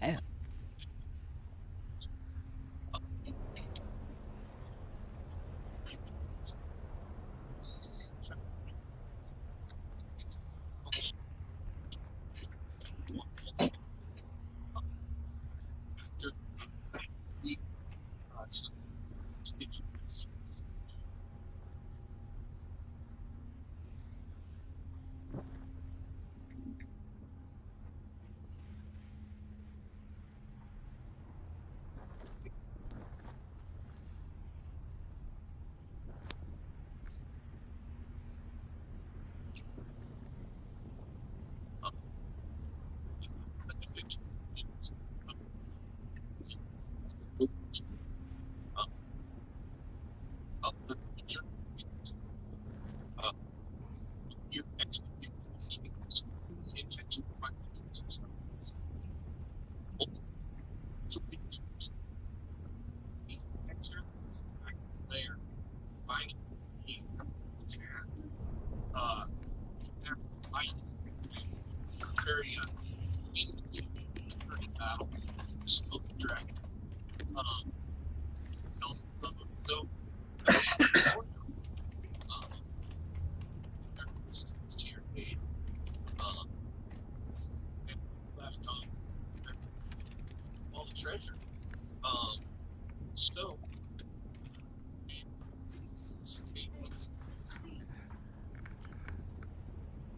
Okay.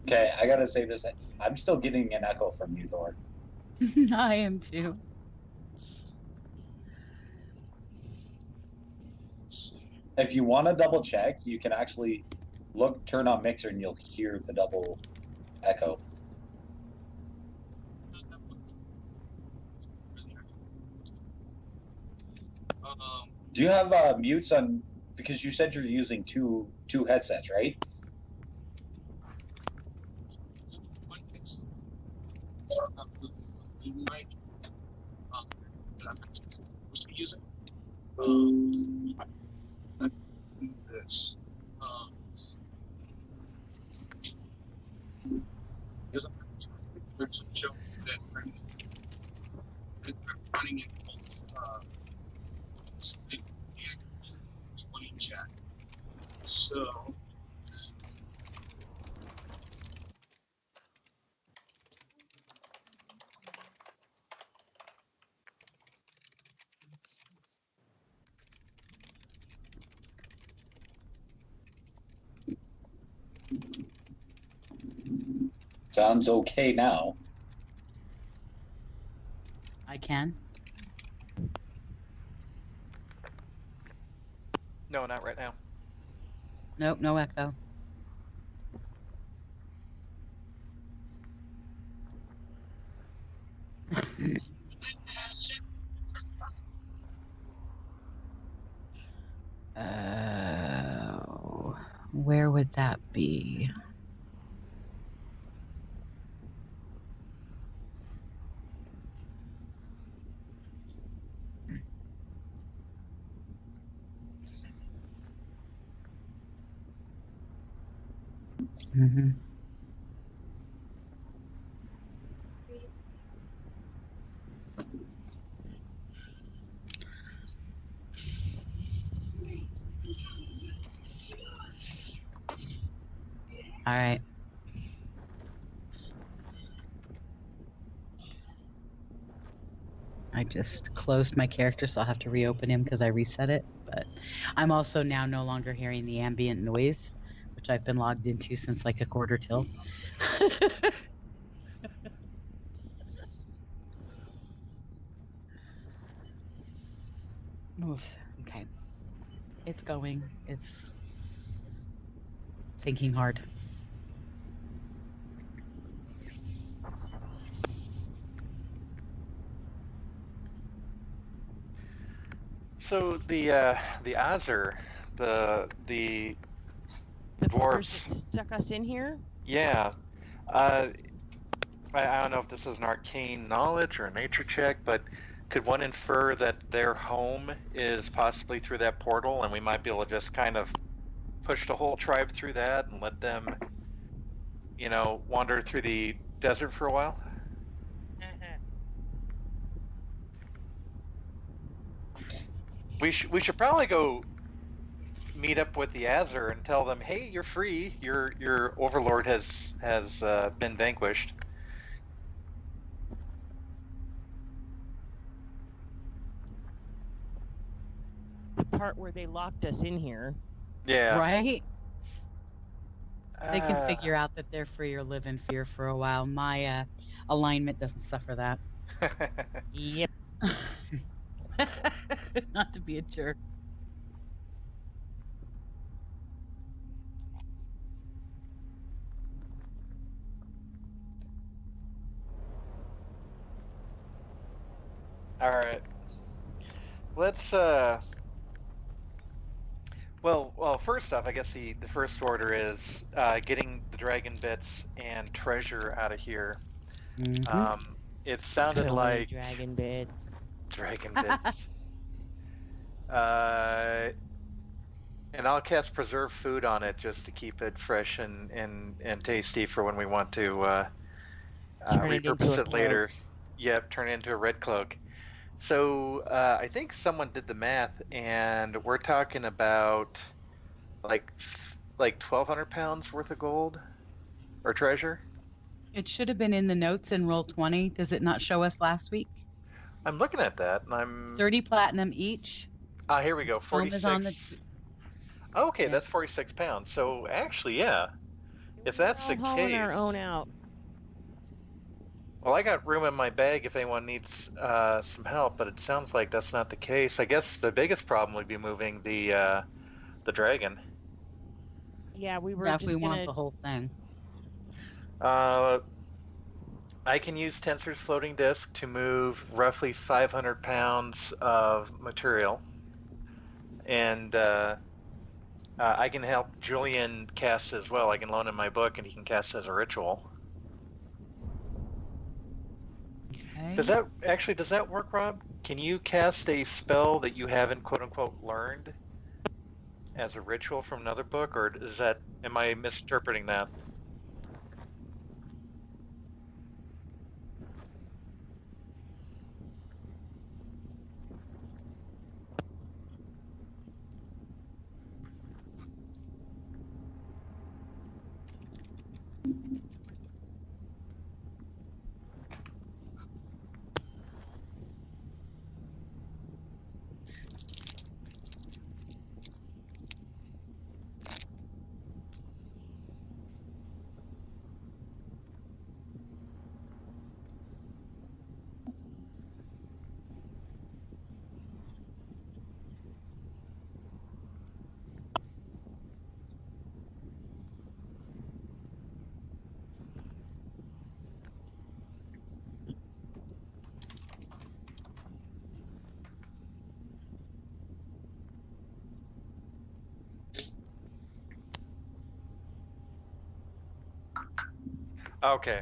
Okay, I gotta say this. I'm still getting an echo from you, Thor. I am too. If you want to double check, you can actually turn on Mixer, and you'll hear the double echo. Do you have mutes on? Because you said you're using two headsets, right? Sounds okay now. I can. No, not right now. Nope, no echo. Where would that be? Mm-hmm. All right. I just closed my character, so I'll have to reopen him because I reset it. But I'm also now no longer hearing the ambient noise, which I've been logged into since like a quarter till. Move. Okay. It's going. It's thinking hard. So the Azur, the The dwarves fuckers that stuck us in here? Yeah. I don't know if this is an arcane knowledge or a nature check, but could one infer that their home is possibly through that portal, and we might be able to just kind of push the whole tribe through that and let them, wander through the desert for a while? We should probably go meet up with the Azure and tell them, hey, you're free. Your overlord has been vanquished. The part where they locked us in here. Yeah. Right? They can figure out that they're free or live in fear for a while. My alignment doesn't suffer that. Yep. Not to be a jerk. All right. Let's well, first off, I guess the first order is getting the dragon bits and treasure out of here. Mhm. It sounded So many like dragon bits. dragon bits. And I'll cast preserve food on it just to keep it fresh and tasty for when we want to Turn it into repurpose a it later. Yep, turn it into a red cloak. So I think someone did the math, and we're talking about like 1,200 pounds worth of gold or treasure. It should have been in the notes in roll 20. Does it not show us last week? I'm looking at that, and I'm 30 platinum each. here we go, Film 46. is on the Okay, Yeah. that's 46 pounds. So actually, yeah. If that's the We're all hauling our case- own out. Well, I got room in my bag if anyone needs some help, but it sounds like that's not the case. I guess the biggest problem would be moving the dragon. Yeah, we were Yeah, if just we gonna. want the whole thing. I can use Tensor's floating disk to move roughly 500 pounds of material, and I can help Julian cast as well. I can loan him my book, and he can cast as a ritual. Okay. Does that work, Rob? Can you cast a spell that you haven't quote unquote learned as a ritual from another book, or am I misinterpreting that? Okay.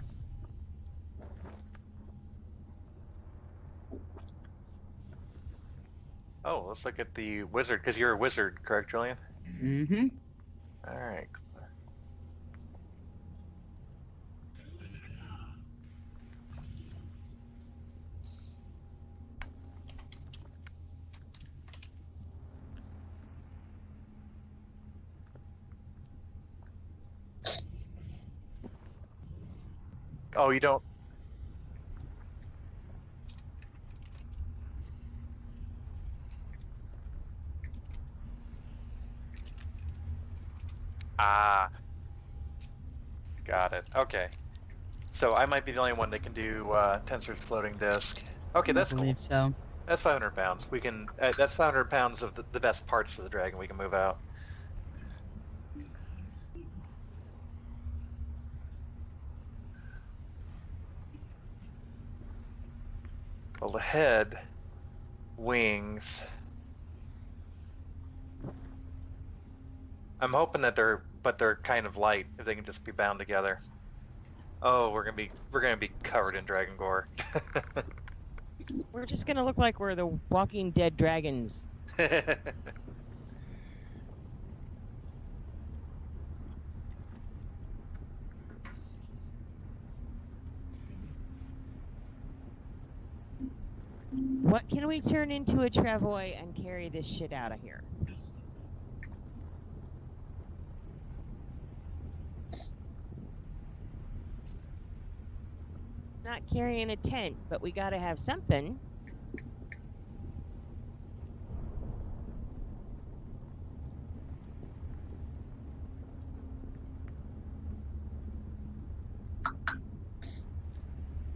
Oh, let's look at the wizard, because you're a wizard, correct, Julian? Mm-hmm. All right. Oh, you don't. Ah, got it. Okay. So I might be the only one that can do Tensor's floating disk. Okay, that's I cool. believe so. That's 500 pounds. We can. That's 500 pounds of the best parts of the dragon we can move out. Well, the head, wings. I'm hoping that they're kind of light if they can just be bound together. Oh, we're gonna be covered in dragon gore. We're just gonna look like we're the Walking Dead dragons. What can we turn into a travois and carry this shit out of here? Not carrying a tent, but we gotta have something.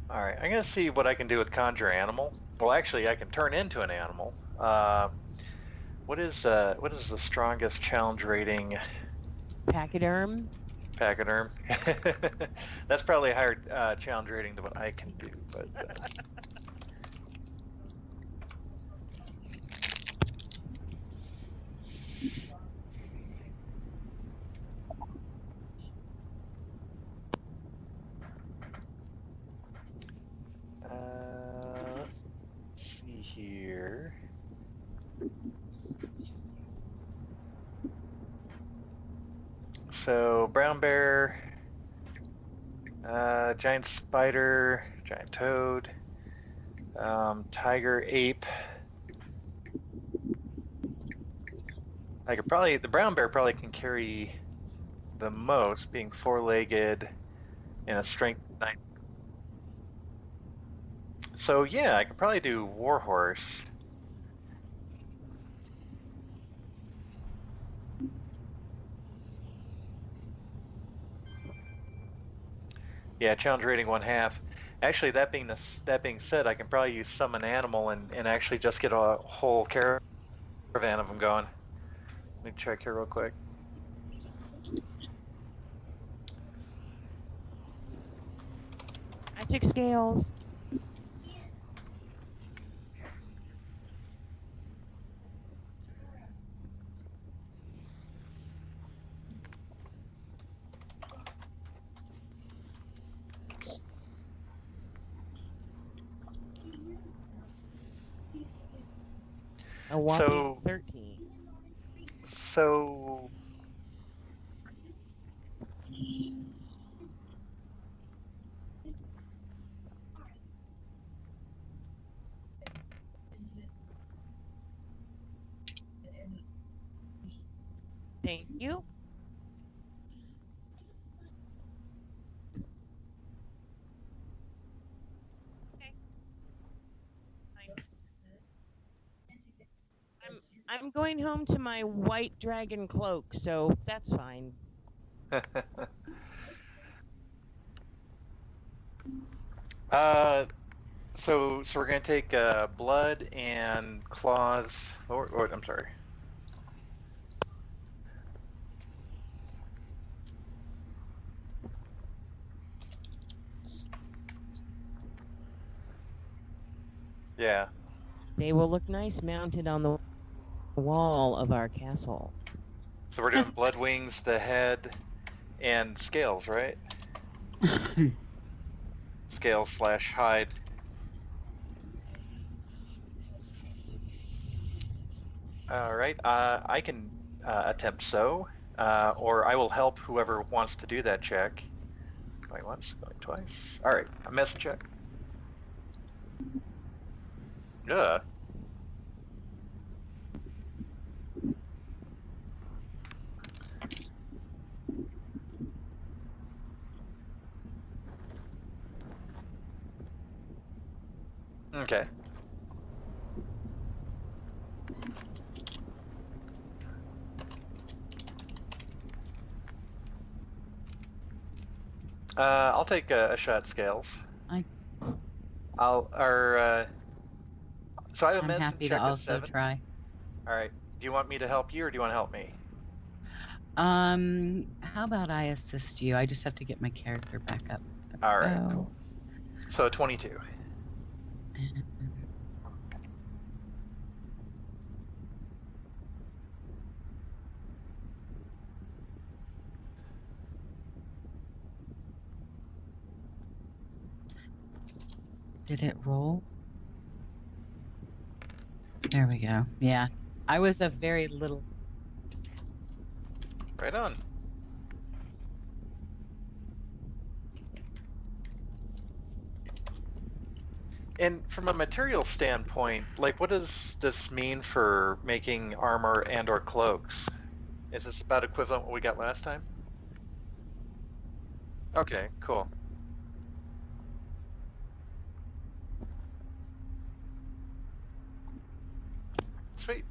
Alright, I'm gonna see what I can do with conjure animal. Well, actually, I can turn into an animal. What is the strongest challenge rating? Pachyderm. Pachyderm. That's probably a higher challenge rating than what I can do, but. Let's see here. So brown bear, giant spider, giant toad, tiger, ape. The brown bear probably can carry the most, being four-legged and a strength 9. So yeah, I could probably do warhorse. Yeah, challenge rating 1/2. Actually, that being said, I can probably use summon animal and actually just get a whole caravan of them going. Let me check here real quick. Magic scales. A whopping 13. So Thank you. I'm going home to my white dragon cloak, so that's fine. so we're gonna take blood and claws. Or I'm sorry. Yeah. They will look nice mounted on the wall of our castle. So we're doing blood wings, the head, and scales, right? Scales / hide. All right. I can attempt so, or I will help whoever wants to do that check. Going once, going twice. All right. A miss check. Yeah. Okay. I'll take a shot at scales. So I have a I'm medicine happy check to of also 7. try. All right. Do you want me to help you, or do you want to help me? How about I assist you? I just have to get my character back up. All right. Oh. So 22. Did it roll? There we go. Yeah. I was a very little. Right on. And from a material standpoint, like, what does this mean for making armor and/or cloaks? Is this about equivalent what we got last time? Okay, cool. Sweet.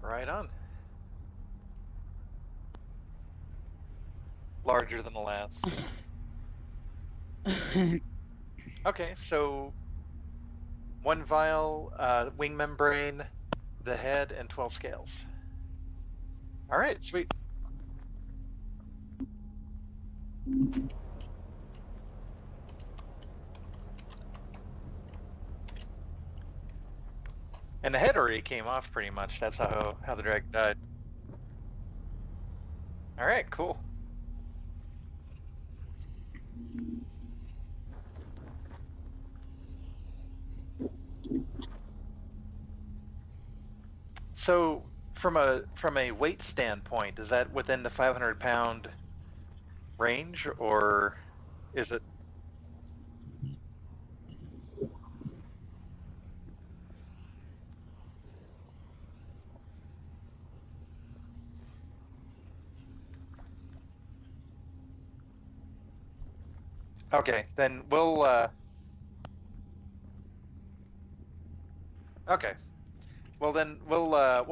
Right on. Larger than the last. Okay, so 1 vial, wing membrane, the head, and 12 scales. All right, sweet. And the head already came off pretty much. That's how the dragon died. All right, cool. So from a weight standpoint, is that within the 500-pound range, or is it? Okay, then we'll okay. Well, then we'll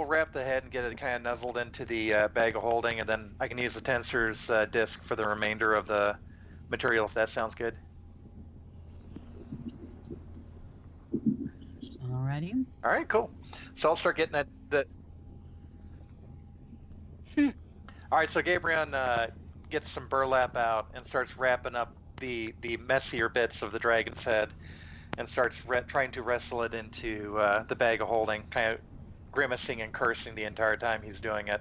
wrap the head and get it kind of nuzzled into the bag of holding, and then I can use the tensor's disc for the remainder of the material, if that sounds good. Alrighty. All right, cool. So I'll start getting at the. All right, so Gabrion gets some burlap out and starts wrapping up the messier bits of the dragon's head, and starts trying to wrestle it into the bag of holding, kind of grimacing and cursing the entire time he's doing it.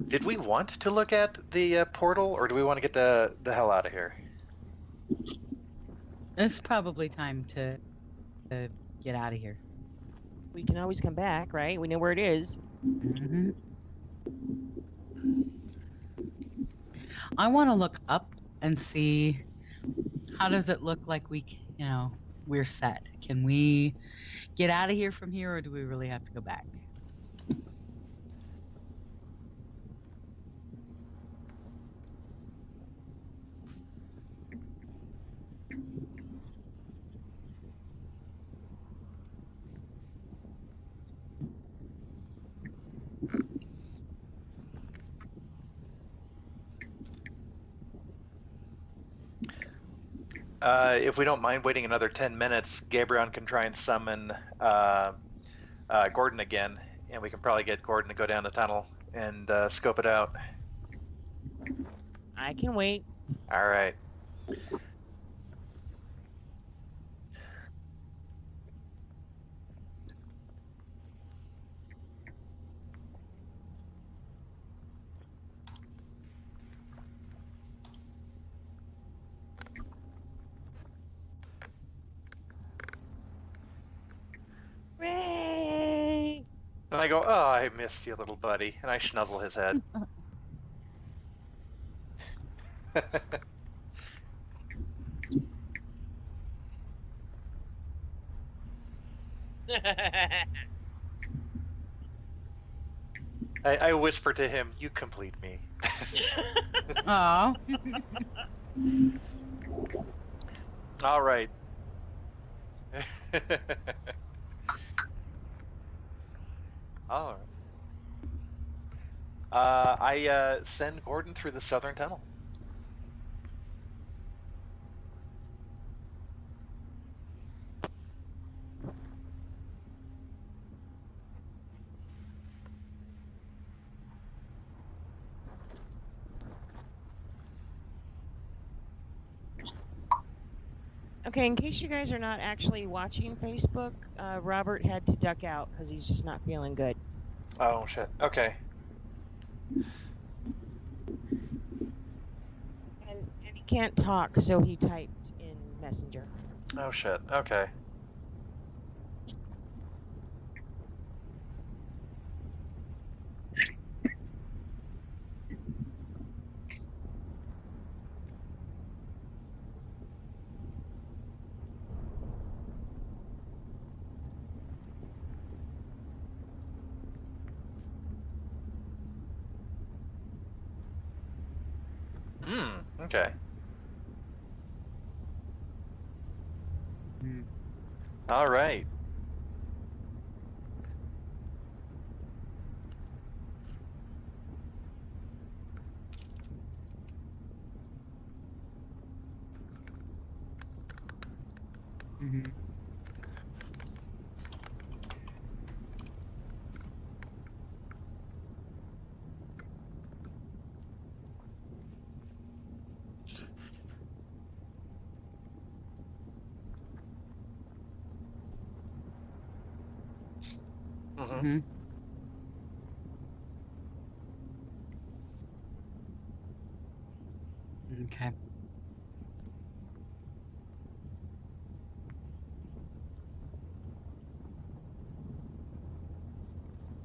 Did we want to look at the portal, or do we want to get the hell out of here? It's probably time to get out of here. We can always come back, right? We know where it is. Mm-hmm. I want to look up and see how does it look like we're set. Can we get out of here from here, or do we really have to go back? If we don't mind waiting another 10 minutes, Gabrion can try and summon Gordon again, and we can probably get Gordon to go down the tunnel and scope it out. I can wait. All right. Ray! And I go, oh, I missed you, little buddy, and I schnuzzle his head. I whisper to him, you complete me. Aw. All right. All right. I send Gordon through the southern tunnel. Okay, in case you guys are not actually watching Facebook, Robert had to duck out because he's just not feeling good. Oh, shit. Okay. can't talk, so he typed in Messenger. Oh shit. Okay. Okay. Hmm. All right. Mm-hmm. Mm-hmm. Okay.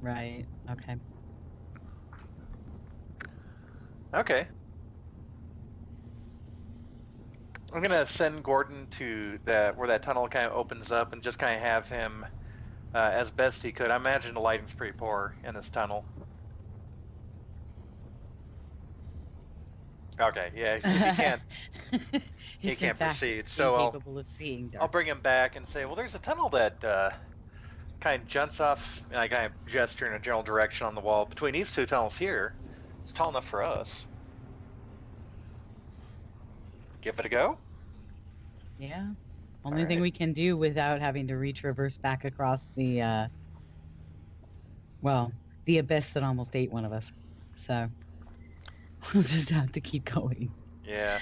Right. Okay. Okay. I'm gonna send Gordon to that where that tunnel kind of opens up and just kind of have him as best he could. I imagine the lighting's pretty poor in this tunnel. Okay, yeah, if he can't, he If in can't fact proceed. So incapable of seeing dark. I'll bring him back and say, well, there's a tunnel that kind of jumps off, and I kind of gesture in a general direction on the wall. Between these two tunnels here, it's tall enough for us. Give it a go? Yeah. Only thing right. we can do without having to retraverse back across the well, the abyss that almost ate one of us. So we'll just have to keep going. Yeah.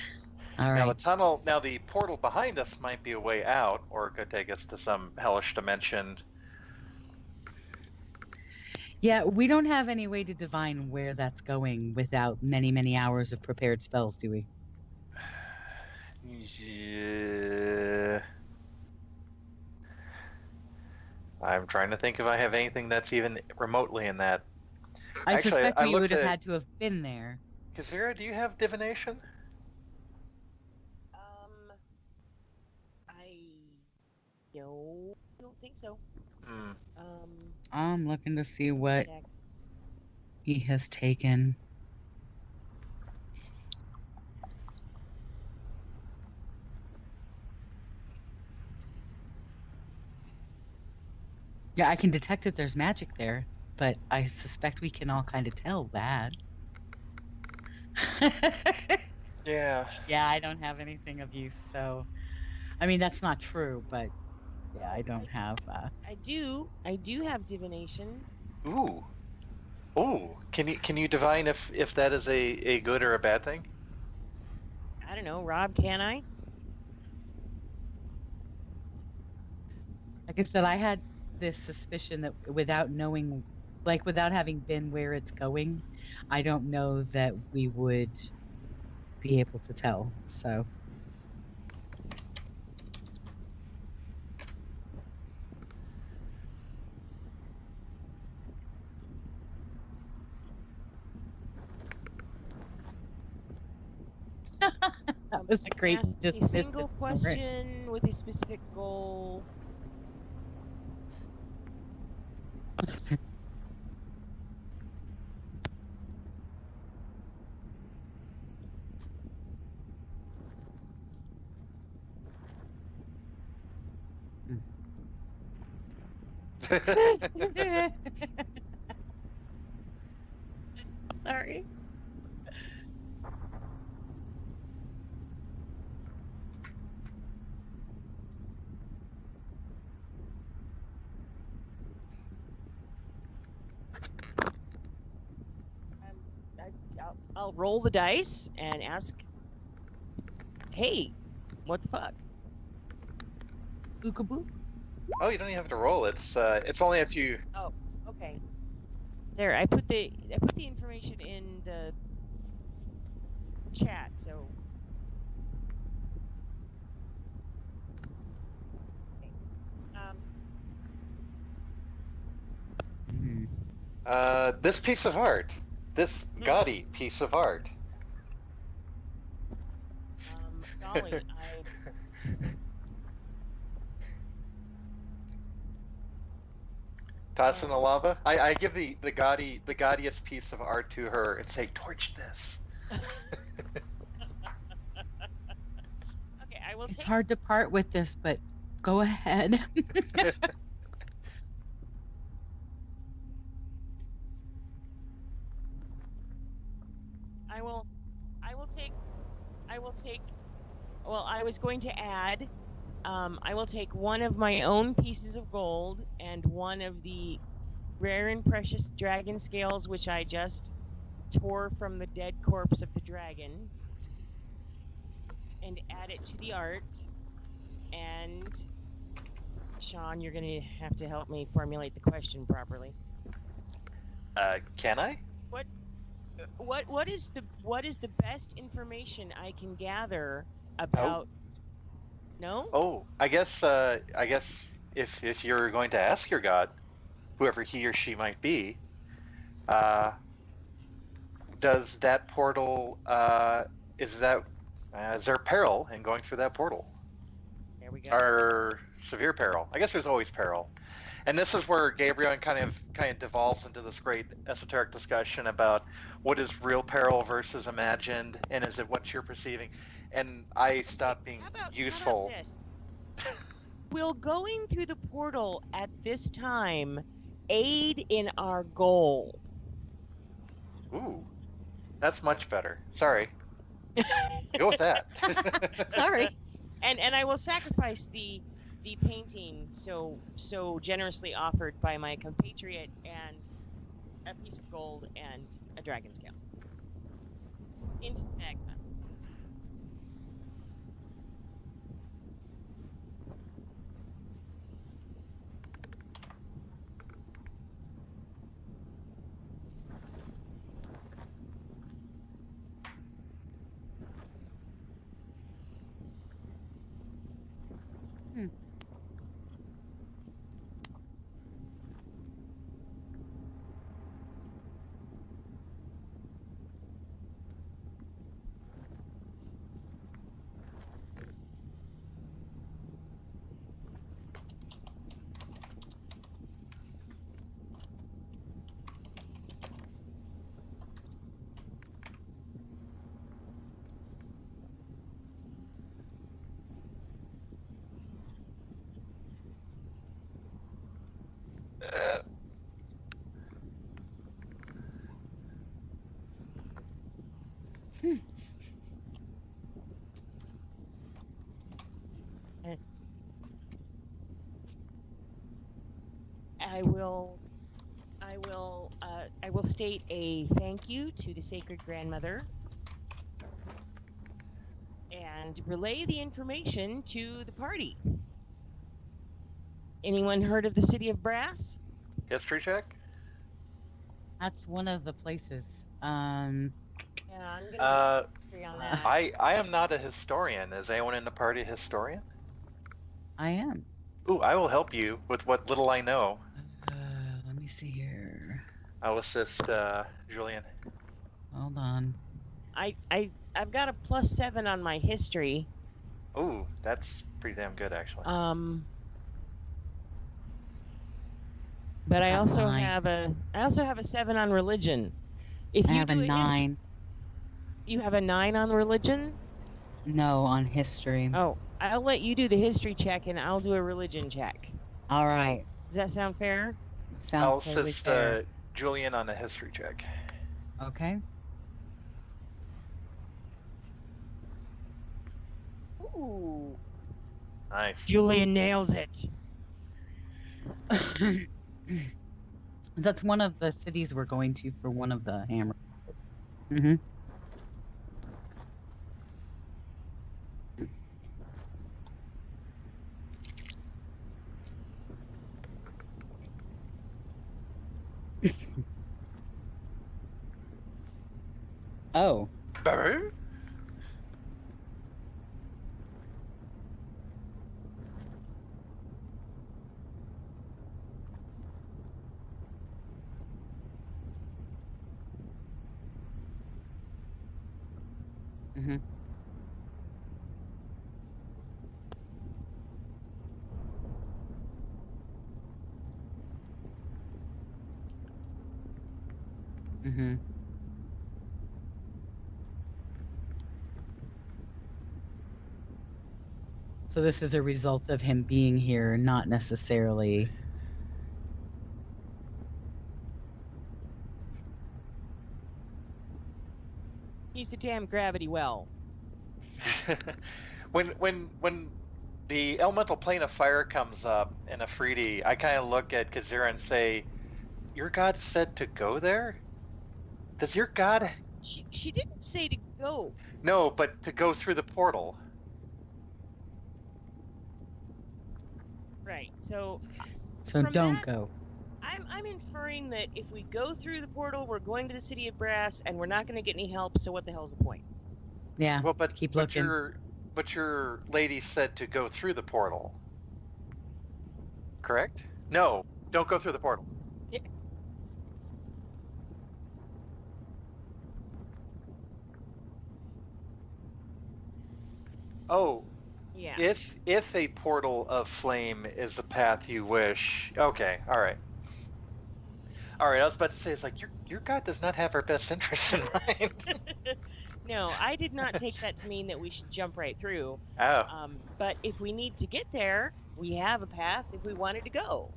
All Now right. the portal behind us might be a way out, or it could take us to some hellish dimension. Yeah, we don't have any way to divine where that's going without many, many hours of prepared spells, do we? Yeah. I'm trying to think if I have anything that's even remotely in that. I Actually, suspect I we would looked have at had to have been there. Kazira, do you have divination? I don't think so. Hmm. I'm looking to see what Check. he has taken. Yeah, I can detect that there's magic there, but I suspect we can all kind of tell that. Yeah. Yeah, I don't have anything of use, so I mean that's not true, but yeah, I don't have I do have divination. Ooh. Ooh. Can you divine if that is a good or a bad thing? I don't know, Rob, can I? like I said, I had this suspicion that without knowing, like without having been where it's going, I don't know that we would be able to tell. So that was a great Ask a dismissive single snort. question with a specific goal. Sorry. I'll roll the dice and ask, hey, what the fuck? Bookaboo. Oh, you don't even have to roll. It's only if you. Oh, okay. There, I put the information in the chat, so This piece of art. This gaudy piece of art. Golly, Toss in the lava. I give the gaudiest piece of art to her and say, torch this. Okay, I will It's take. hard to part with this, but go ahead. I will take. Well, I was going to add. I will take one of my own pieces of gold and one of the rare and precious dragon scales, which I just tore from the dead corpse of the dragon, and add it to the art. And Sean, you're gonna have to help me formulate the question properly. Can I? What is the best information I can gather about? No. Oh, I guess if you're going to ask your god, whoever he or she might be, does that portal is there peril in going through that portal? There we go. Or severe peril? I guess there's always peril. And this is where Gabriel kind of devolves into this great esoteric discussion about what is real peril versus imagined, and is it what you're perceiving? And I stopped being useful. How about this? Will going through the portal at this time aid in our goal? Ooh, that's much better. Sorry. Go with that. Sorry. And I will sacrifice the painting so generously offered by my compatriot and a piece of gold and a dragon scale into the magma. I will state a thank you to the Sacred Grandmother and relay the information to the party. Anyone heard of the City of Brass? History check? That's one of the places. Yeah, I'm gonna do history on that. I am not a historian. Is anyone in the party a historian? I am. Ooh, I will help you with what little I know. Let me see here. I'll assist Julian. Hold on. I've got a +7 on my history. Ooh, that's pretty damn good, actually. But I Got also 9. have a 7 on religion. If I you have a do 9. You have a 9 on religion? No, on history. Oh, I'll let you do the history check and I'll do a religion check. All right. Does that sound fair? I'll Sounds totally assist fair. Julian on a history check. Okay. Ooh. Nice. Julian nails it. That's one of the cities we're going to for one of the hammers. Mm-hmm. Oh. Brr? Mm-hmm. So this is a result of him being here, not necessarily. He's a damn gravity well. when the elemental plane of fire comes up in Afridi, I kind of look at Kazira and say, "Your god said to go there? Does your god?" She didn't say to go. No, but to go through the portal. Right. So So from don't that- go. I'm inferring that if we go through the portal, we're going to the City of Brass, and we're not going to get any help. So what the hell's the point? Yeah. Well, but Keep but looking. your lady said to go through the portal. Correct? No, don't go through the portal. Oh, Yeah. if a portal of flame is a path you wish. Okay, all right. All right, I was about to say, it's like your god does not have our best interests in mind. No, I did not take that to mean that we should jump right through. Oh, But if we need to get there, we have a path if we wanted to go.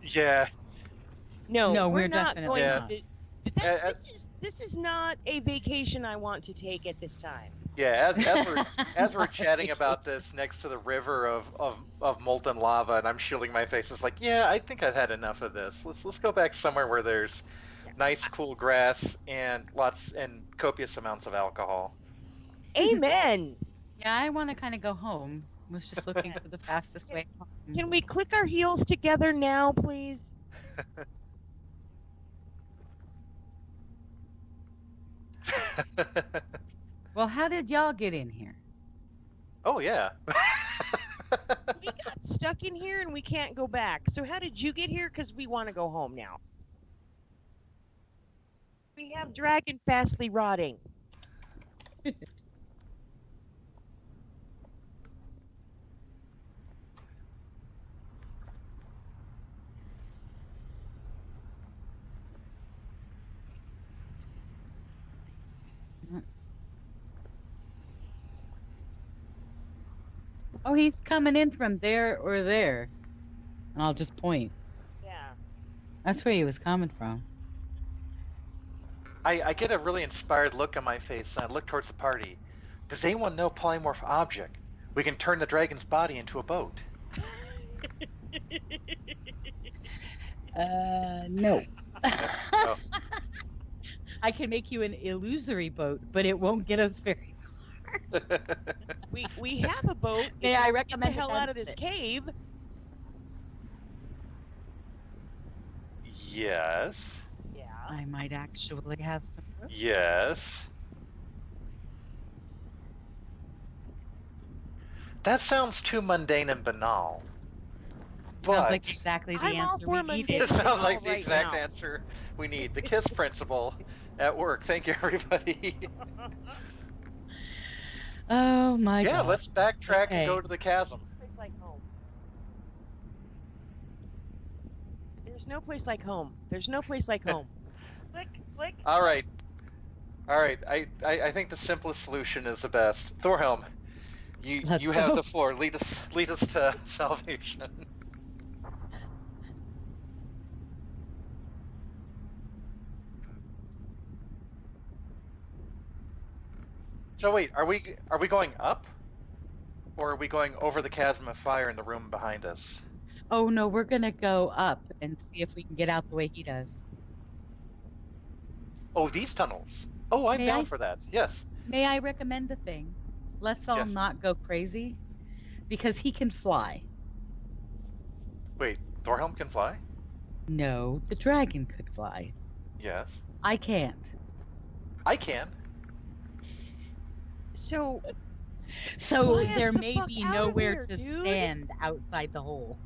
yeah. No, we're not definitely going not. to. Uh, This is not a vacation I want to take at this time. Yeah, as we're chatting about this next to the river of molten lava, and I'm shielding my face, it's like, yeah, I think I've had enough of this. Let's go back somewhere where there's nice, cool grass and copious amounts of alcohol. Amen. Yeah, I want to kind of go home. I was just looking for the fastest way home. Can we click our heels together now, please? Well, how did y'all get in here? Oh yeah. We got stuck in here and we can't go back. So how did you get here? Because we want to go home now. We have dragon fastly rotting. Oh, he's coming in from there or there. And I'll just point. Yeah. That's where he was coming from. I get a really inspired look on my face, and I look towards the party. Does anyone know polymorph object? We can turn the dragon's body into a boat. No. Oh. I can make you an illusory boat, but it won't get us very. We have a boat. May If I we recommend get the hell out of this against cave? Yes. Yeah. I might actually have some. Yes. That sounds too mundane and banal. Sounds But like exactly the I'm all answer for we needed. it sounds like all the right exact now. answer we need. The KISS principle at work. Thank you, everybody. Oh my Yeah, god. let's backtrack Okay. and go to the chasm. Place like home. There's no place like home. There's no place like home. Flick, flick. All right. I think the simplest solution is the best. Thorhelm, Let's you have go. the floor. Lead us to salvation. So wait, are we going up, or are we going over the chasm of fire in the room behind us? Oh no, we're gonna go up and see if we can get out the way he does. Oh, these tunnels. Oh, I'm May down I for that. Yes. May I recommend a thing? Let's all Yes. not go crazy, because he can fly. Wait, Thorhelm can fly? No, the dragon could fly. Yes. I can't. I can. So So Fly us there the may fuck be out of nowhere here, to dude. stand outside the hole.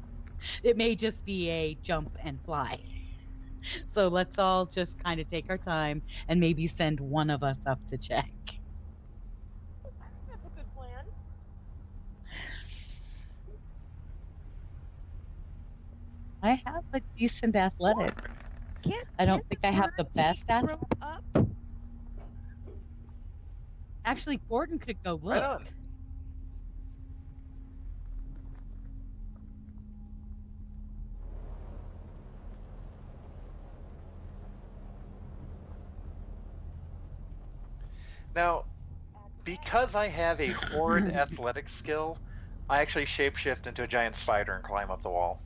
It may just be a jump and fly. So let's all just kind of take our time and maybe send one of us up to check. that's a good plan. I have a decent athletic. I don't think I have the best athletic. rope up. Actually, Gordon could go look. Right on. Now, because I have a horrid athletic skill, I actually shapeshift into a giant spider and climb up the wall.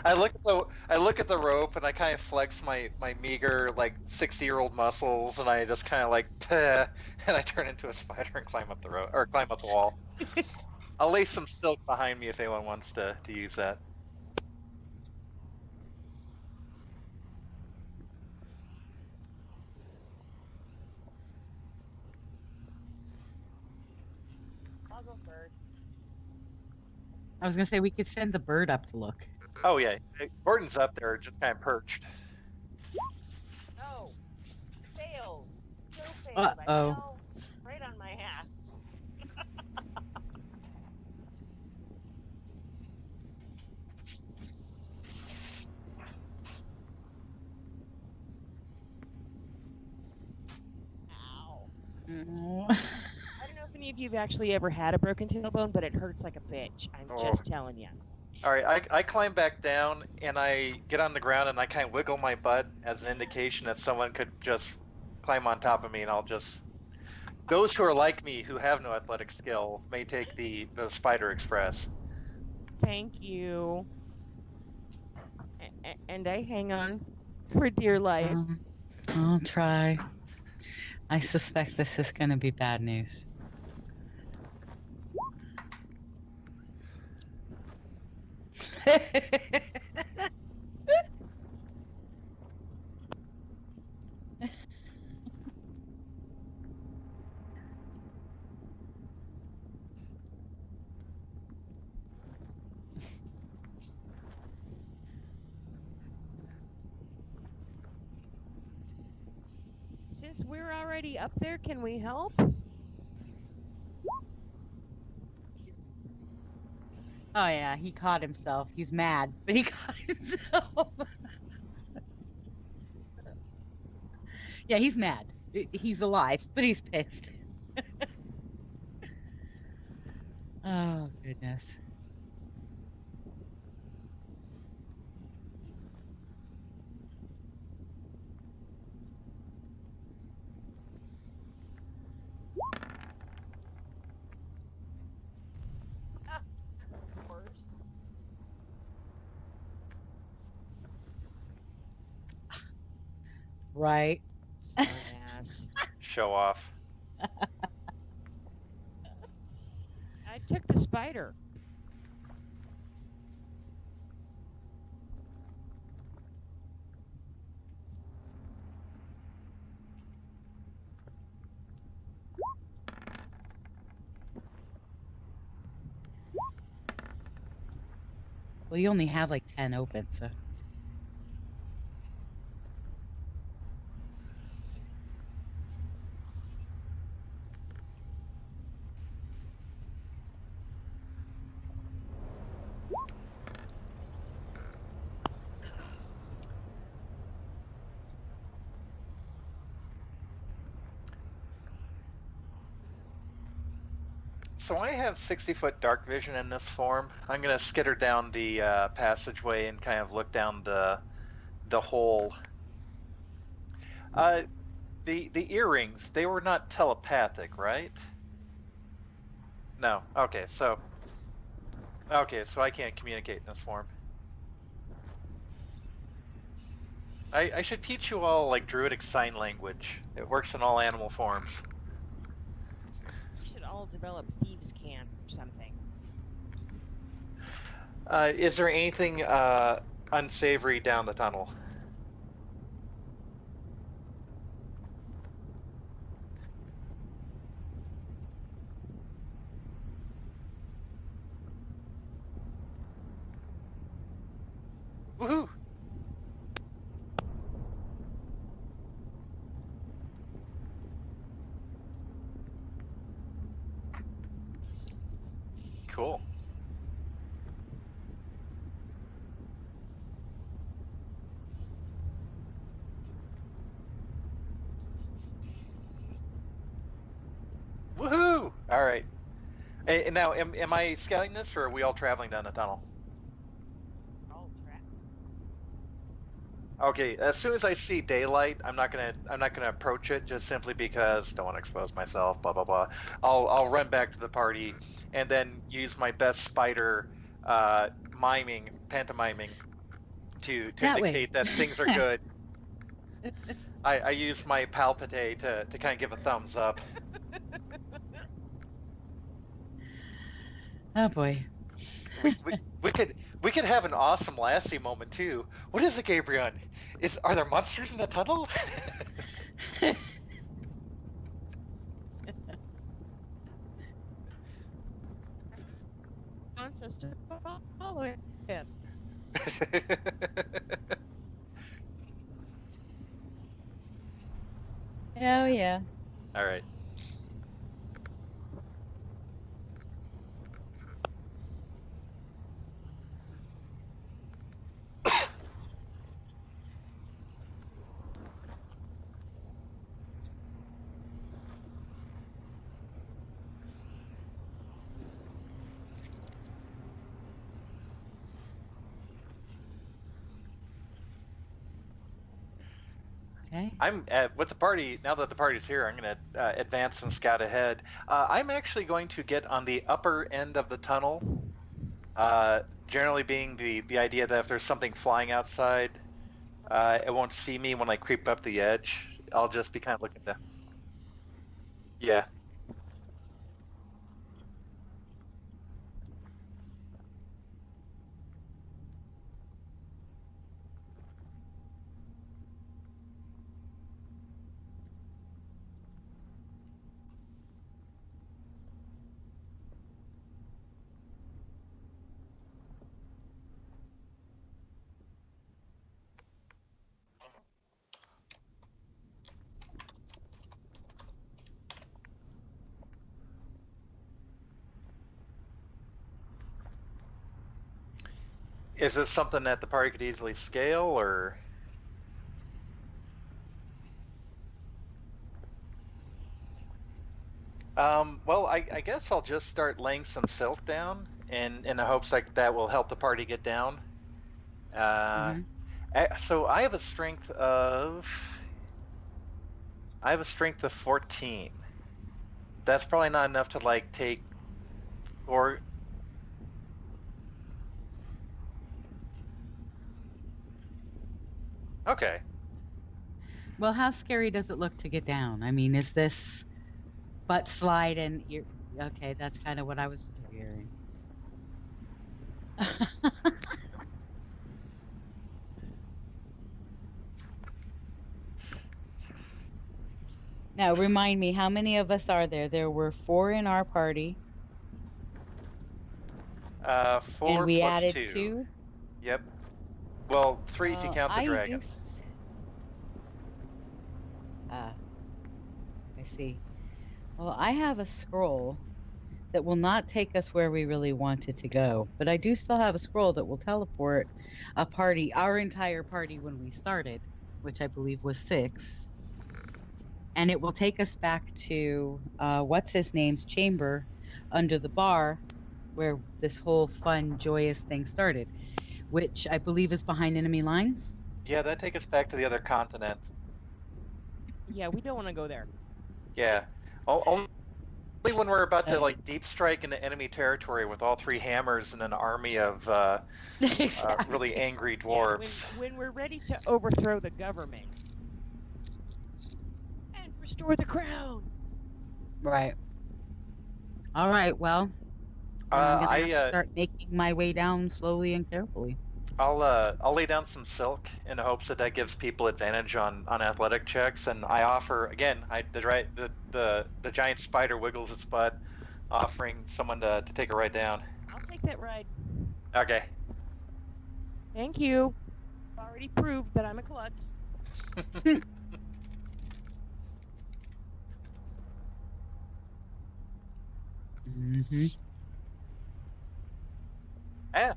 I look at the rope and I kind of flex my meager like 60-year-old muscles and I just kind of like and I turn into a spider and climb up the rope or climb up the wall. I'll lay some silk behind me if anyone wants to use that. I'll go first. I was gonna say we could send the bird up to look. Oh yeah, Gordon's up there, just kind of perched. No. Failed. So failed. Uh-oh. I fell right on my ass. Ow. Oh. I don't know if any of you have actually ever had a broken tailbone, but it hurts like a bitch. I'm just telling you. All right, I climb back down and I get on the ground and I kind of wiggle my butt as an indication that someone could just climb on top of me and I'll just. Those who are like me who have no athletic skill may take the Spider Express. Thank you. And I hang on for dear life. I'll try. I suspect this is going to be bad news. Since we're already up there, can we help? Oh yeah, he caught himself. He's mad, but he caught himself. Yeah, he's mad. He's alive, but he's pissed. Oh, goodness. Right. Smartass. Show off. I took the spider. Well, you only have like 10 open, so. So I have 60-foot dark vision in this form. I'm gonna skitter down the passageway and kind of look down the hole. The earrings, they were not telepathic, right? No. Okay, so I can't communicate in this form. I should teach you all like druidic sign language. It works in all animal forms. We should all develop thieves' camp or something. Is there anything unsavory down the tunnel? Woohoo! Cool. All right. And now, am I scouting this, or are we all traveling down the tunnel? Oh, crap. Okay. As soon as I see daylight, I'm not gonna approach it, just simply because don't want to expose myself. Blah blah blah. I'll run back to the party, and then use my best spider, pantomiming, to That way. indicate that things are good. I use my palpite to kind of give a thumbs up. Oh boy. We could have an awesome Lassie moment too. What is it, Gabriel? Are there monsters in the tunnel? Wants us to follow him. Oh yeah. All right. Okay. I'm with the party now that the party's here. I'm going to advance and scout ahead. I'm actually going to get on the upper end of the tunnel. Generally, being the idea that if there's something flying outside, it won't see me when I creep up the edge. I'll just be kind of looking down. Yeah. Is this something that the party could easily scale, or? Well, I guess I'll just start laying some silk down in the hopes like that will help the party get down. So I have a strength of 14. That's probably not enough to like take or okay. Well, how scary does it look to get down? I mean, is this butt slide and you're okay? That's kind of what I was figuring. Now, remind me, how many of us are there? There were 4 in our party. 4 and we plus added 2. 2. Yep. Well, 3 if you count the dragon. I see. Well, I have a scroll that will not take us where we really wanted to go, but I do still have a scroll that will teleport a party, our entire party when we started, which I believe was 6. And it will take us back to what's his name's chamber under the bar where this whole fun, joyous thing started, which I believe is behind enemy lines. Yeah, that takes us back to the other continent. Yeah, we don't want to go there. Yeah. Only when we're about to like deep strike into enemy territory with all 3 hammers and an army of Exactly. really angry Yeah, dwarves. when we're ready to overthrow the government and restore the crown. Right. All right. Well, I'm gonna have to start making my way down slowly and carefully. I'll lay down some silk in the hopes that that gives people advantage on athletic checks, and I offer again. The giant spider wiggles its butt, offering someone to take a ride down. I'll take that ride. Okay. Thank you. I've already proved that I'm a klutz. Mm-hmm. Yeah.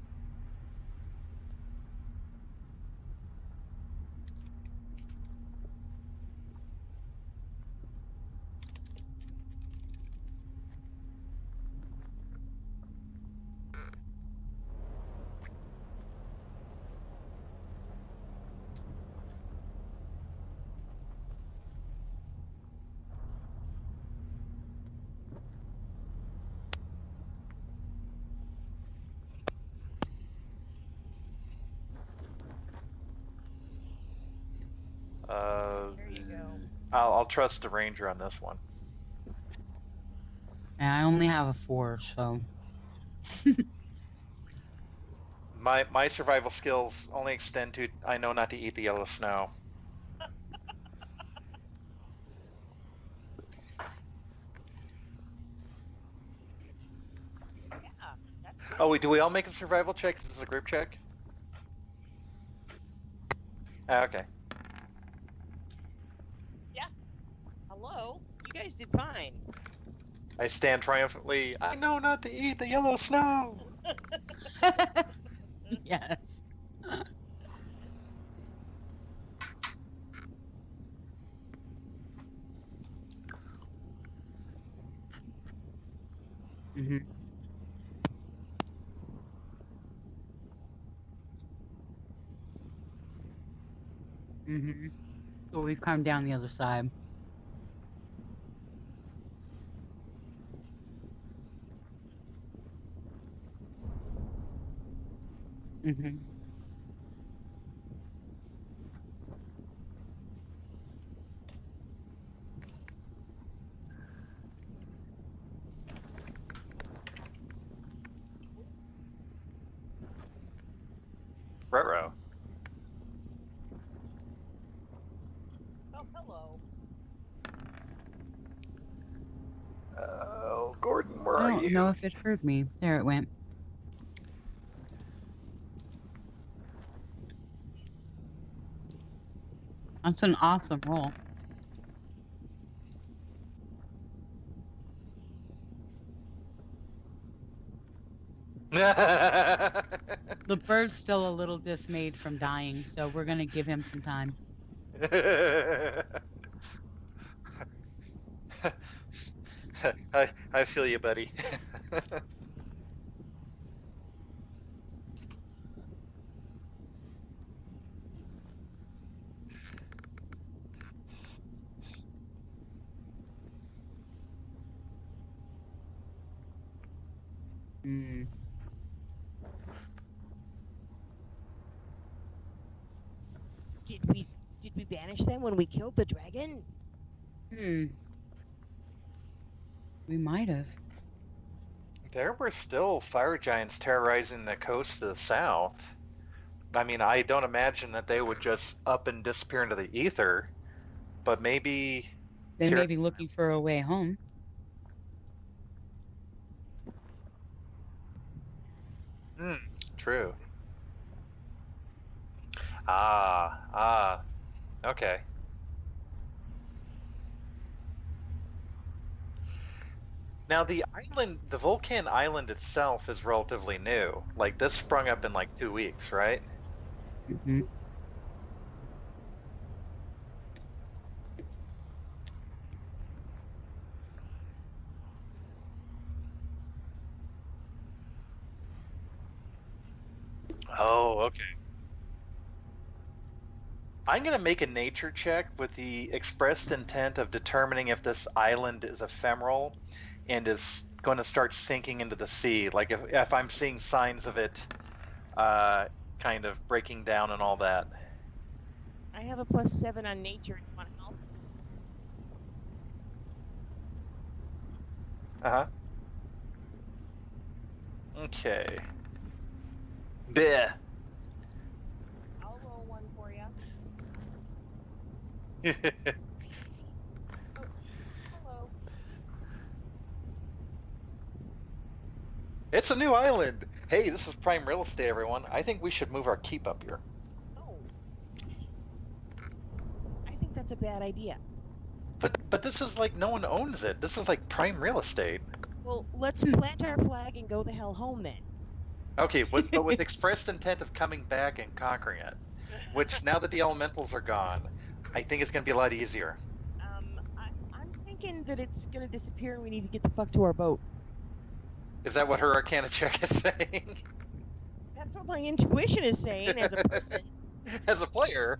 I'll trust the ranger on this one. And I only have a 4, so. My survival skills only extend to I know not to eat the yellow snow. Oh wait, do we all make a survival check? Is this a group check? Okay. Hello? You guys did fine. I stand triumphantly. I know not to eat the yellow snow. Yes. Mm-hmm. Mm-hmm. So we come down the other side. Mm-hmm. Ruh-roh. Oh, hello. Oh, Gordon, where I are don't you? know if it heard me. There it went. That's an awesome roll. The bird's still a little dismayed from dying, so we're gonna give him some time. I feel you, buddy. Mm. Did we banish them when we killed the dragon? Hmm. We might have. There were still fire giants terrorizing the coast to the south. I mean, I don't imagine that they would just up and disappear into the ether, but maybe. They Sure. may be looking for a way home. True. Okay. Now the island, the Vulcan island itself is relatively new. Like this sprung up in like 2 weeks, right? Mm-hmm. Oh, okay. I'm going to make a nature check with the expressed intent of determining if this island is ephemeral and is going to start sinking into the sea. Like if I'm seeing signs of it kind of breaking down and all that. I have a +7 on nature. You want to help? Uh-huh. Okay. Bleh. I'll roll one for you. Hello. It's a new island. Hey, this is prime real estate, everyone. I think we should move our keep up here. Oh. I think that's a bad idea. But this is like no one owns it. This is like prime real estate. Well, let's plant our flag and go the hell home then. Okay, but with expressed intent of coming back and conquering it. Which now that the elementals are gone, I think it's going to be a lot easier. I'm thinking that it's gonna disappear and we need to get the fuck to our boat. Is that what her Arcana check is saying? That's what my intuition is saying as a person. As a player.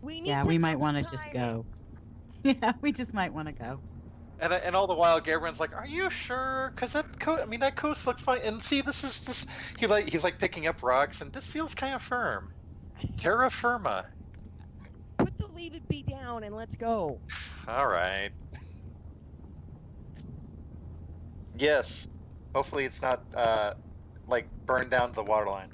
We need Yeah, to we might double want to just time go. Yeah, we just might want to go. And all the while, Gabriel's like, "Are you sure? Cause that coast looks fine. And see, this is just he's like picking up rocks, and this feels kind of firm. Terra firma. Put the leave it be down and let's go. All right. Yes. Hopefully, it's not like burned down to the waterline.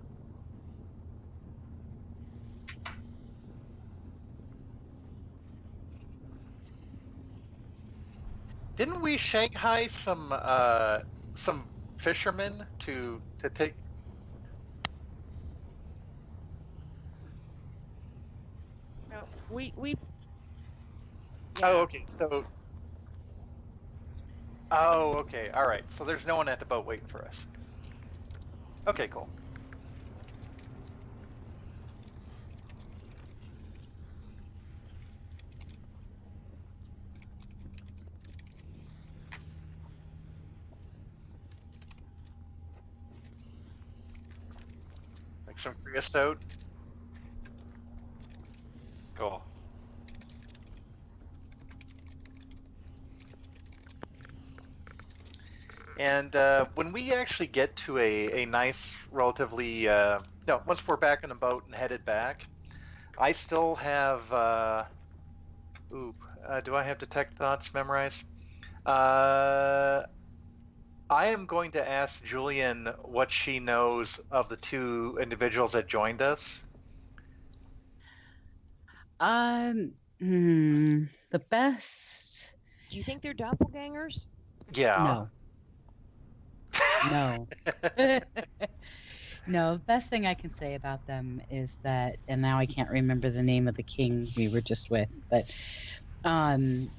Didn't we Shanghai some fishermen to take? No, we. Oh, okay. So. Oh, okay. All right. So there's no one at the boat waiting for us. Okay, cool. Like some creosote. Cool. And when we actually get to a nice, relatively, no, once we're back in the boat and headed back, I still have, do I have detect thoughts memorized? I am going to ask Julian what she knows of the two individuals that joined us. The best. Do you think they're doppelgangers? Yeah. No. No, the best thing I can say about them is that, and now I can't remember the name of the king we were just with, but Thorhelm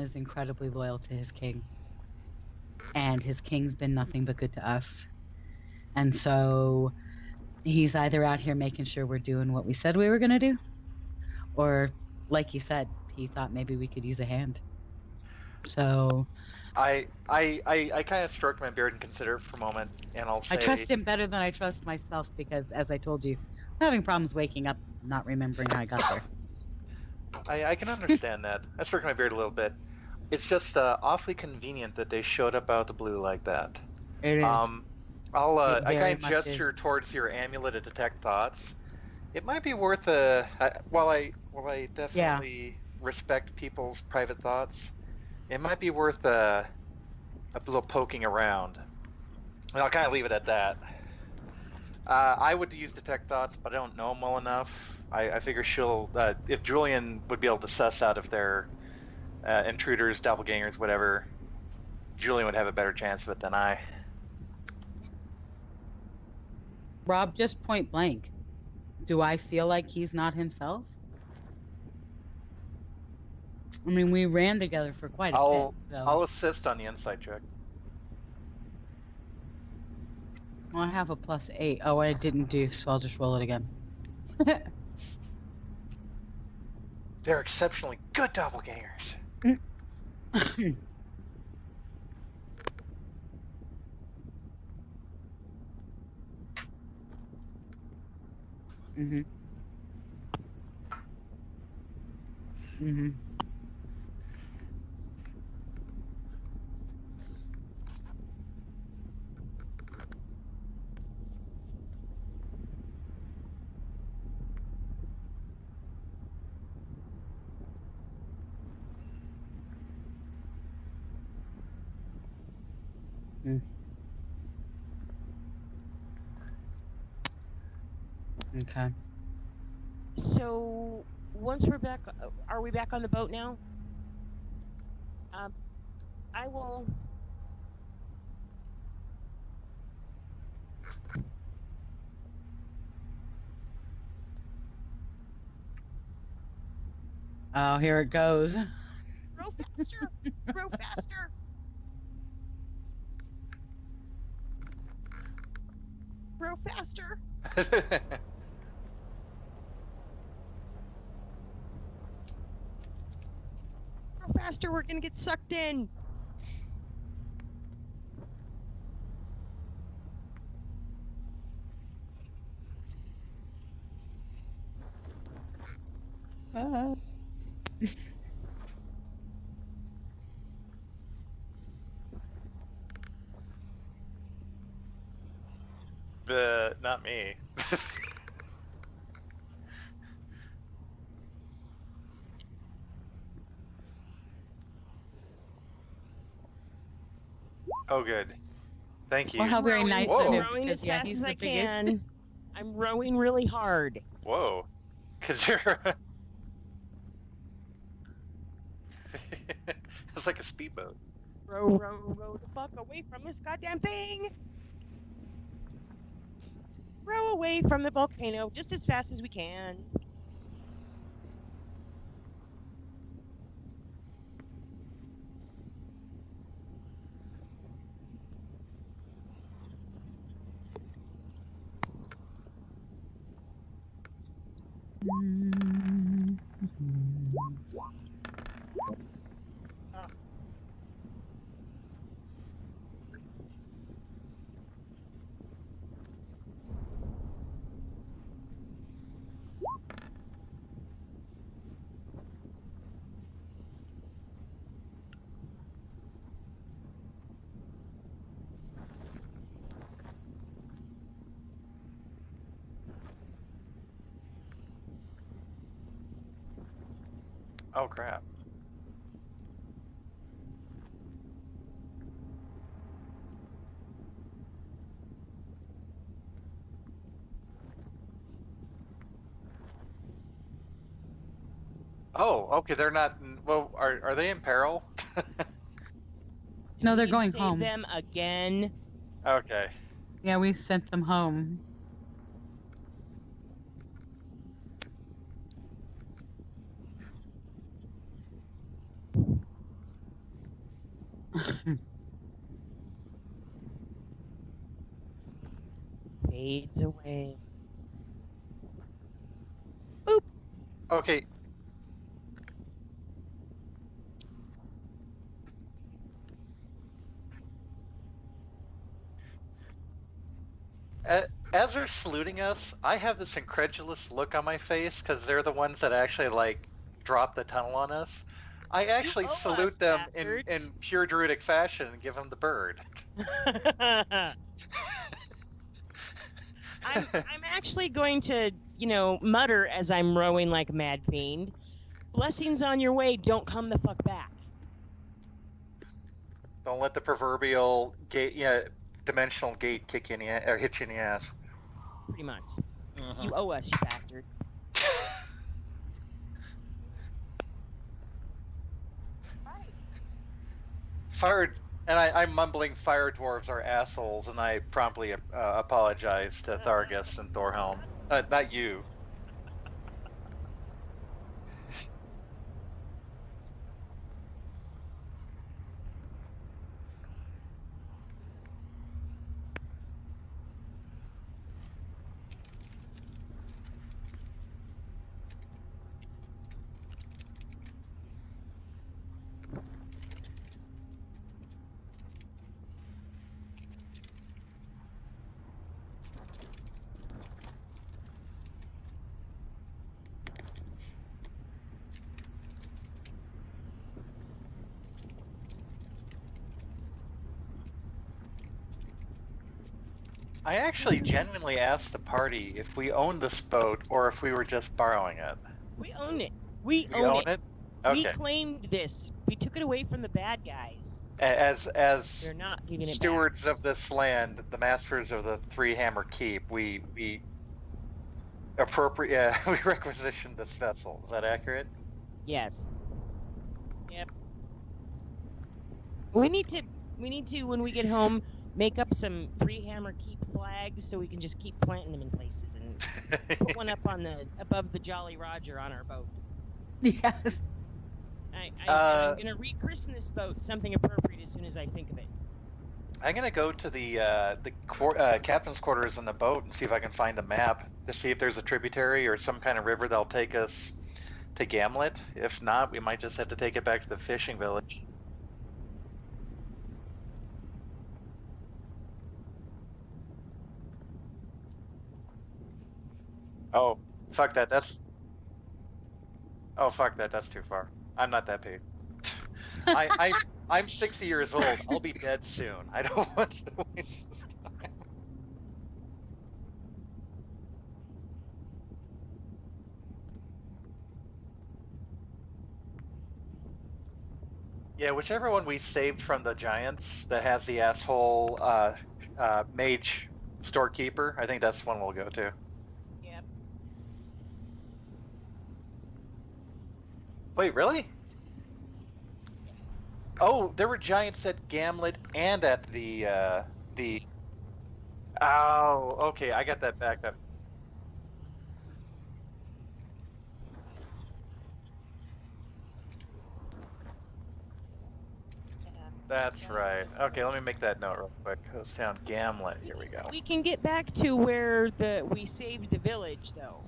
is incredibly loyal to his king. And his king's been nothing but good to us. And so he's either out here making sure we're doing what we said we were going to do, or, like you said, he thought maybe we could use a hand. So I kind of stroke my beard and consider it for a moment, and I'll say... I trust him better than I trust myself because, as I told you, I'm having problems waking up, not remembering how I got there. I can understand that. I stroke my beard a little bit. It's just awfully convenient that they showed up out of the blue like that. It is. I kind of gesture towards your amulet to detect thoughts. It might be worth while I definitely respect people's private thoughts, it might be worth a little poking around. And I'll kind of leave it at that. I would use detect thoughts, but I don't know them well enough. I figure if Julian would be able to suss out if they're intruders, doppelgangers, whatever, Julian would have a better chance of it than I. Rob, just point blank. Do I feel like he's not himself? I mean, we ran together for quite a bit. So. I'll assist on the insight check. Well, I have a +8. Oh, I didn't do, so I'll just roll it again. They're exceptionally good doppelgangers. Mhm. Mhm. Mm. Okay. So once we're back, are we back on the boat now? I will. Oh, here it goes. Row faster! Row faster! Row faster! Row faster! We're gonna get sucked in. not me. Oh, good. Thank you. Well, how very nice Whoa. of I'm him. rowing Because as yeah, fast he's as the I biggest. can. I'm rowing really hard. Whoa. Because you're. It's like a speedboat. Row, row, row the fuck away from this goddamn thing! Row away from the volcano just as fast as we can. Oh, crap. Oh, okay. They're not. Well, are they in peril? No, they're We going save home. them again. Okay. Yeah, we sent them home. Fades away. Okay. As they're saluting us, I have this incredulous look on my face because they're the ones that actually like drop the tunnel on us. I actually owe salute us, them bastards. in pure druidic fashion and give them the bird. I'm actually going to, mutter as I'm rowing like a mad fiend. Blessings on your way, don't come the fuck back. Don't let the proverbial dimensional gate kick you in the or hit you in the ass. Pretty much. Mhm. You owe us, you bastard. Fire, and I'm mumbling fire dwarves are assholes, and I promptly apologize to Thargus and Thorhelm. Not you. I actually genuinely asked the party if we owned this boat or if we were just borrowing it. We own it. We We own it? We Okay. claimed this. We took it away from the bad guys. As They're not giving it stewards of this land, the masters of the Three Hammer Keep, we we requisitioned this vessel. Is that accurate? back. Yes. Yep. We need to when we get home make up some Three Hammer Keep flags so we can just keep planting them in places and put one up on above the Jolly Roger on our boat. Yes. I'm gonna rechristen this boat something appropriate as soon as I think of it. I'm gonna go to the captain's quarters in the boat and see if I can find a map to see if there's a tributary or some kind of river that'll take us to Gamlet. If not, we might just have to take it back to the fishing village. Oh, fuck that. Oh, fuck that. That's too far. I'm not that big. I'm 60 years old. I'll be dead soon. I don't want to waste this time. Yeah, whichever one we saved from the Giants that has the asshole mage storekeeper, I think that's one we'll go to. Yep. Wait, really? Oh, there were Giants at Gamlet and at the. Oh, okay, I got that back up. That's right. Okay, let me make that note real quick. Coast Town Gamlet. Here we go. We can get back to where we saved the village, though.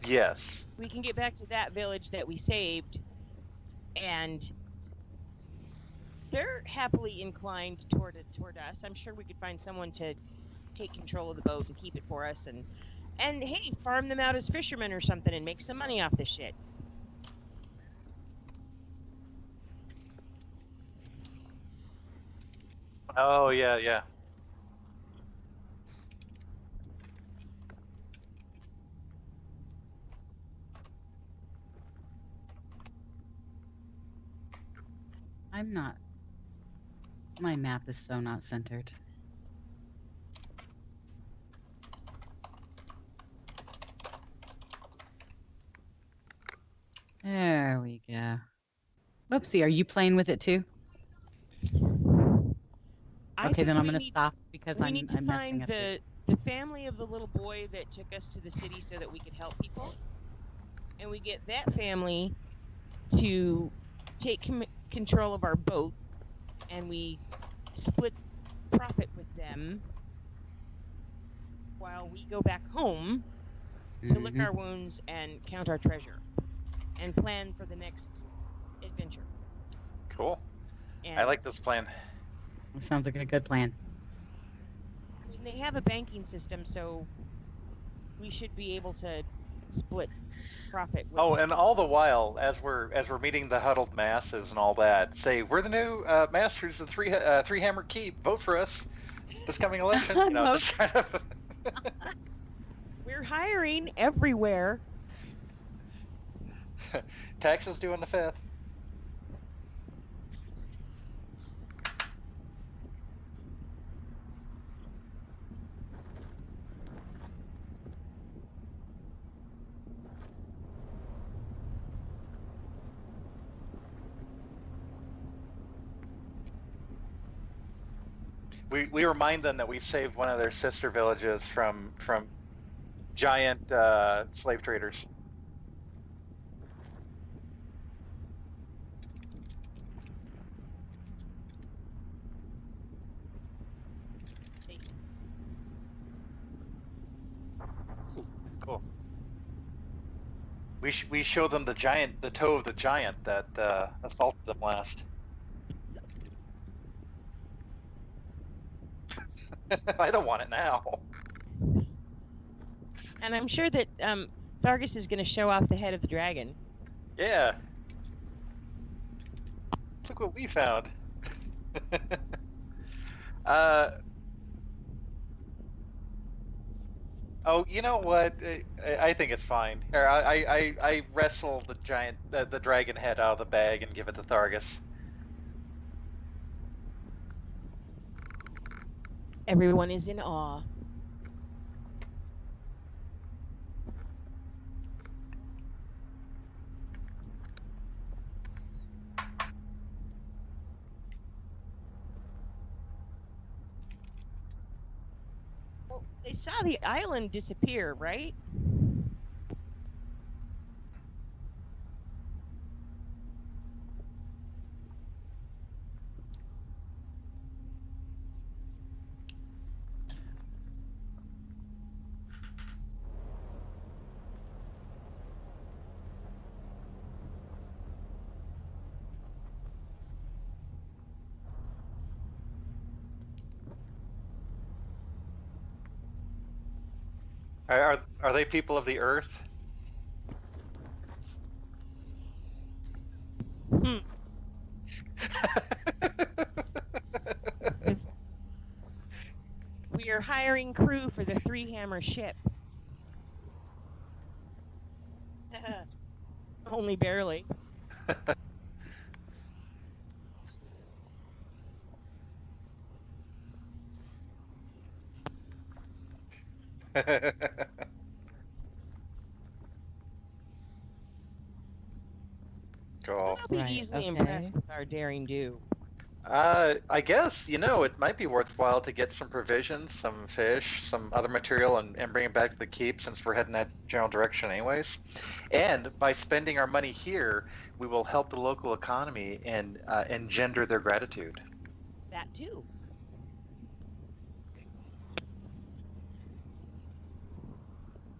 Yes. We can get back to that village that we saved, and they're happily inclined toward us. I'm sure we could find someone to take control of the boat and keep it for us, and hey, farm them out as fishermen or something and make some money off this shit. Oh, yeah, yeah. I'm not. My map is so not centered. There we go. Oopsie, are you playing with it too? Okay, then I'm going to stop because I'm need to messing find up. the family of the little boy that took us to the city so that we could help people, and we get that family to take control of our boat, and we split profit with them while we go back home to lick our wounds and count our treasure and plan for the next adventure. Cool. And I like this plan. It sounds like a good plan. I mean, they have a banking system, so we should be able to split profit. With Oh, and all the while, as we're meeting the huddled masses and all that, say we're the new masters of Three Hammer Keep. Vote for us this coming election. You know, this kind of. We're hiring everywhere. Taxes due on the 5th. We remind them that we saved one of their sister villages from giant slave traders. Cool. We show them the toe of the giant that assaulted them last. I don't want it now. And I'm sure that Thargus is going to show off the head of the dragon. Yeah. Look what we found. Oh, you know what? I think it's fine. Here, I wrestle the dragon head out of the bag and give it to Thargus. Everyone is in awe. Well, they saw the island disappear, right? Are they people of the earth? We are hiring crew for the Three Hammer ship. Only barely. Cool. I'll be Right, easily okay. impressed with our daring do. I guess, it might be worthwhile to get some provisions, some fish, some other material, and bring it back to the keep since we're heading that general direction anyways. And by spending our money here, we will help the local economy and engender their gratitude. That too.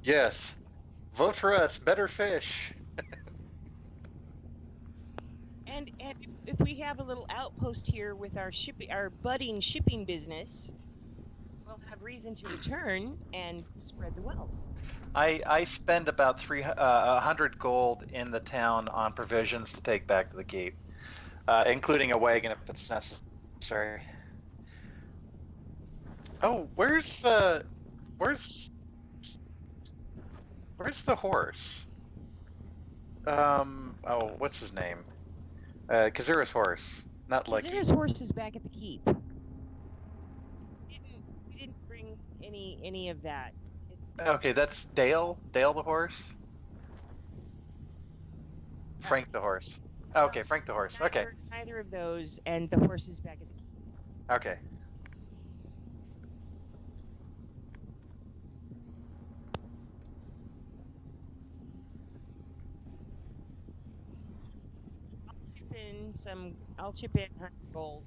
Yes. Vote for us. Better fish. And if we have a little outpost here with our budding shipping business, we'll have reason to return and spread the wealth. I spend about 100 gold in the town on provisions to take back to the keep, including a wagon if it's necessary. Oh, where's the horse? Oh, what's his name? Kazura's horse, not Lucky. Kazura's horse is back at the keep. We didn't bring any of that. Okay, that's Dale. Dale the horse. Frank the horse. Okay, Frank the horse. Okay. Neither of those, and the horse is back at the keep. Okay. I'll chip in 100 gold.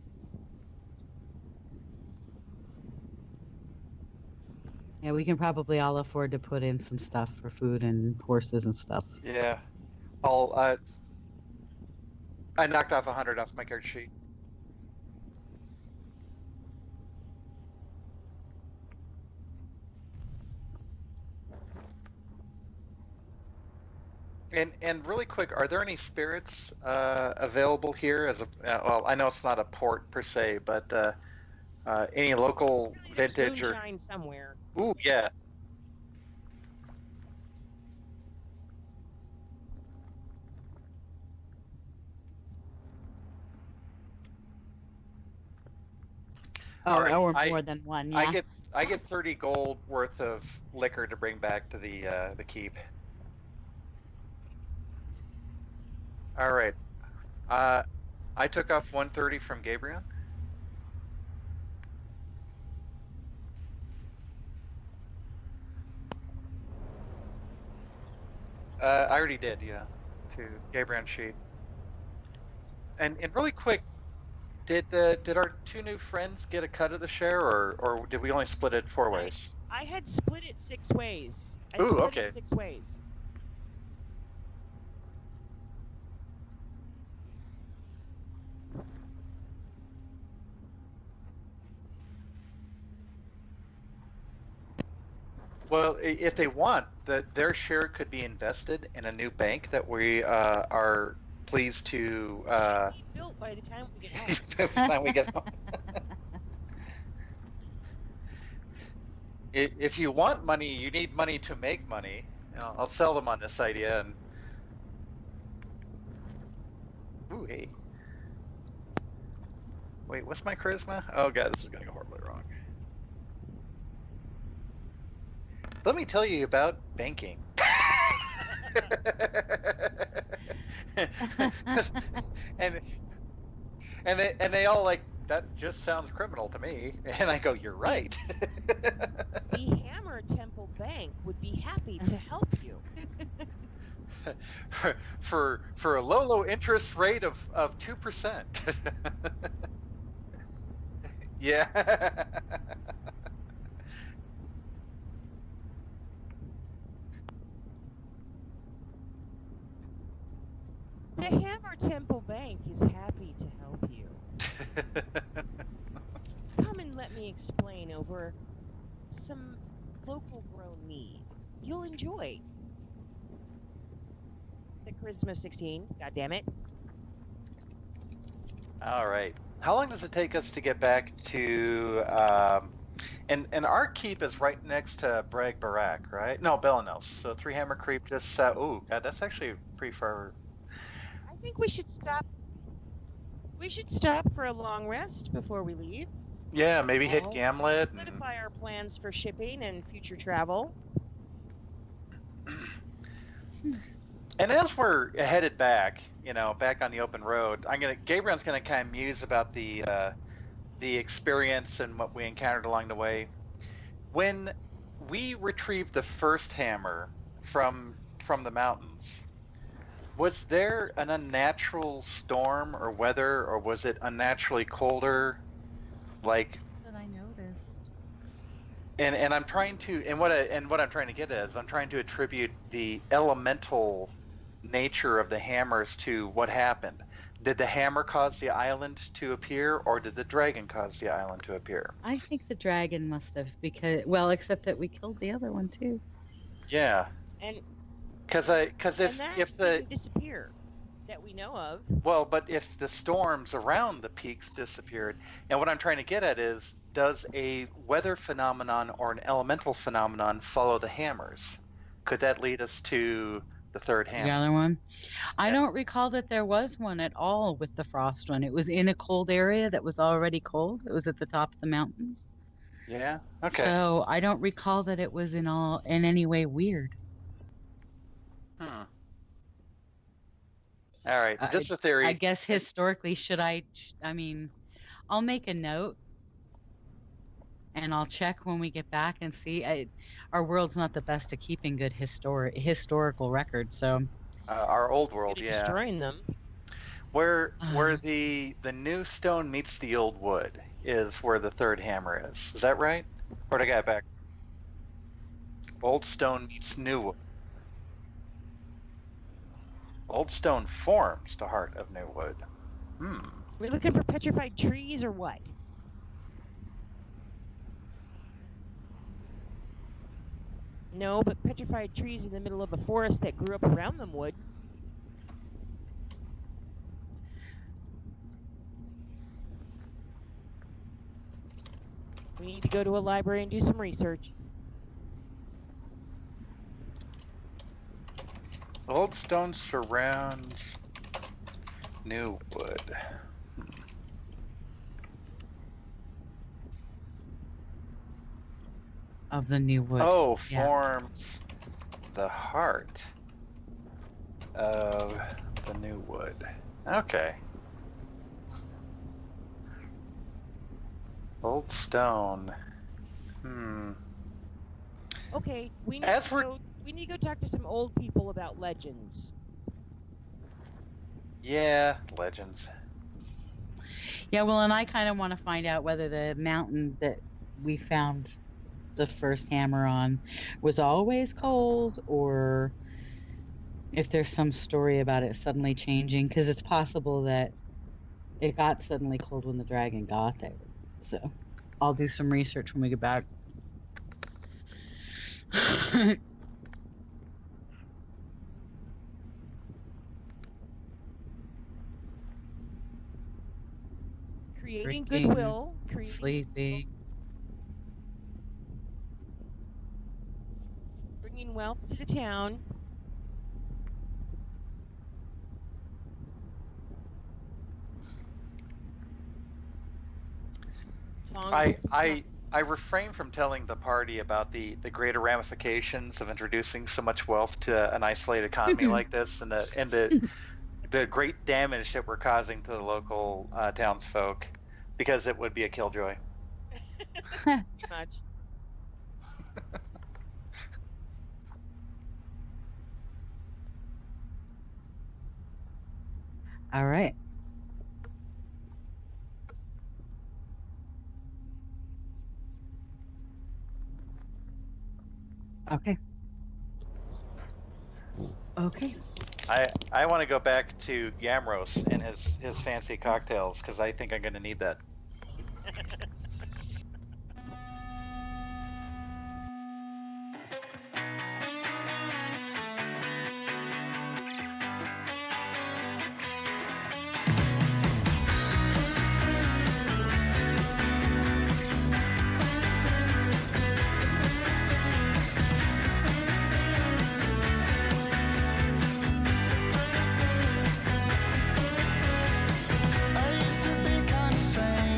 Yeah, we can probably all afford to put in some stuff for food and horses and stuff. Yeah. I knocked off 100 off my character sheet. And really quick, are there any spirits available here? Well, I know it's not a port per se, but any local vintage or moonshine somewhere. Ooh, yeah. Oh, right, or more than one. Yeah. I get 30 gold worth of liquor to bring back to the keep. All right. I took off 130 from Gabriel. I already did, yeah, to Gabriel's sheet. And really quick, did our two new friends get a cut of the share, or did we only split it 4 ways? I had split it 6 ways. Ooh, okay. It 6 ways. Well, if they want, their share could be invested in a new bank that we are pleased to Be built by the time we get home. by the time we get home. If you want money, you need money to make money. I'll sell them on this idea. And ooh, hey. Wait, what's my charisma? Oh god, this is gonna go horribly wrong. Let me tell you about banking. and they all like, that just sounds criminal to me. And I go, you're right. The Hammer Temple Bank would be happy to help you. for a low interest rate of 2%. Yeah. The Hammer Temple Bank is happy to help you. Come and let me explain over some local grown mead you'll enjoy. The charisma of 16, goddammit. All right. How long does it take us to get back to and our keep is right next to Bragg Barak, right? No, Belenos. So Three Hammer Creep just oh god, that's actually pretty far. I think we should stop. We should stop for a long rest before we leave. Yeah, maybe hit Well, Gamlet. And, solidify our plans for shipping and future travel. and as we're headed back, back on the open road, Gabriel's gonna kind of muse about the experience and what we encountered along the way. When we retrieved the first hammer from the mountains, was there an unnatural storm or weather, or was it unnaturally colder? Like, That I noticed. and I'm trying to, and what I'm trying to get at is I'm trying to attribute the elemental nature of the hammers to what happened. Did the hammer cause the island to appear, or did the dragon cause the island to appear? I think the dragon must have, because, well, except that we killed the other one too. Yeah, And because and that if the didn't disappear that we know of. well, but if the storms around the peaks disappeared, and what I'm trying to get at is, does a weather phenomenon or an elemental phenomenon follow the hammers? Could that lead us to the third The hammer? other one. I Yeah. don't recall that there was one at all with the frost one. It was in a cold area that was already cold. It was at the top of the mountains. Yeah. Okay. So I don't recall that it was in any way weird. Hmm. All right. Just a theory. I guess historically, I mean, I'll make a note and I'll check when we get back and see. Our world's not the best at keeping good historical records, so Our old world, Good at yeah. destroying them. Where the new stone meets the old wood is where the third hammer is. Is that right? Or did I get it back? Old stone meets new wood. Old stone forms the heart of new wood. We're looking for petrified trees or what? No, but petrified trees in the middle of a forest that grew up around them would. We need to go to a library and do some research. Old stone surrounds new wood. of the new wood. Oh, Yeah. forms the heart of the new wood. Okay. Old stone. Okay, we need As to we're- go. We need to go talk to some old people about legends. Yeah, legends. Yeah, well, and I kind of want to find out whether the mountain that we found the first hammer on was always cold, or if there's some story about it suddenly changing, because it's possible that it got suddenly cold when the dragon got there. So I'll do some research when we get back. Creating Freaking goodwill. Creating Sleepy. bringing wealth to the town. I refrain from telling the party about the greater ramifications of introducing so much wealth to an isolated economy like this, and the great damage that we're causing to the local townsfolk, because it would be a killjoy. Pretty much. All right. Okay. Okay. I want to go back to Yamros and his fancy cocktails, because I think I'm going to need that. I used to be kinda sane.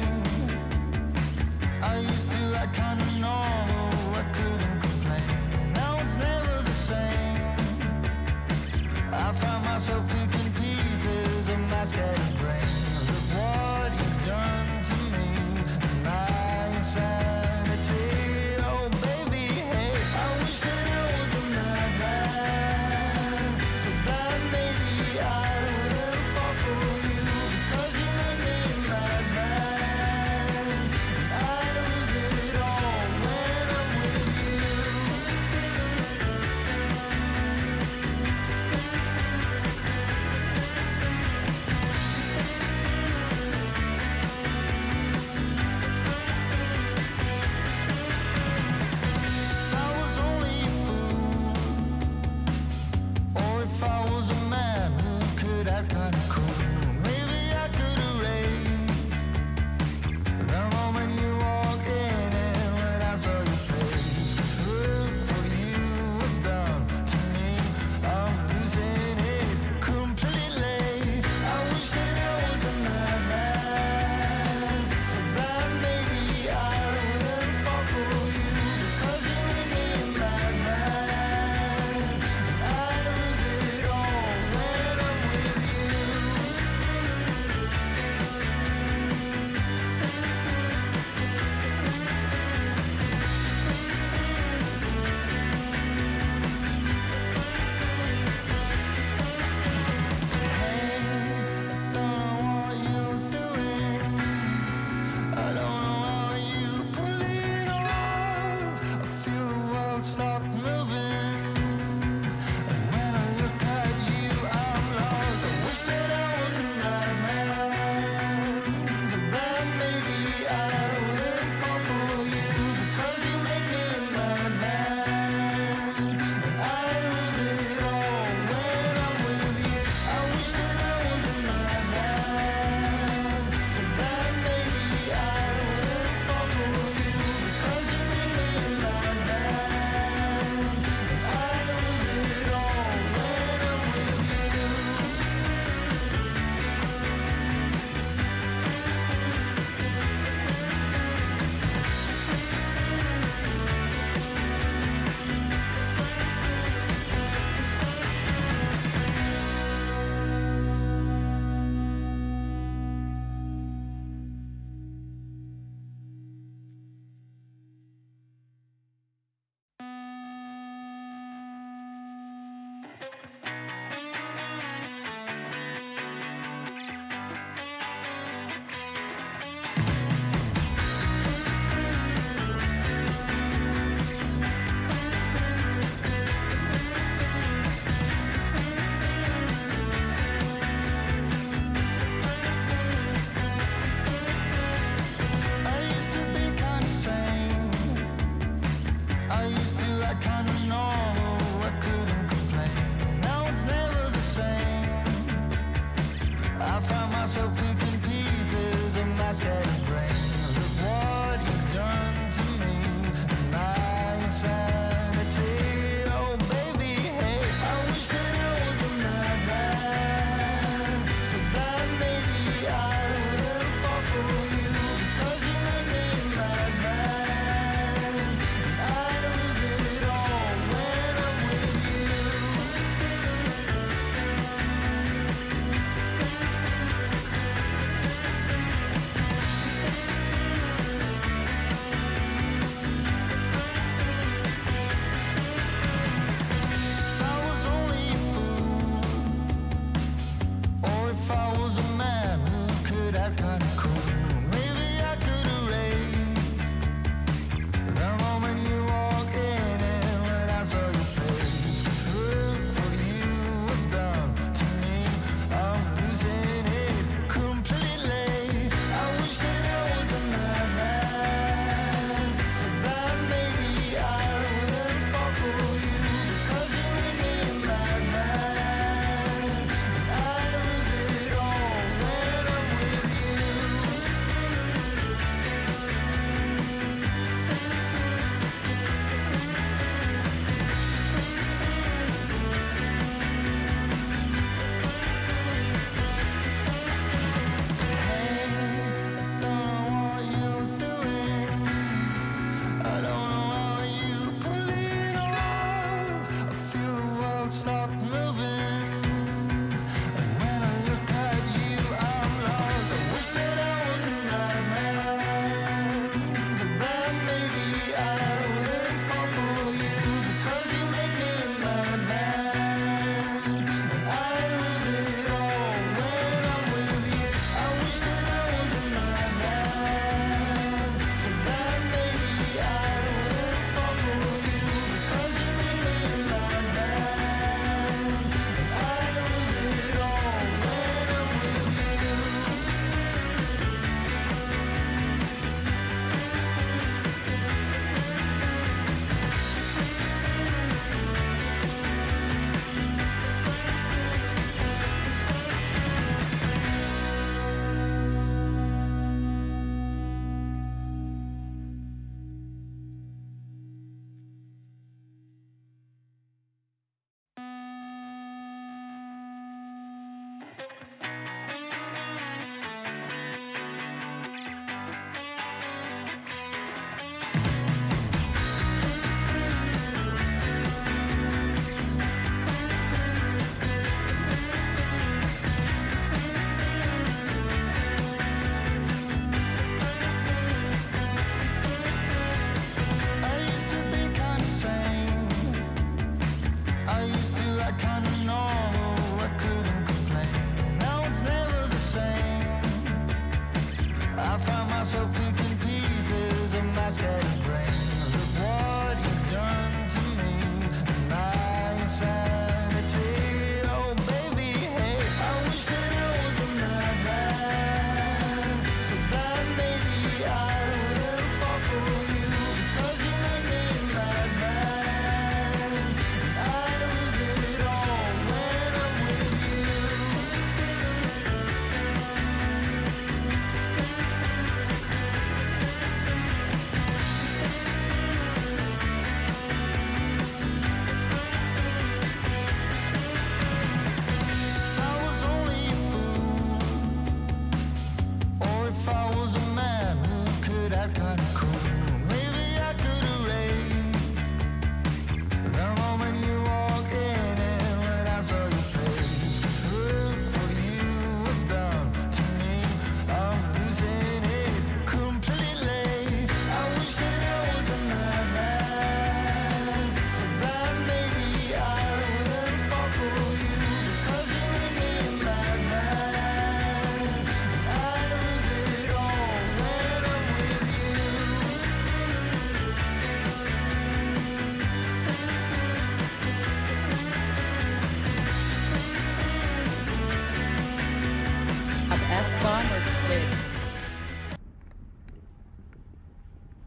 squid.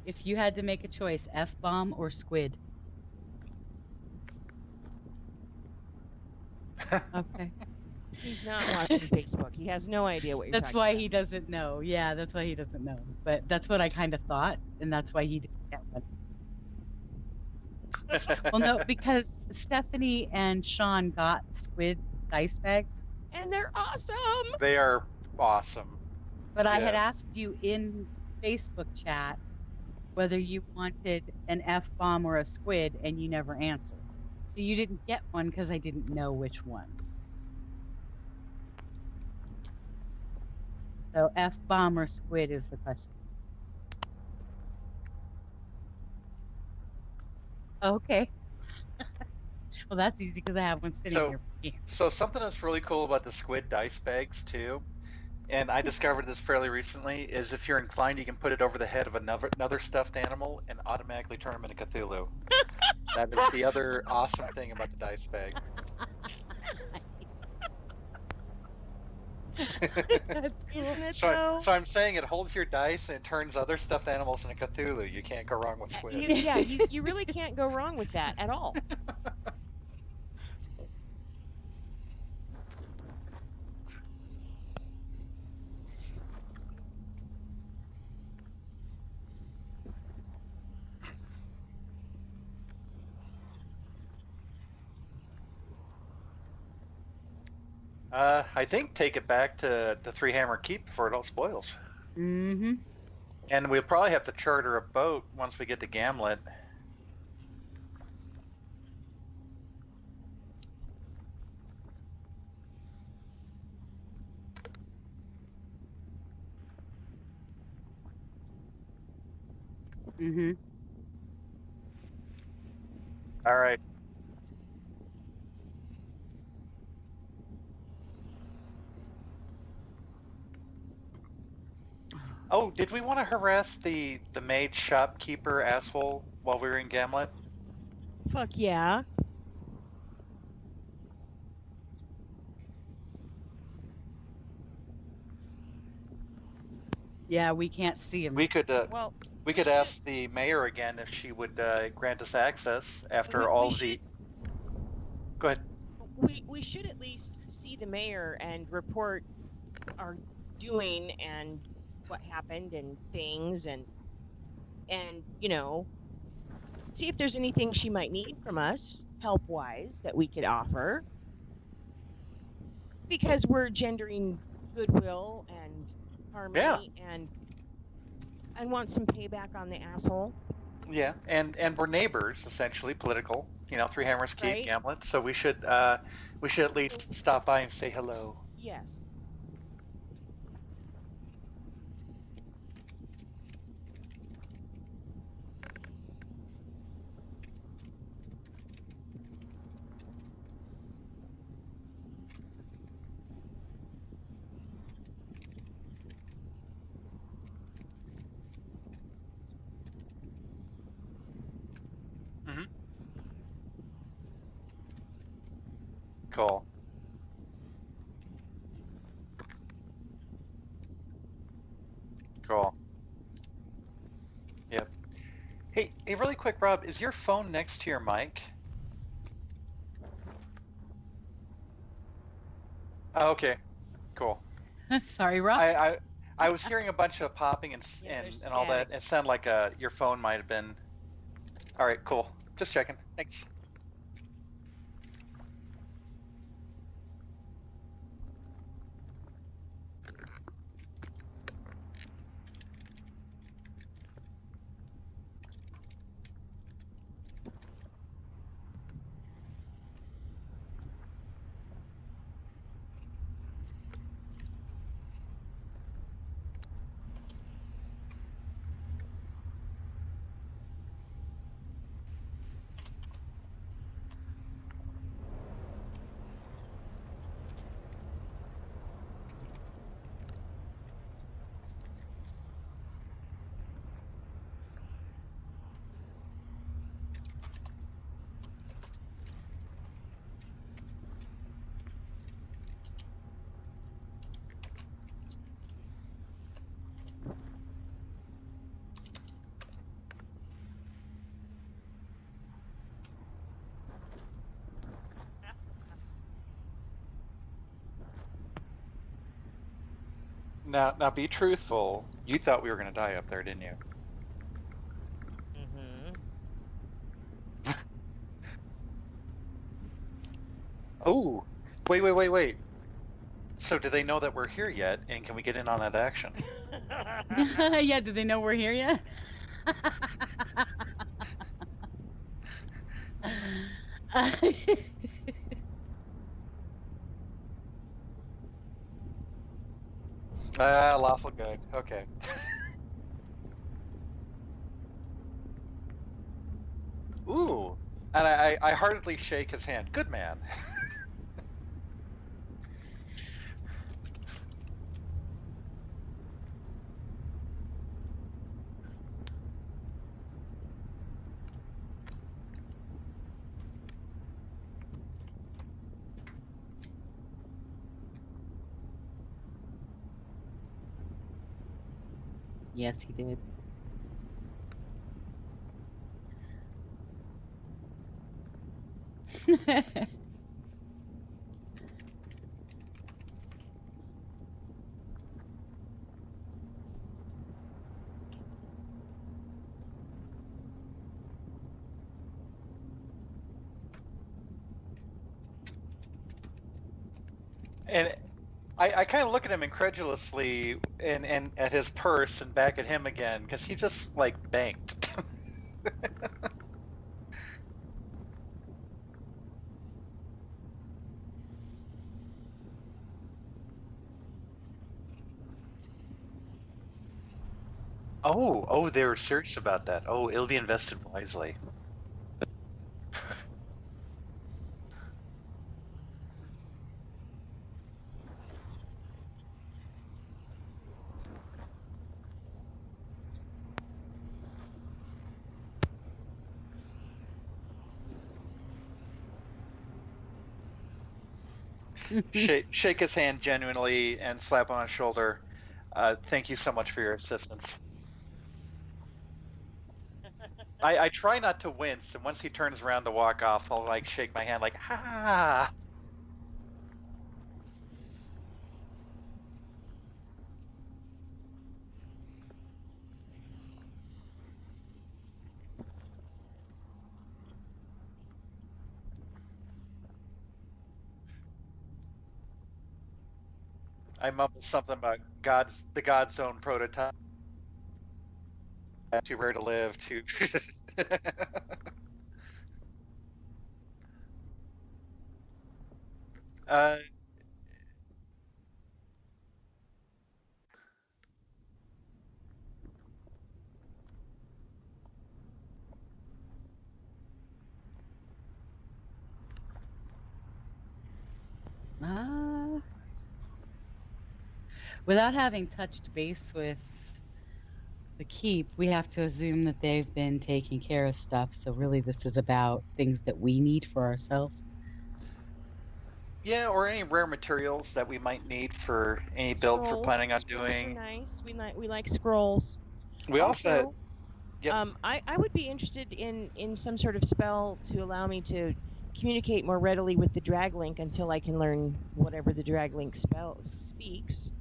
If you had to make a choice, F-bomb or squid? Okay. He's not watching Facebook. He has no idea what you're That's talking why about. he doesn't know. Yeah, that's why he doesn't know. But that's what I kind of thought, and that's why he didn't get one. Well, no, because Stephanie and Sean got squid dice bags, And they're awesome. They are awesome. but I had Yes. asked you in Facebook chat whether you wanted an F-bomb or a squid, and you never answered. So you didn't get one because I didn't know which one. So F-bomb or squid is the question. Okay. Well, that's easy because I have one sitting So- here. Yeah. So something that's really cool about the squid dice bags too, and I discovered this fairly recently, is if you're inclined, you can put it over the head of another stuffed animal and automatically turn them into Cthulhu. That is the other awesome thing about the dice bag. That's cool. Isn't it So, though? so I'm saying it holds your dice and it turns other stuffed animals into Cthulhu. You can't go wrong with squid. You really can't go wrong with that at all. I think take it back to the Three Hammer Keep before it all spoils. Mm-hmm. And we'll probably have to charter a boat once we get to Gamlet. Mm-hmm. All right. Oh, did we want to harass the maid shopkeeper asshole while we were in Gamlet? Fuck yeah. Yeah, we can't see him. We could Well, we could ask the mayor again if she would grant us access after We- all we the. should- Go ahead. we should at least see the mayor and report our doing and what happened and things and you know, see if there's anything she might need from us help wise that we could offer, because we're gendering goodwill and harmony and want some payback on the asshole. Yeah, and we're neighbors essentially, political. You know, Three Hammers Keep, Right. Gamlet. So we should at least stop by and say hello. Yes. Cool. Cool. Yep. Hey, really quick, Rob, is your phone next to your mic? Oh, okay. Cool. Sorry, Rob. I was hearing a bunch of popping and Yeah, there's and all that. static. It sounded like your phone might have been. All right, cool. Just checking. Thanks. Now, be truthful. You thought we were gonna die up there, didn't you? Mm-hmm. Oh, wait. So do they know that we're here yet? And can we get in on that action? Yeah, do they know we're here yet? Lawful good. Okay. Ooh, and I heartedly shake his hand. Good man. Yes, he did. And I kind of look at him incredulously and at his purse and back at him again because he just like banked. Oh, they were searched about that. Oh, it'll be invested wisely. Shake his hand genuinely and slap on his shoulder. Thank you so much for your assistance. I try not to wince, and once he turns around to walk off, I'll like shake my hand like, ha. I mumble something about the God's own prototype. Too rare to live. Too. uh, Without having touched base with the keep, we have to assume that they've been taking care of stuff. So really, this is about things that we need for ourselves. Yeah, or any rare materials that we might need for any builds we're planning on doing. Are nice. We like scrolls. We also yep. I would be interested in some sort of spell to allow me to communicate more readily with the Draglink until I can learn whatever the Draglink spell speaks.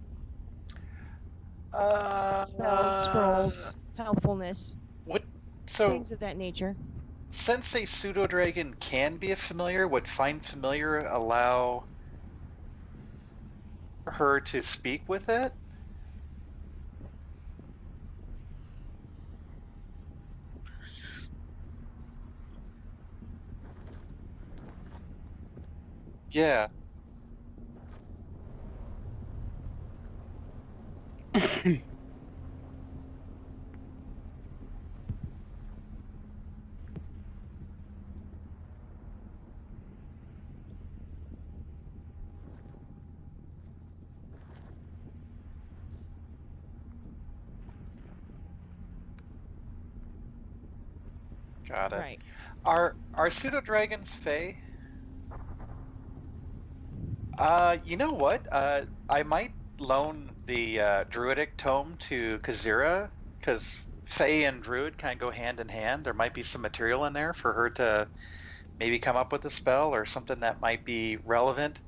Spells, scrolls, helpfulness. What? So things of that nature. Since a pseudo dragon can be a familiar, would Find Familiar allow her to speak with it? Yeah. Got it. Right. Are pseudo dragons fey? You know what? I might loan the druidic tome to Kazira, because fey and druid kind of go hand in hand. There might be some material in there for her to maybe come up with a spell or something that might be relevant.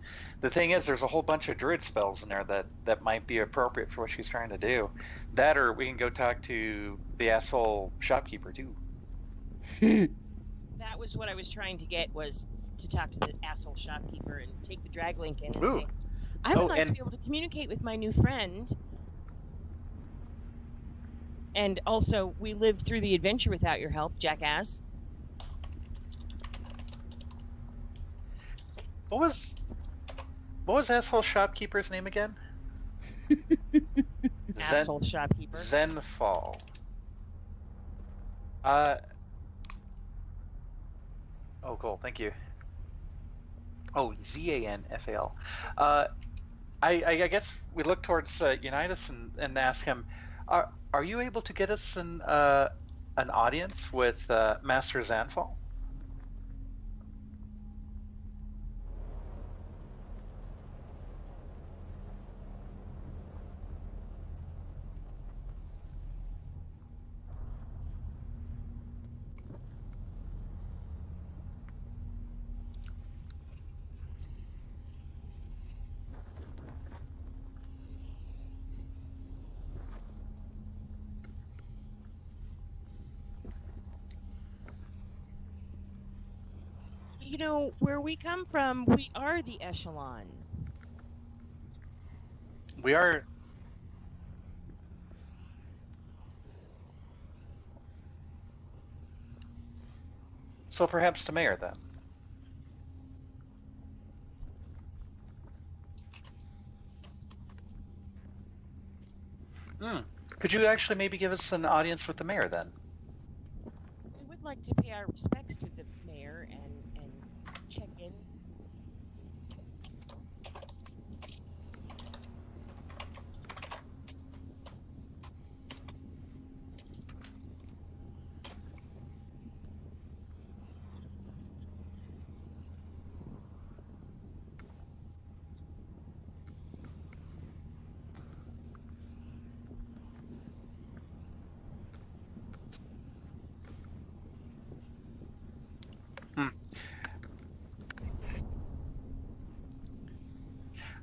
The thing is, there's a whole bunch of druid spells in there that might be appropriate for what she's trying to do. That, or we can go talk to the asshole shopkeeper too. That was what I was trying to get, was to talk to the asshole shopkeeper and take the drag link in and Ooh. say, I would Oh, like to and- be able to communicate with my new friend. And also, we lived through the adventure without your help, jackass. What was asshole shopkeeper's name again? Asshole shopkeeper. Zenfall. Oh, cool. Thank you. Oh, Zanfal. I guess we look towards Unitas and ask him, are you able to get us an audience with Master Zanfall? You know, where we come from, we are the echelon. We are. So perhaps the mayor then. Could you actually maybe give us an audience with the mayor then? We would like to pay our respects to the mayor and check in.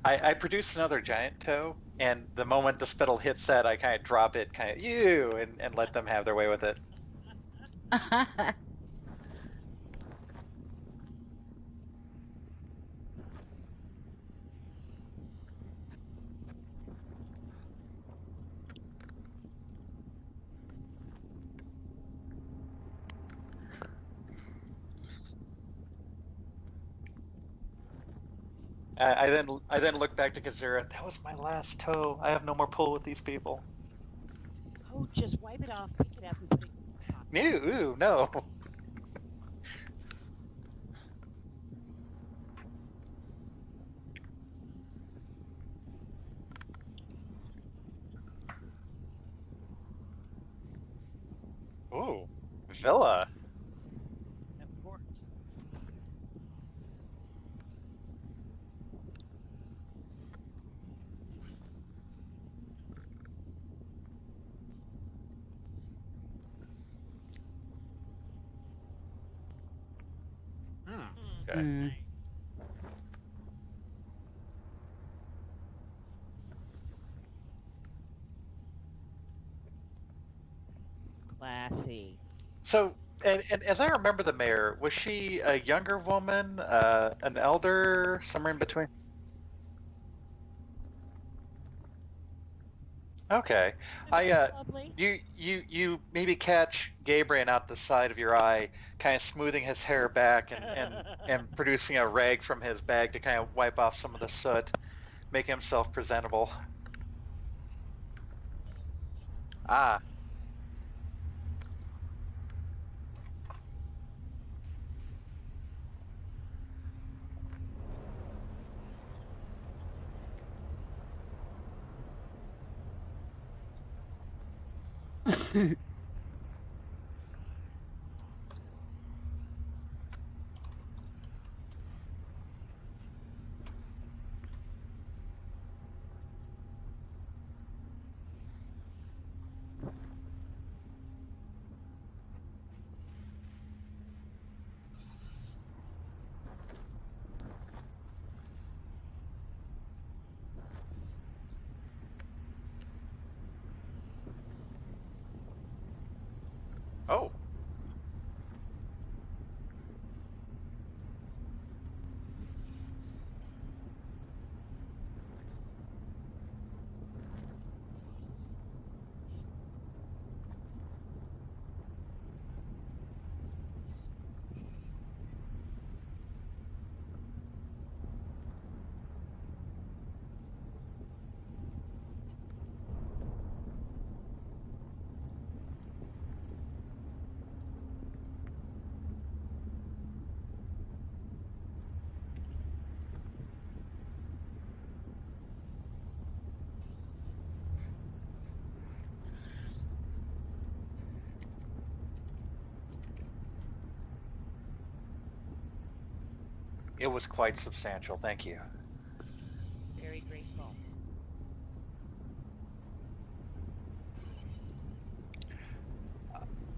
I produce another giant toe, and the moment the spittle hits that, I kind of drop it, and let them have their way with it. I then look back to Kazura. That was my last toe. I have no more pull with these people. Oh, just wipe it off, pick it up, and put it in your pocket. Ooh, no. Ooh, Villa. Of course. Okay. Mm. Classy. So, and as I remember the mayor, was she a younger woman, an elder, somewhere in between? Okay. Lovely. You maybe catch Gabriel out the side of your eye, kind of smoothing his hair back and producing a rag from his bag to kind of wipe off some of the soot, make himself presentable. Ah. It was quite substantial. Thank you. Very grateful.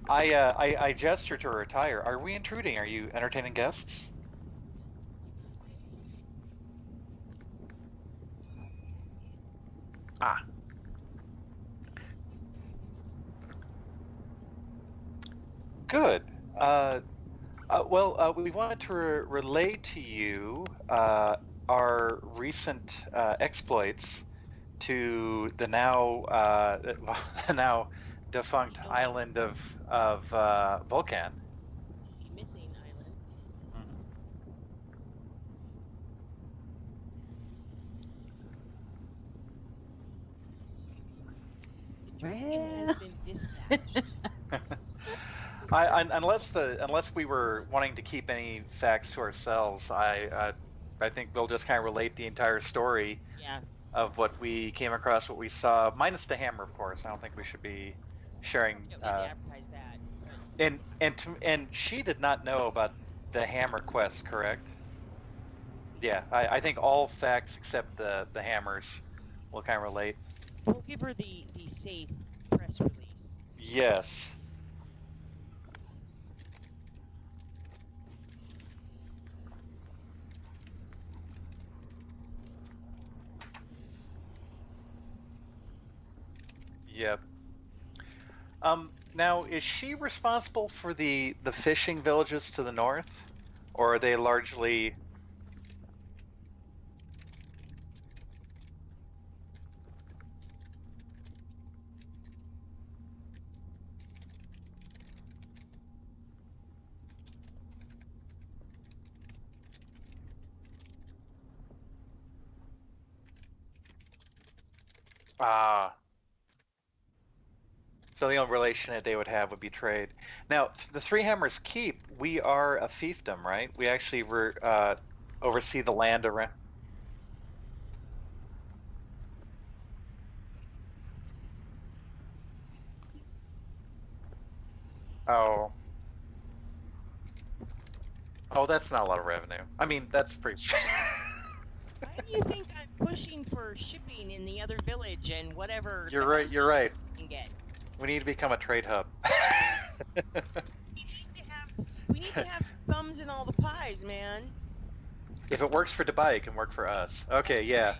I gesture to retire. Are we intruding? Are you entertaining guests? Ah. Good. We wanted to relay to you our recent exploits to the now the now defunct island of Vulcan. The missing island. The dragon has been dispatched. Unless we were wanting to keep any facts to ourselves, I think we'll just kind of relate the entire story of what we came across, what we saw, minus the hammer, of course. I don't think we should be sharing. Advertise that. And she did not know about the hammer quest, correct? Yeah, I think all facts except the hammers will kind of relate. We'll give her the safe press release. Yes. Yep. Now, is she responsible for the fishing villages to the north, or are they largely? Ah. So the only relation that they would have would be trade. Now, the Three Hammers Keep, we are a fiefdom, right? We actually oversee the land around. Oh. Oh, that's not a lot of revenue. I mean, that's pretty. Why do you think I'm pushing for shipping in the other village and whatever? You're right. You're right. Can get? We need to become a trade hub. We need to have thumbs in all the pies, man. If it works for Dubai, it can work for us. Okay, that's yeah. Right.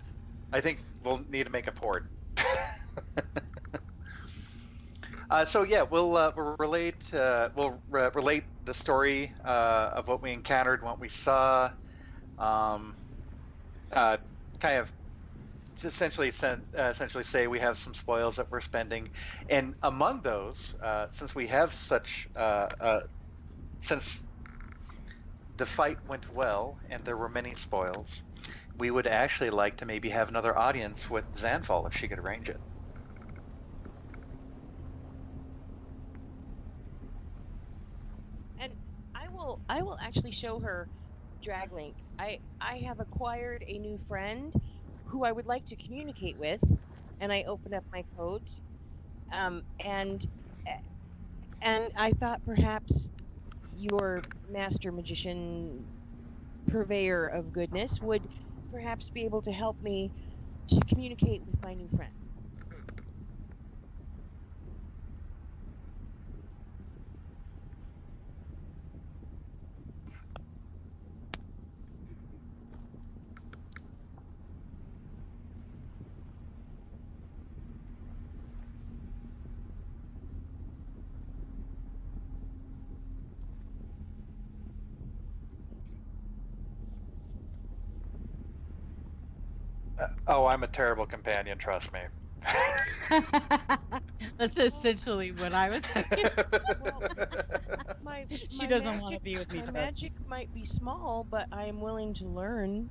I think we'll need to make a port. So yeah, we'll relate the story of what we encountered, what we saw. Kind of essentially say we have some spoils that we're spending, and among those, since we have such since the fight went well and there were many spoils, we would actually like to maybe have another audience with Zanfall if she could arrange it. And I will actually show her Draglink. I have acquired a new friend who I would like to communicate with, and I opened up my codes, and I thought perhaps your master magician, purveyor of goodness, would perhaps be able to help me to communicate with my new friend. Oh, I'm a terrible companion, trust me. That's essentially what I was thinking. Well, she doesn't want to be with me. My magic might be small, but I am willing to learn.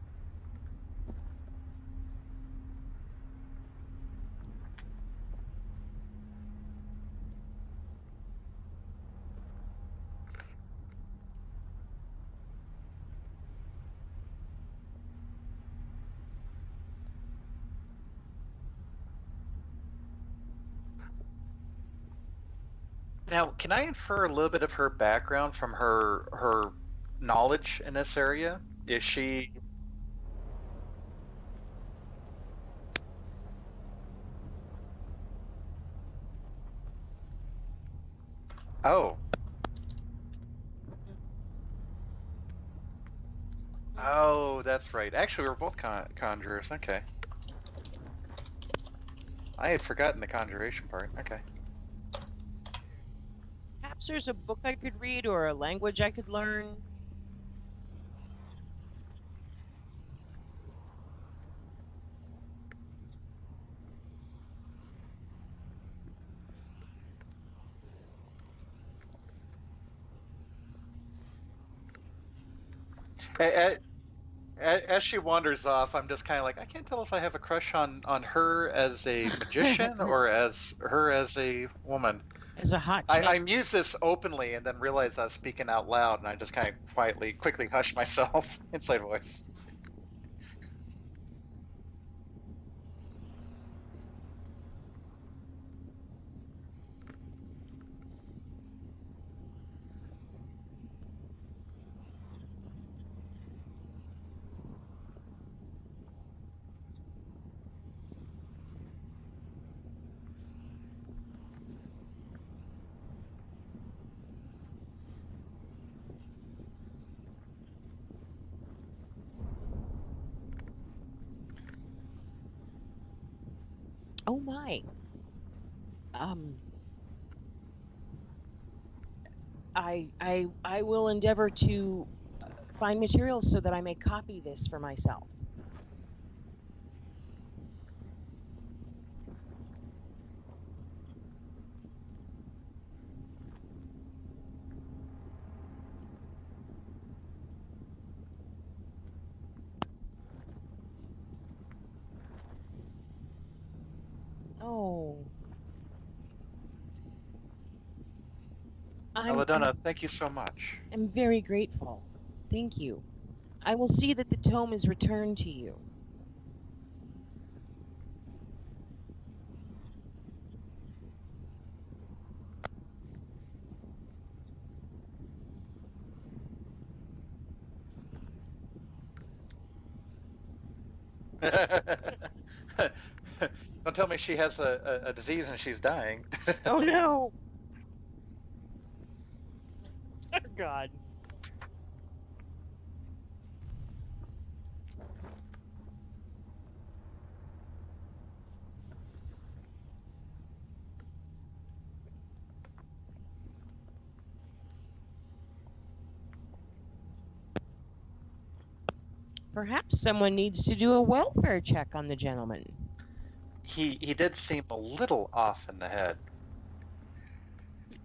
Now, can I infer a little bit of her background from her knowledge in this area? Is she? Oh. Oh, that's right. Actually, we're both conjurers. Okay. I had forgotten the conjuration part. Okay. Perhaps there's a book I could read or a language I could learn. As she wanders off, I'm just kind of like, I can't tell if I have a crush on her as a magician or as her as a woman. As a hot chick. I muse this openly and then realize I was speaking out loud, and I just kind of quickly hush myself inside voice. Oh my. I will endeavor to find materials so that I may copy this for myself. Oh. Aladona, thank you so much. I'm very grateful. Thank you. I will see that the tome is returned to you. Don't tell me she has a disease and she's dying. Oh no! Oh God. Perhaps someone needs to do a welfare check on the gentleman. He did seem a little off in the head.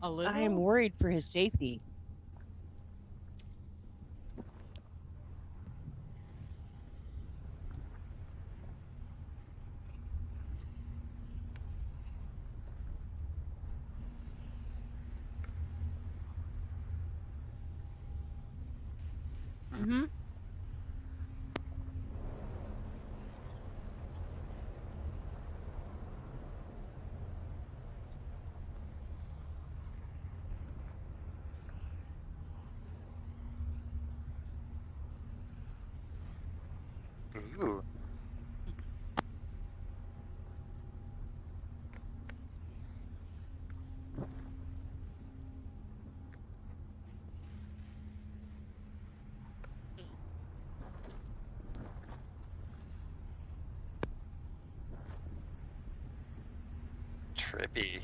A little. I am worried for his safety. Mm-hmm. Ooh. Trippy.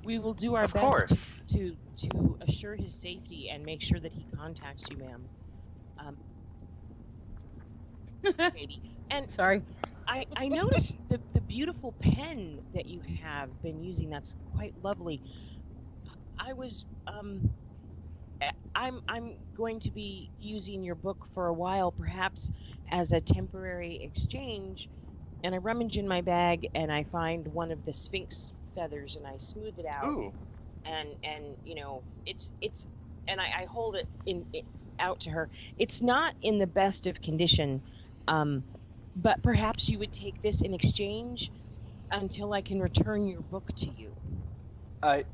We will do our Of best course. to assure his safety and make sure that he contacts you, ma'am. Maybe. And Sorry. I noticed the beautiful pen that you have been using. That's quite lovely. I was I'm going to be using your book for a while, perhaps as a temporary exchange. And I rummage in my bag and I find one of the Sphinx feathers and I smooth it out. Ooh. And it's and I hold it out to her. It's not in the best of condition, but perhaps you would take this in exchange until I can return your book to you. I.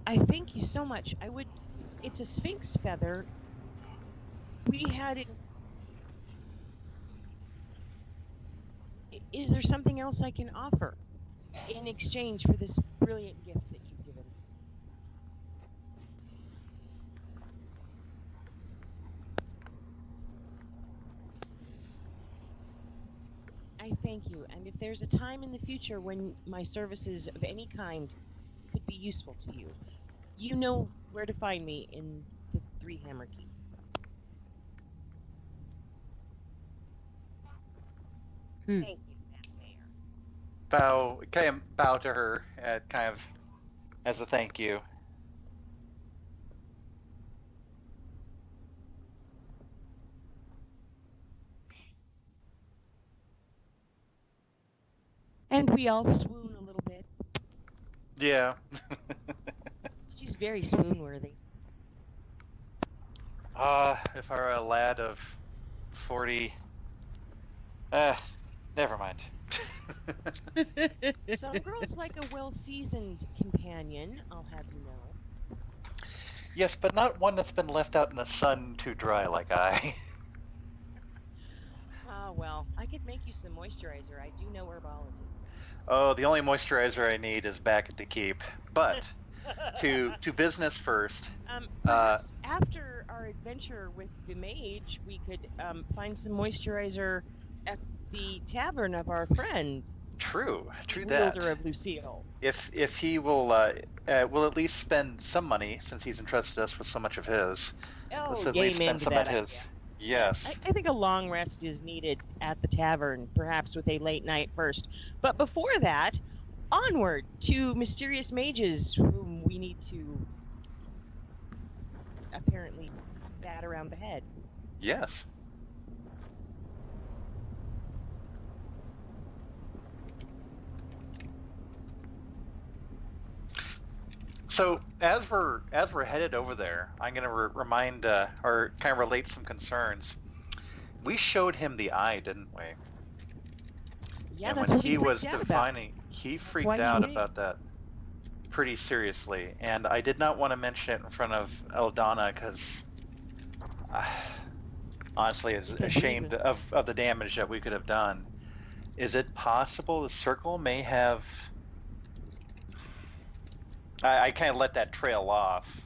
I thank you so much. I would. It's a Sphinx feather. We had it. Is there something else I can offer in exchange for this brilliant gift that you've given? I thank you. And if there's a time in the future when my services of any kind could be useful to you, you know where to find me in the Three Hammer Key. Thank you, Mayor. Bow to her, kind of as a thank you. And we all swoon a little bit. Yeah. She's very swoon-worthy. If I were a lad of 40, never mind. Some girls like a well-seasoned companion, I'll have you know. Yes, but not one that's been left out in the sun too dry like I. Ah, well, I could make you some moisturizer. I do know herbology. Oh, the only moisturizer I need is back at the keep. But to business first. Perhaps after our adventure with the mage, we could find some moisturizer at the tavern of our friend. True the that. wielder of Lucille. If he will at least spend some money, since he's entrusted us with so much of his. Oh, Let's at yay, least man, spend to some that of his. idea. Yes. I think a long rest is needed at the tavern, perhaps with a late night first. But before that, onward to mysterious mages whom we need to apparently bat around the head. Yes. So as we're headed over there, I'm going to remind or kind of relate some concerns. We showed him the eye, didn't we? Yeah, and that's when what he was freaked out defining, he freaked why he out did. about that pretty seriously, and I did not want to mention it in front of Eldana because honestly, is Because ashamed reason. of the damage that we could have done. Is it possible the circle may have? I kind of let that trail off.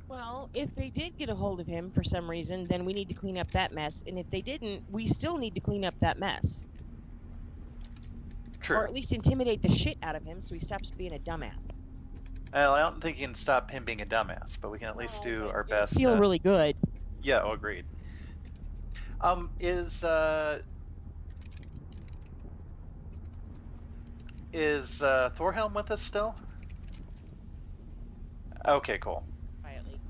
Well, if they did get a hold of him for some reason, then we need to clean up that mess. And if they didn't, we still need to clean up that mess. True. Or at least intimidate the shit out of him so he stops being a dumbass. Well, I don't think you can stop him being a dumbass, but we can at least do But our it'll best. Feel really good. Yeah, oh, agreed. Is Thorhelm with us still? Okay, cool. Quietly.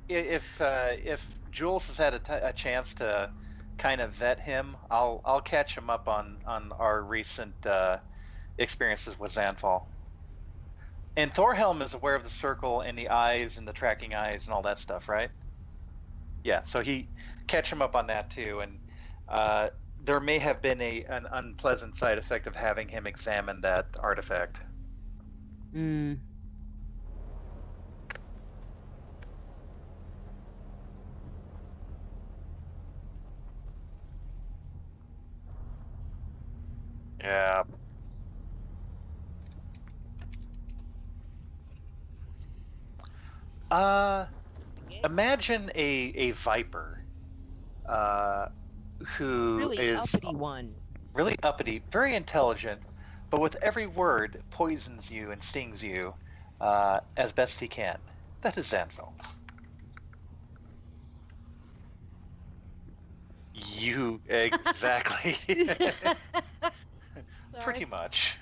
If Jules has had a chance to kind of vet him, I'll catch him up on our recent experiences with Xanfall. And Thorhelm is aware of the circle and the eyes and the tracking eyes and all that stuff, right? Yeah, so he catch him up on that too, and there may have been an unpleasant side effect of having him examine that artifact. Mm. Yeah. Imagine a viper, who Really is uppity one. really uppity, very intelligent, but with every word poisons you and stings you as best he can. That is Zanvil. You exactly. Pretty much.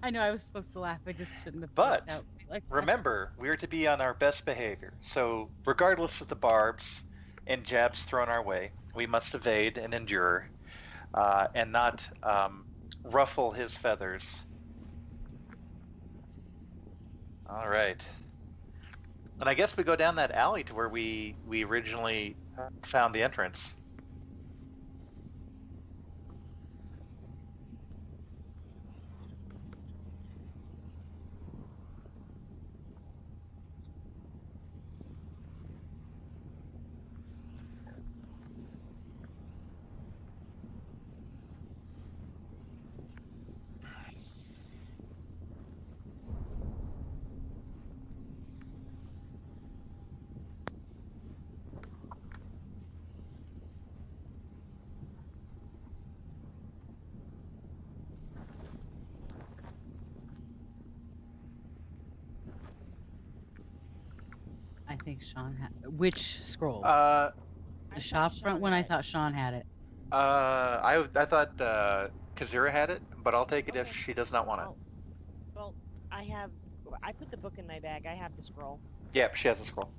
I know I was supposed to laugh. I just shouldn't have. But burst out like that. remember, we're to be on our best behavior. So, regardless of the barbs and jabs thrown our way, we must evade and endure, and not ruffle his feathers. All right. And I guess we go down that alley to where we originally found the entrance. I think Sean had which scroll? Uh, the shop front one. I thought Sean had it. I thought Kazira had it, but I'll take it if Okay. she does not want it. Well, I put the book in my bag. I have the scroll. Yep, she has a scroll.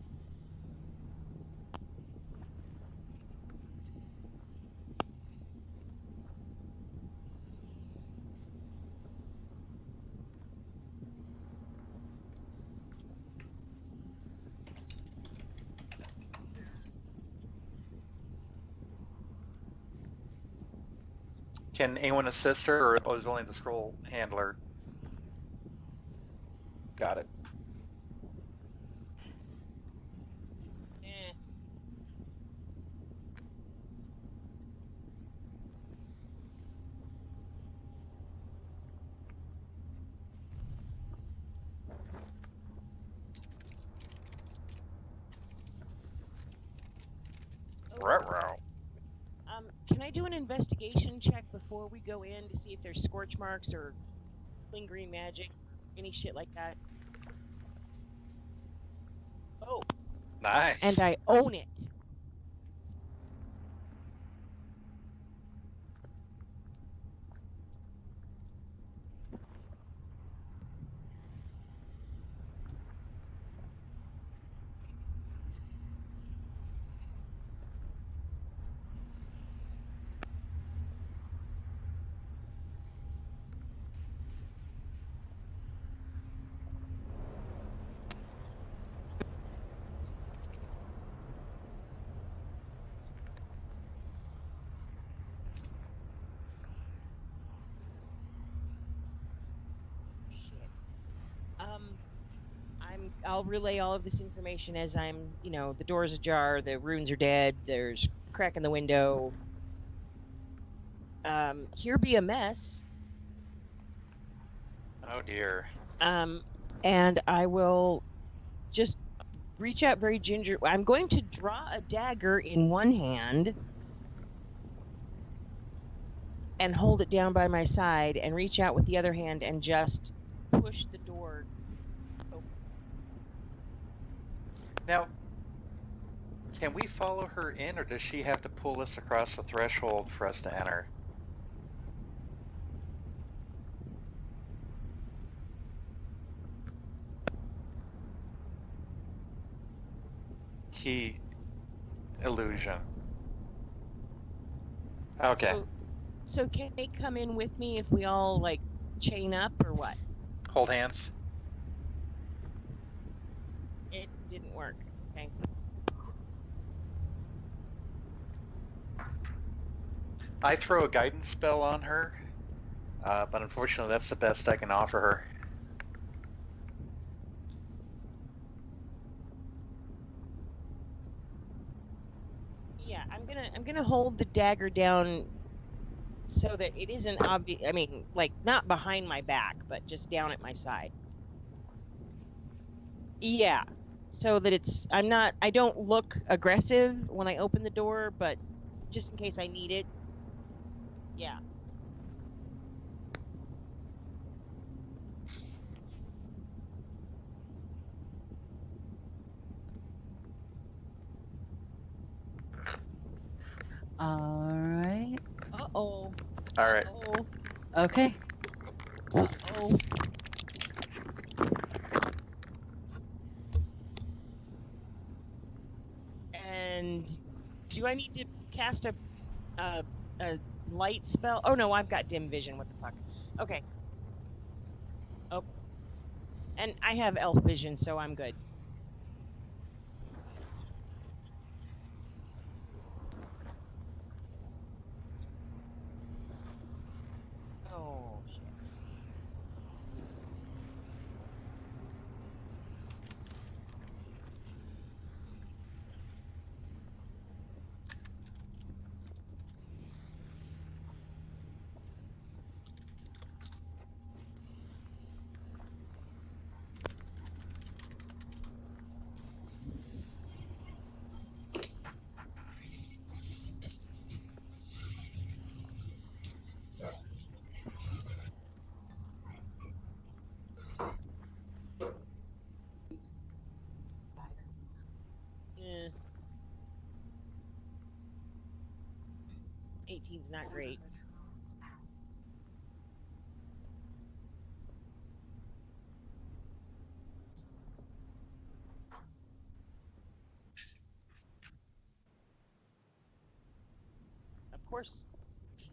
Can anyone assist her, or is only the scroll handler? Got it. Eh. Ruh-roh. Can I do an investigation check before we go in to see if there's scorch marks or lingering magic, any shit like that? Oh, Nice. and I own it. I'll relay all of this information as I'm, the door's ajar, the runes are dead, there's a crack in the window. Here be a mess. Oh dear. And I will just reach out very ginger. I'm going to draw a dagger in one hand and hold it down by my side and reach out with the other hand and just push the door open. Now, can we follow her in, or does she have to pull us across the threshold for us to enter? Key illusion. Okay. So can they come in with me if we all chain up or what? Hold hands. It didn't work. Okay. I throw a guidance spell on her, but unfortunately that's the best I can offer her. Yeah, I'm gonna hold the dagger down so that it isn't obvious. I mean, not behind my back, but just down at my side. Yeah, so that I don't look aggressive when I open the door, but just in case I need it. Yeah. All right. Uh-oh. All right. Uh-oh. Okay. Uh-oh. And do I need to cast a light spell? Oh no, I've got dim vision. What the fuck? Okay. Oh. And I have elf vision, so I'm good. Oh shit. Eh. 18's not great. Of course. Shit.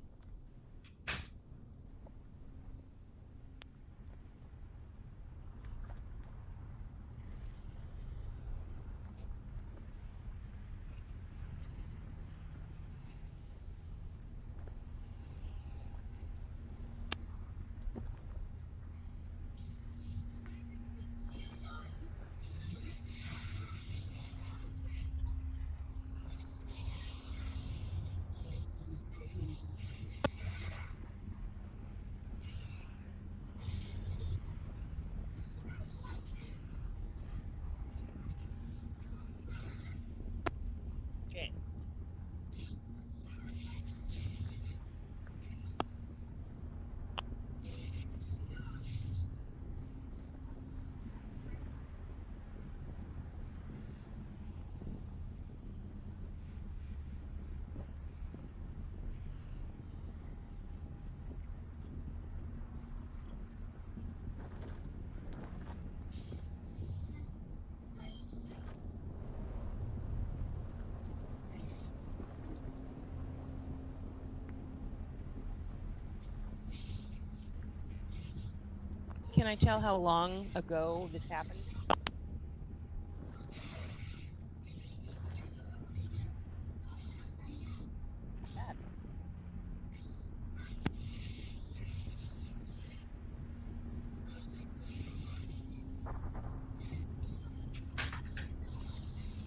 Can I tell how long ago this happened? Bad.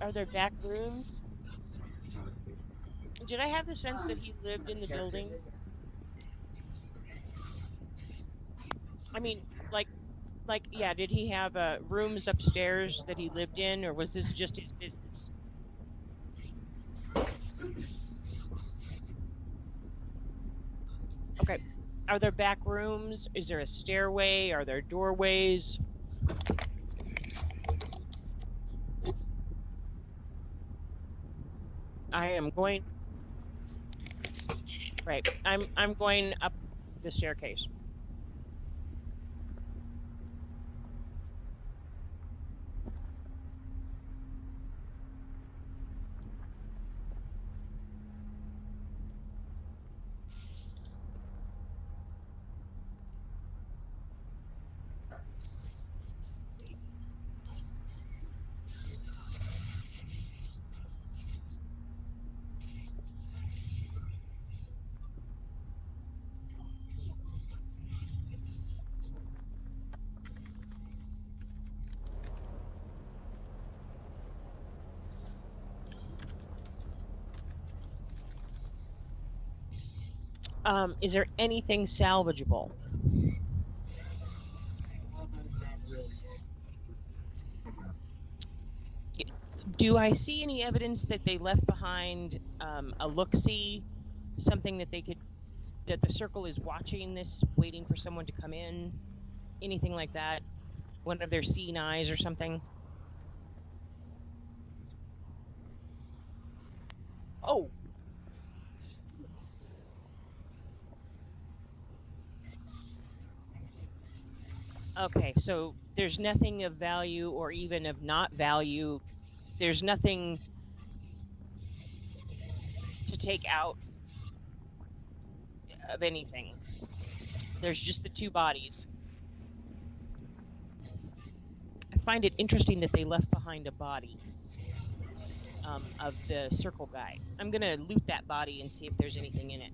Are there back rooms? Did I have the sense that he lived in the building? I mean, yeah, did he have rooms upstairs that he lived in, or was this just his business? Okay. Are there back rooms? Is there a stairway? Are there doorways? I am going. Right. I'm going up the staircase. Is there anything salvageable? Do I see any evidence that they left behind a look-see, something that that the circle is watching this, waiting for someone to come in, anything like that? One of their seeing eyes or something? Oh. Okay, so there's nothing of value or even of not value. There's nothing to take out of anything. There's just the two bodies. I find it interesting that they left behind a body of the circle guy. I'm gonna loot that body and see if there's anything in it.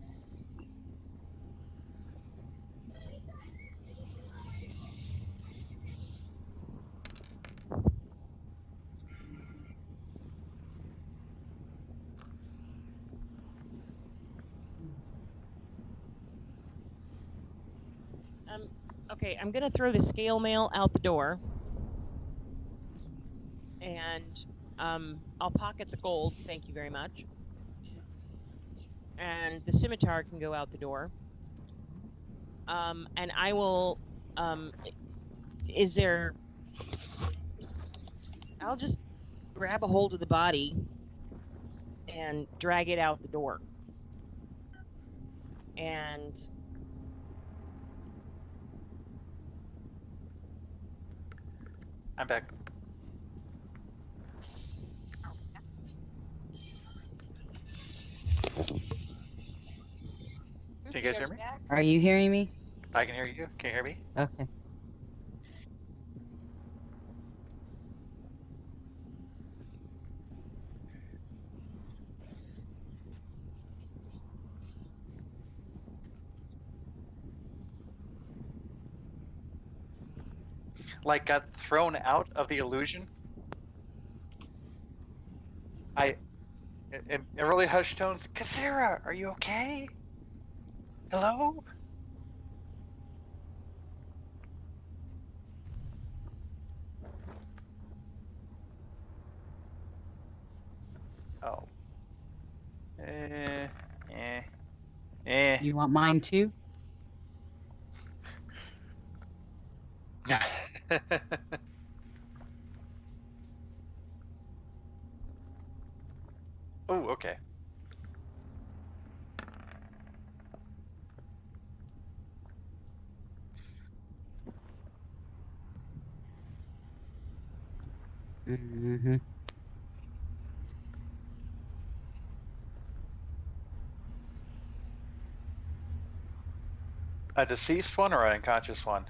Okay, I'm gonna throw the scale mail out the door, and I'll pocket the gold. Thank you very much. And the scimitar can go out the door. And I will. Is there? I'll just grab a hold of the body and drag it out the door. And I'm back. Can you guys hear me? Are you hearing me? I can hear you. Can you hear me? Okay. Like got thrown out of the illusion. In really hushed tones, Kasira, are you okay? Hello? Oh. You want mine too? Oh, okay. Mm-hmm. A deceased one or an unconscious one?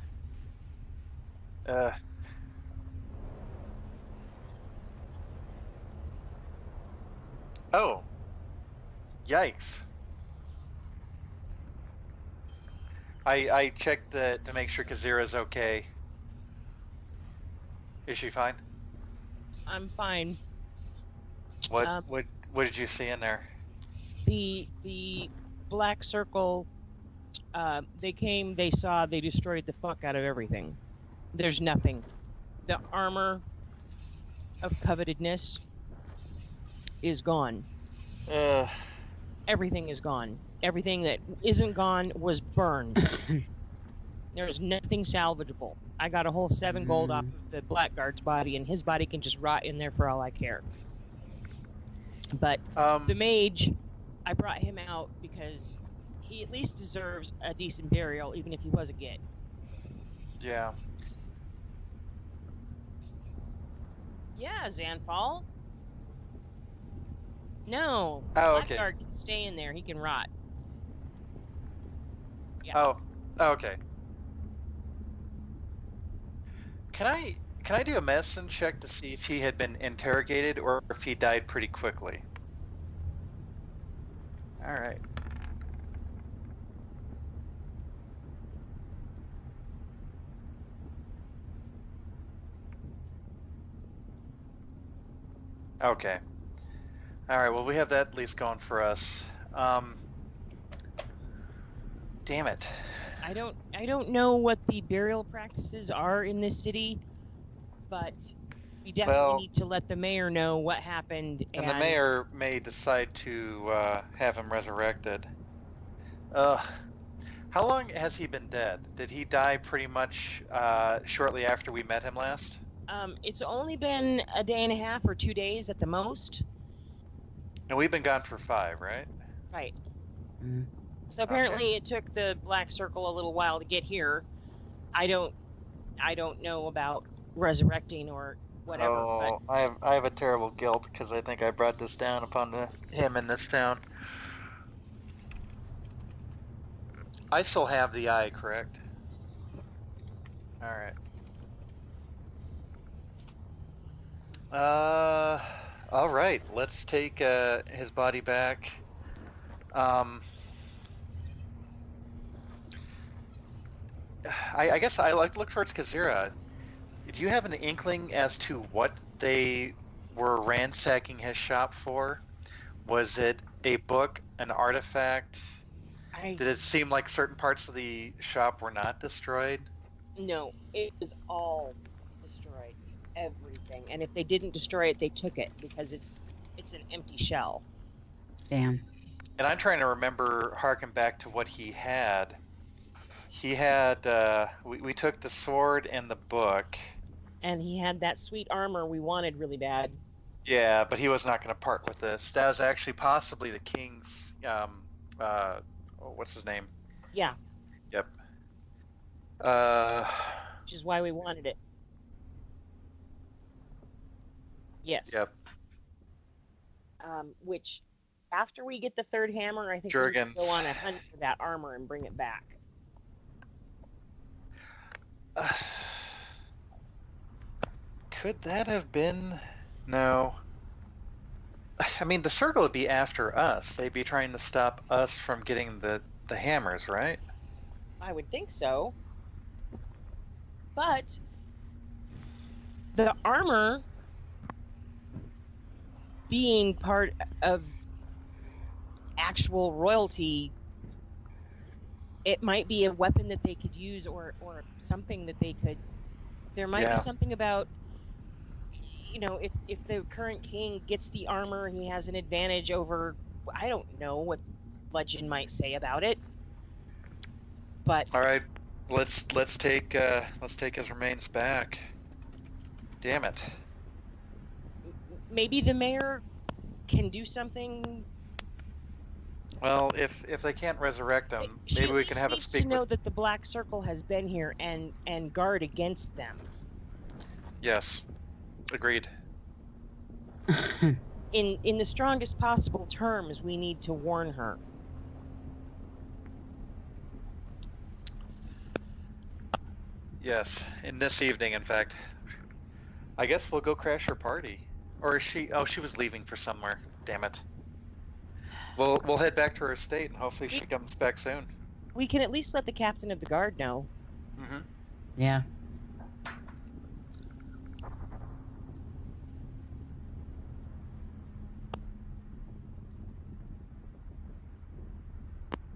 Oh. Yikes. I checked to make sure Kazira's okay. Is she fine? I'm fine. What did you see in there? The black circle. They came. They saw. They destroyed the fuck out of everything. There's nothing. The armor of covetedness is gone. Everything is gone. Everything that isn't gone was burned. There's nothing salvageable. I got a whole 7 gold off of the blackguard's body, and his body can just rot in there for all I care. But the mage, I brought him out because he at least deserves a decent burial, even if he was a git. Yeah. Yeah, Zanfall. No. Oh, okay. Blackguard can stay in there. He can rot. Yeah. Oh, okay. Can I do a medicine check to see if he had been interrogated or if he died pretty quickly? All right. Okay. All right. Well, we have that at least going for us. Damn it. I don't know what the burial practices are in this city, but we definitely Well- need to let the mayor know what happened. And the mayor may decide to have him resurrected. How long has he been dead? Did he die pretty much shortly after we met him last? It's only been a day and a half or 2 days at the most. And we've been gone for 5, right? Right. Mm. So apparently it took the Black Circle a little while to get here. I don't know about resurrecting or whatever. Oh, I have a terrible guilt because I think I brought this down upon him in this town. I still have the eye, correct? All right. All right. Let's take his body back. I guess I like to look towards Kazira. Do you have an inkling as to what they were ransacking his shop for? Was it a book, an artifact? Did it seem like certain parts of the shop were not destroyed? No, it was all destroyed. Everything. And if they didn't destroy it, they took it because it's an empty shell. Damn. And I'm trying to remember, harken back to what he had. He had, we took the sword and the book. And he had that sweet armor we wanted really bad. Yeah, but he was not going to part with this. That was actually possibly the king's, what's his name? Yeah. Yep. Which is why we wanted it. Yes. Yep. Which, after we get the third hammer, I think we Jurgens. can go on a hunt for that armor and bring it back. Could that have been? No. I mean, the circle would be after us. They'd be trying to stop us from getting the hammers, right? I would think so. But the armor being part of actual royalty, it might be a weapon that they could use or something that they could. There might Yeah. be something about, if the current king gets the armor, he has an advantage over, I don't know what legend might say about it. But All right, let's take his remains back. Damn it. maybe the mayor can do something. Well, if they can't resurrect him, She maybe at we can least have a needs speak to know with. that the Black Circle has been here and guard against them. Yes, agreed. In the strongest possible terms, we need to warn her. Yes, in this evening, in fact. I guess we'll go crash her party. Or is she? Oh, she was leaving for somewhere. Damn it. We'll head back to her estate, and hopefully she comes back soon. We can at least let the captain of the guard know. Mm-hmm. Yeah.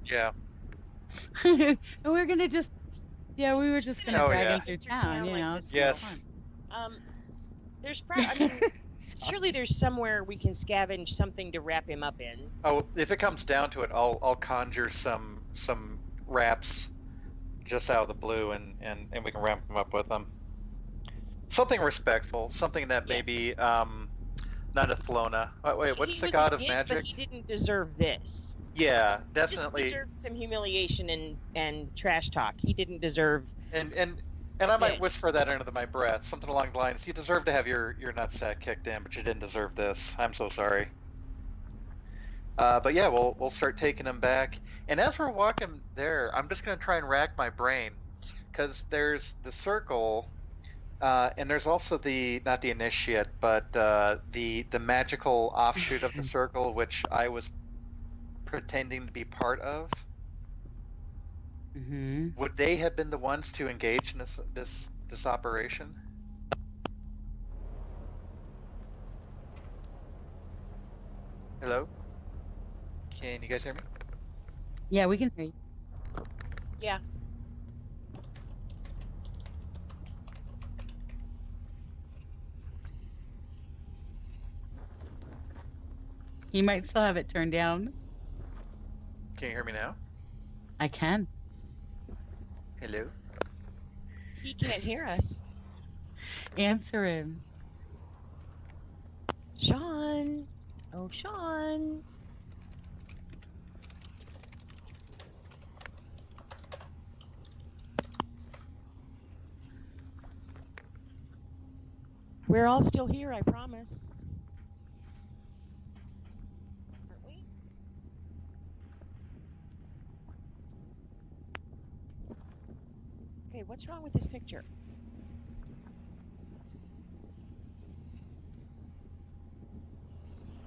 Yeah. And we're gonna just, we were just gonna Oh, drag yeah. him through Through town, town you like know. this. it's no Yes. fun. I mean, surely there's somewhere we can scavenge something to wrap him up in. Oh, if it comes down to it, I'll conjure some wraps just out of the blue, and we can wrap them up with them. Something respectful, something that Yes. maybe not a Thelona. Wait, what's He the was god a of git, magic? But he didn't deserve this. Yeah, He definitely. just deserved some humiliation and trash talk. He didn't deserve. And I might This. whisper that under my breath, something along the lines, you deserve to have your nutsack kicked in, but you didn't deserve this. I'm so sorry. But yeah, we'll start taking them back. And as we're walking there, I'm just gonna try and rack my brain, because there's the circle, and there's also not the initiate, but the magical offshoot of the circle, which I was pretending to be part of. Mm-hmm. Would they have been the ones to engage in this operation? Hello? Can you guys hear me? Yeah, we can hear you. Yeah. He might still have it turned down. Can you hear me now? I can. Hello? He can't hear us. Answer him. Sean. Oh, Sean. We're all still here, I promise. Aren't we? Okay, what's wrong with this picture?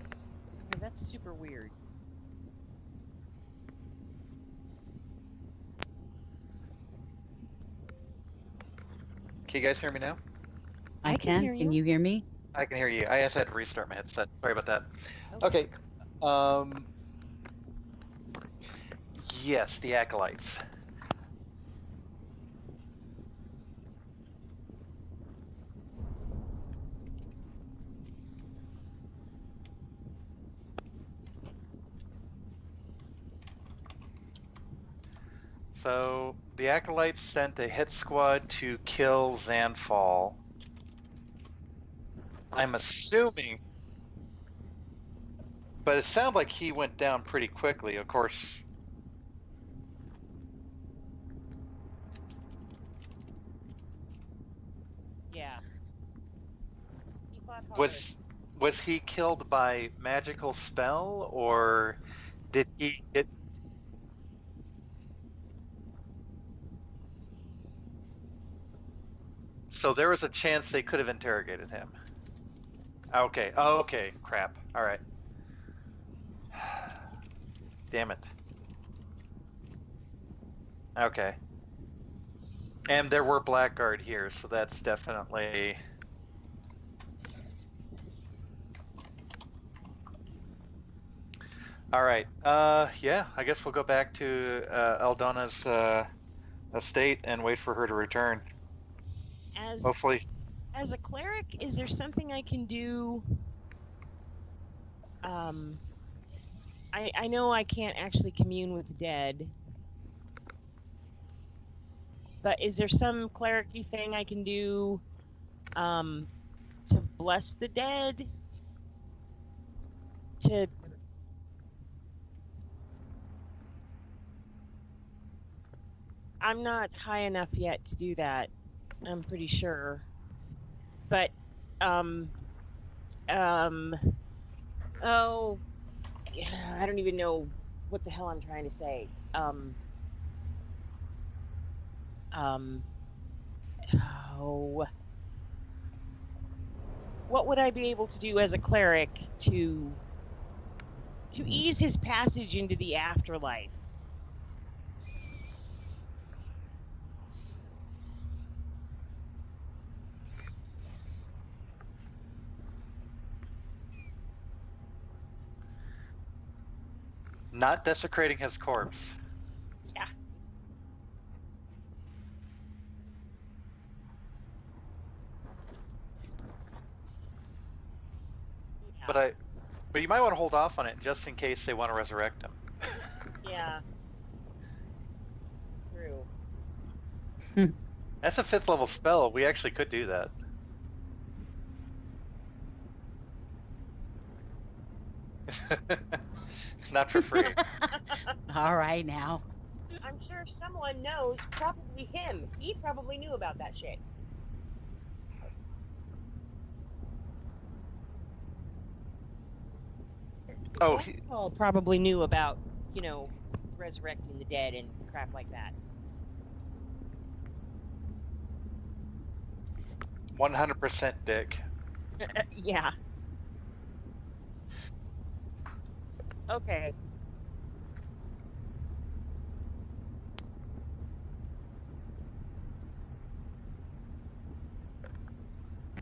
Okay, that's super weird. Can you guys hear me now? I I can can. hear Can you. you hear me? I can hear you. I just had to restart my headset. Sorry about that. Okay. Okay. Yes, the acolytes. So the acolytes sent a hit squad to kill Zanfall. I'm assuming, but it sounded like he went down pretty quickly. Of course, Yeah. He fought hard. was he killed by magical spell, or did he get? So there was a chance they could have interrogated him. Okay. Oh, okay. Crap. All right. Damn it. Okay. And there were Blackguard here, so that's definitely. All right. Yeah. I guess we'll go back to Eldona's estate and wait for her to return. Hopefully. As a cleric, is there something I can do? I know I can't actually commune with the dead, but is there some cleric-y thing I can do to bless the dead? I'm not high enough yet to do that, I'm pretty sure. But, oh, yeah, I don't even know what the hell I'm trying to say. Oh, what would I be able to do as a cleric to ease his passage into the afterlife? Not desecrating his corpse. Yeah. But you might want to hold off on it just in case they want to resurrect him. Yeah. True. That's a 5th level spell. We actually could do that. Not for free. All right now. I'm sure someone knows, probably him. He probably knew about that shit. Oh, Paul probably knew about, resurrecting the dead and crap like that. 100% Dick. Yeah. Okay.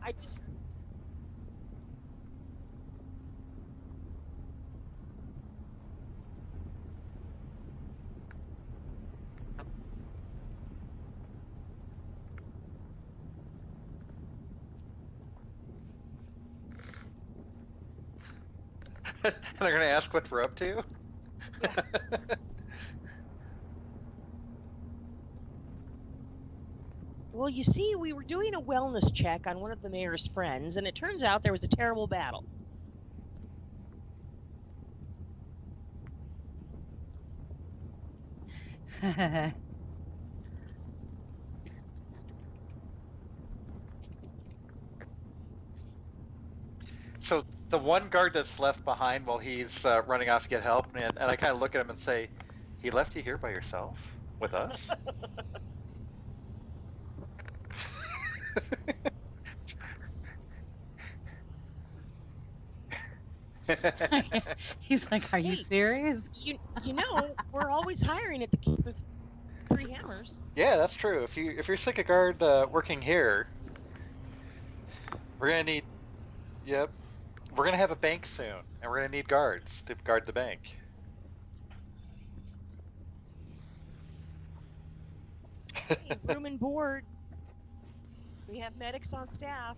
I just. They're gonna ask what we're up to. Well, you see, we were doing a wellness check on one of the mayor's friends, and it turns out there was a terrible battle. So the one guard that's left behind while he's running off to get help, and I kind of look at him and say, "He left you here by yourself with us?" He's like, "Are you Hey, serious?" You know, we're always hiring at the Three Hammers. Yeah, that's true. If you're sick of guard working here, we're gonna need. Yep, we're gonna have a bank soon, and we're gonna need guards to guard the bank. Hey, room and board. We have medics on staff.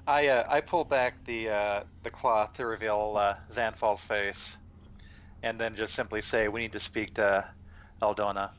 I pull back the cloth to reveal Xanfal's face, and then just simply say, "We need to speak to Eldona."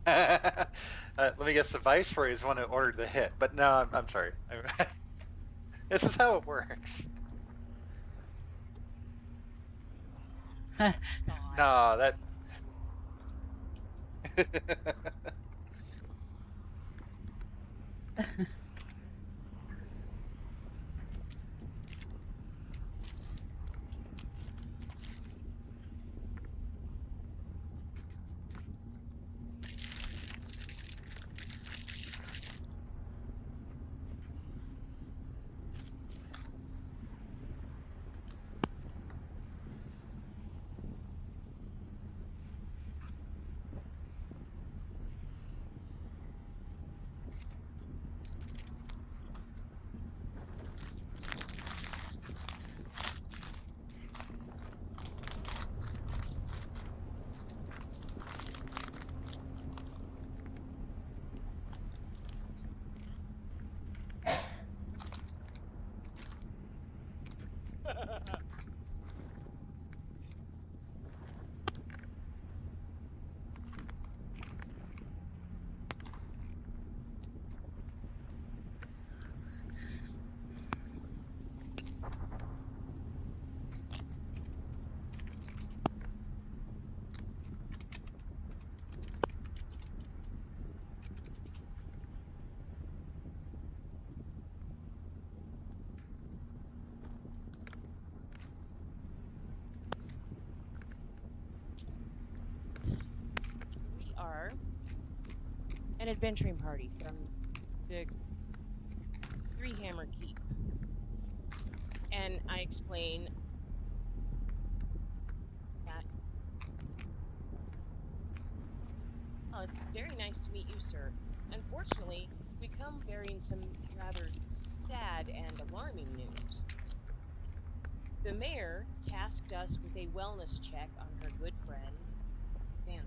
Let me guess, the Viceroy is the one who ordered the hit, but no, I'm sorry. This is how it works. No, that. We are an adventuring party from the Three Hammer Keep. And I explain that. Oh, it's very nice to meet you, sir. Unfortunately, we come bearing some rather sad and alarming news. The mayor tasked us with a wellness check on her good friend, Dan.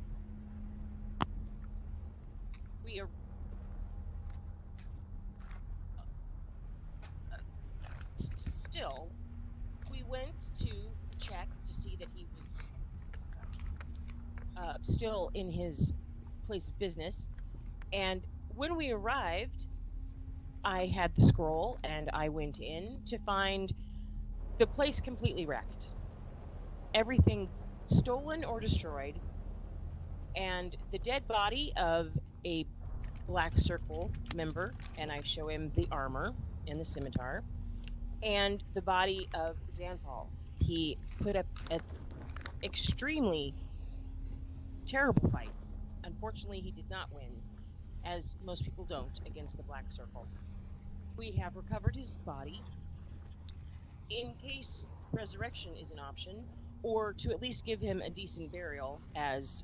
We are. Still, we went to check to see that he was still in his place of business. And when we arrived, I had the scroll and I went in to find the place completely wrecked. Everything stolen or destroyed. And the dead body of a Black Circle member, and I show him the armor and the scimitar, and the body of Xanfal. He put up extremely terrible fight. Unfortunately, he did not win, as most people don't against the Black Circle. We have recovered his body in case resurrection is an option, or to at least give him a decent burial, as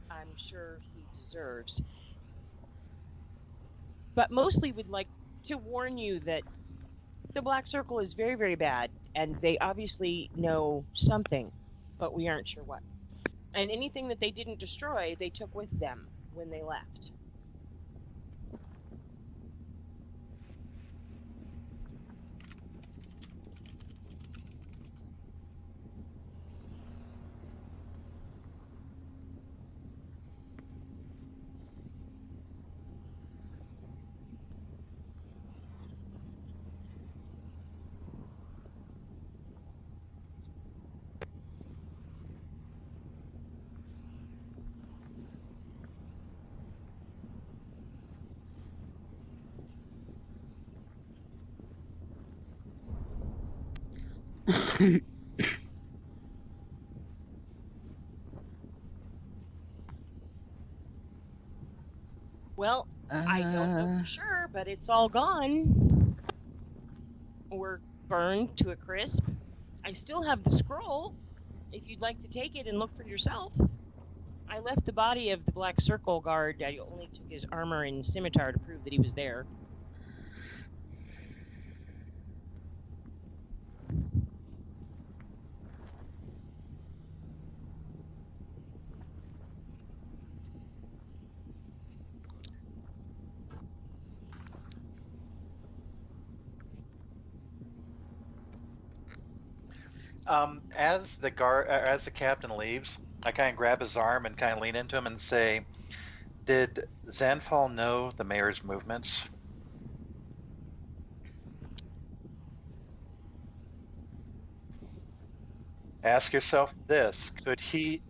I'm sure he deserves. But mostly would like to warn you that the Black Circle is very, very bad, and they obviously know something, but we aren't sure what. And anything that they didn't destroy, they took with them when they left. Well, I don't know for sure, but it's all gone. Or burned to a crisp. I still have the scroll, if you'd like to take it and look for yourself. I left the body of the Black Circle guard. I only took his armor and scimitar to prove that he was there. As the captain leaves, I kind of grab his arm and kind of lean into him and say, "Did Zanfall know the mayor's movements?" Ask yourself this: could he?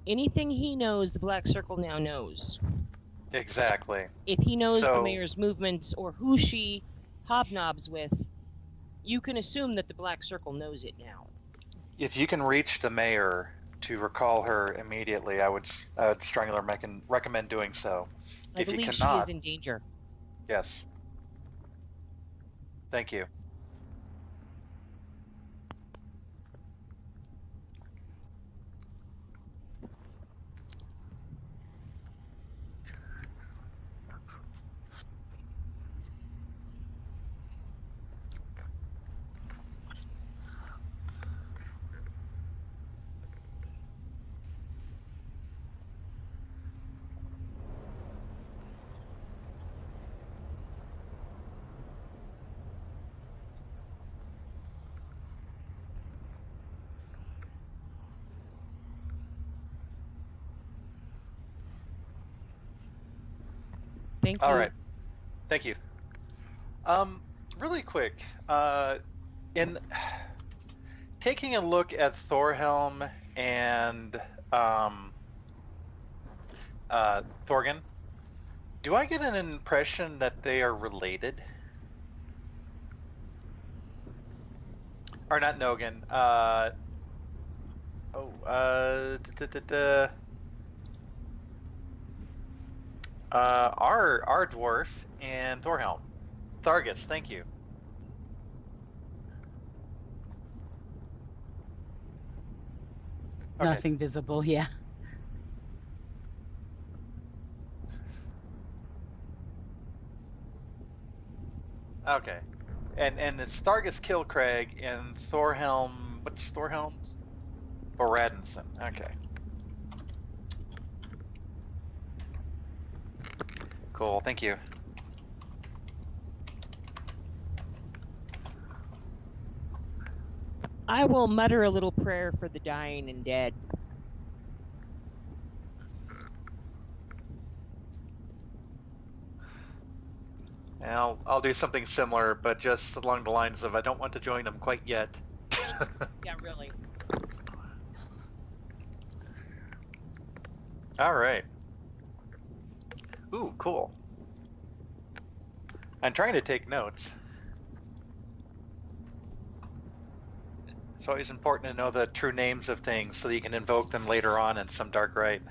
Anything he knows, the Black Circle now knows. Exactly. If he knows the So- mayor's movements or who she hobnobs with, you can assume that the Black Circle knows it now. If you can reach the mayor to recall her immediately, I would strongly recommend doing so. I If you believe she cannot- is in danger. Yes. Thank you. Thank you. All right. Thank you. Really quick, in taking a look at Thorhelm and Thorgan, do I get an impression that they are related? Or not Nogan. Our dwarf and Thorhelm. Thargus, thank you. Okay. Nothing visible, yeah. Okay. And it's Thargus Kilcraig and Thorhelm. What's Thorhelm's? Boradinson. Okay. Cool. Thank you. I will mutter a little prayer for the dying and dead. And I'll do something similar, but just along the lines of I don't want to join them quite yet. Yeah, really. All right. Ooh, cool. I'm trying to take notes. It's always important to know the true names of things so that you can invoke them later on in some dark rite.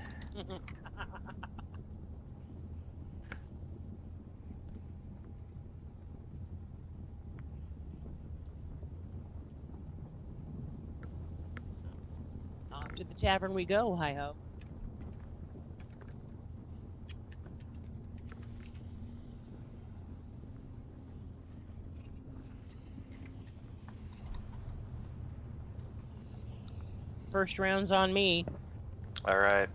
Off to the tavern we go, hi-ho. First round's on me. All right.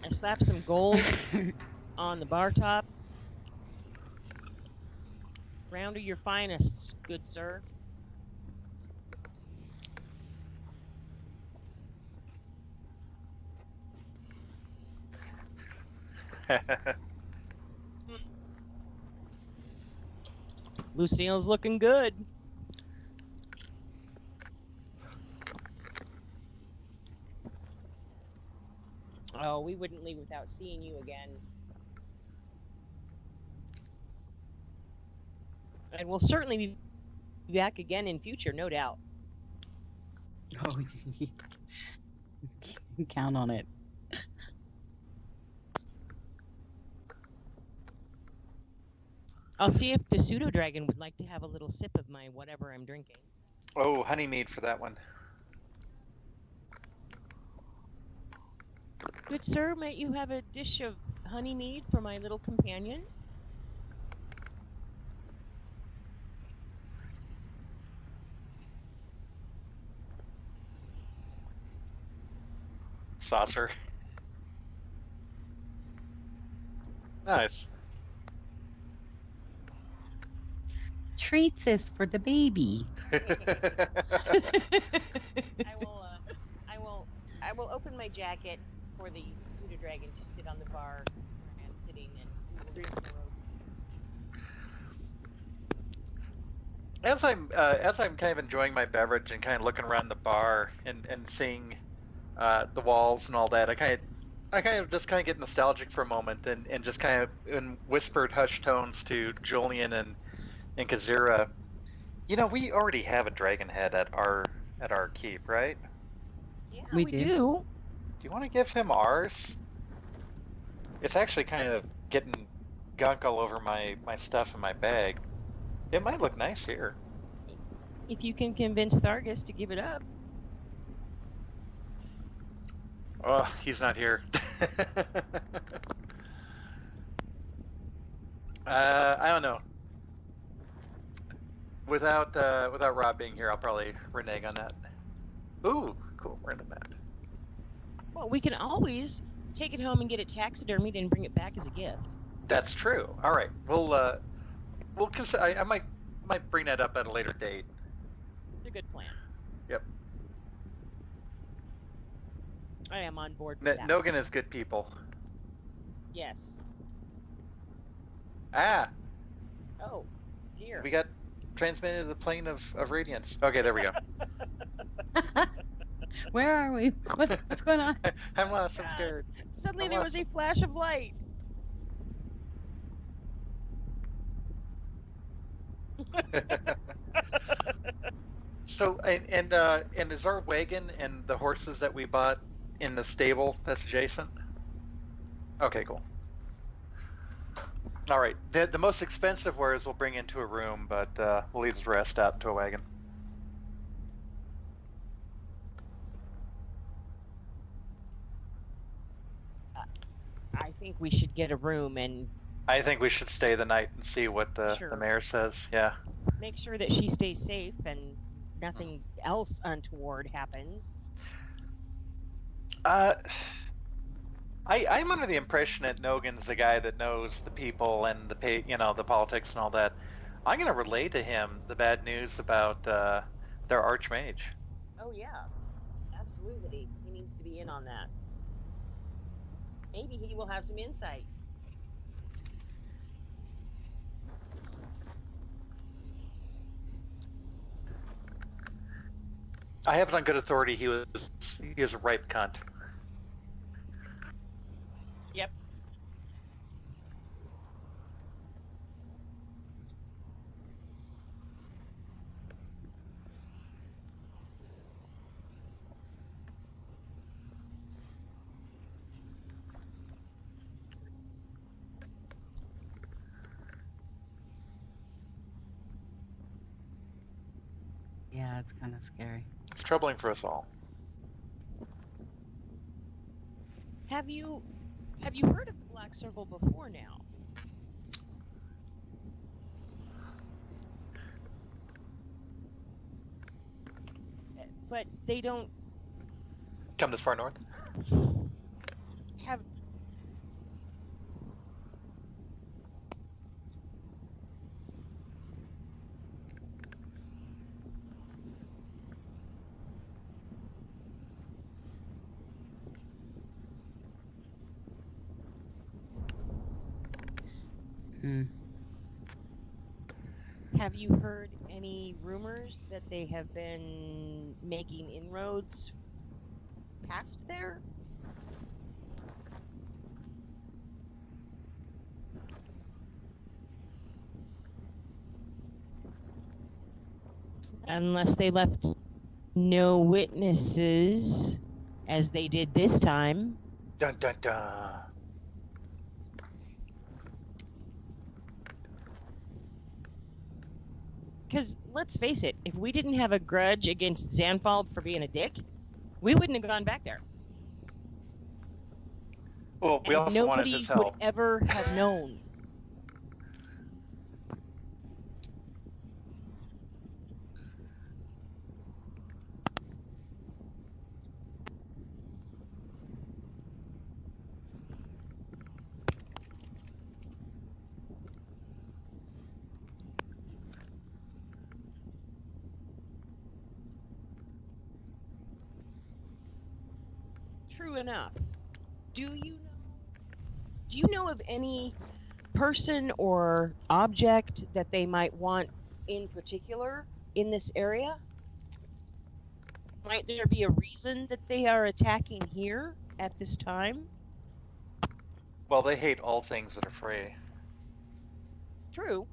I slap some gold on the bar top. Round of your finest, good sir. Lucille's looking good. Oh, we wouldn't leave without seeing you again. And we'll certainly be back again in future, no doubt. Oh, count on it. I'll see if the pseudo dragon would like to have a little sip of my whatever I'm drinking. Oh, honey mead for that one. Good sir, might you have a dish of honey mead for my little companion? Saucer. Nice. Treats is for the baby. I will open my jacket for the pseudo dragon to sit on the bar where I'm sitting, and we will drink the rose. As I'm kind of enjoying my beverage and kind of looking around the bar and seeing the walls and all that, I kind of just kind of get nostalgic for a moment and just kind of in whispered hushed tones to Julian and Kazira. You know, we already have a dragon head at our keep, right? Yeah, We we do. do. Do you want to give him ours? It's actually kind of getting gunk all over my stuff in my bag. It might look nice here. If you can convince Thargus to give it up. Oh, he's not here. I don't know. Without Rob being here, I'll probably renege on that. Ooh, cool. We're in the map. Well, we can always take it home and get it taxidermied and bring it back as a gift. That's true. All right, we'll consider. I might bring that up at a later date. It's a good plan. Yep. I am on board with that. Nogan is good people. Yes. Ah, Oh, dear. we got transmitted to the plane of radiance. Okay, there we go. Where are we? What's going on? I'm lost. I'm scared. Suddenly I'm there was a flash of light. So, and is our wagon and the horses that we bought in the stable that's adjacent? Okay, cool. All right. The most expensive wares we'll bring into a room, but we'll leave the rest out into a wagon. I think we should get a room and I think we should stay the night and see what the Sure. mayor says. Yeah. make sure that she stays safe and nothing else untoward happens. I'm under the impression that Nogan's the guy that knows the people and the politics and all that. I'm going to relay to him the bad news about their archmage. Oh yeah, absolutely. He needs to be in on that. Maybe he will have some insight. I have it on good authority. He was a ripe cunt. Yep. Yeah, it's kind of scary. It's troubling for us all. Have you heard of the Black Circle before now? But they don't Come this far north? have. Hmm. Have you heard any rumors that they have been making inroads past there? Unless they left no witnesses, as they did this time. Dun dun dun. Because let's face it, if we didn't have a grudge against Zanfald for being a dick, we wouldn't have gone back there. Well, we And also wanted nobody his would help. ever have known. True enough. Do you know of any person or object that they might want in particular in this area? Might there be a reason that they are attacking here at this time? Well, they hate all things that are free. True.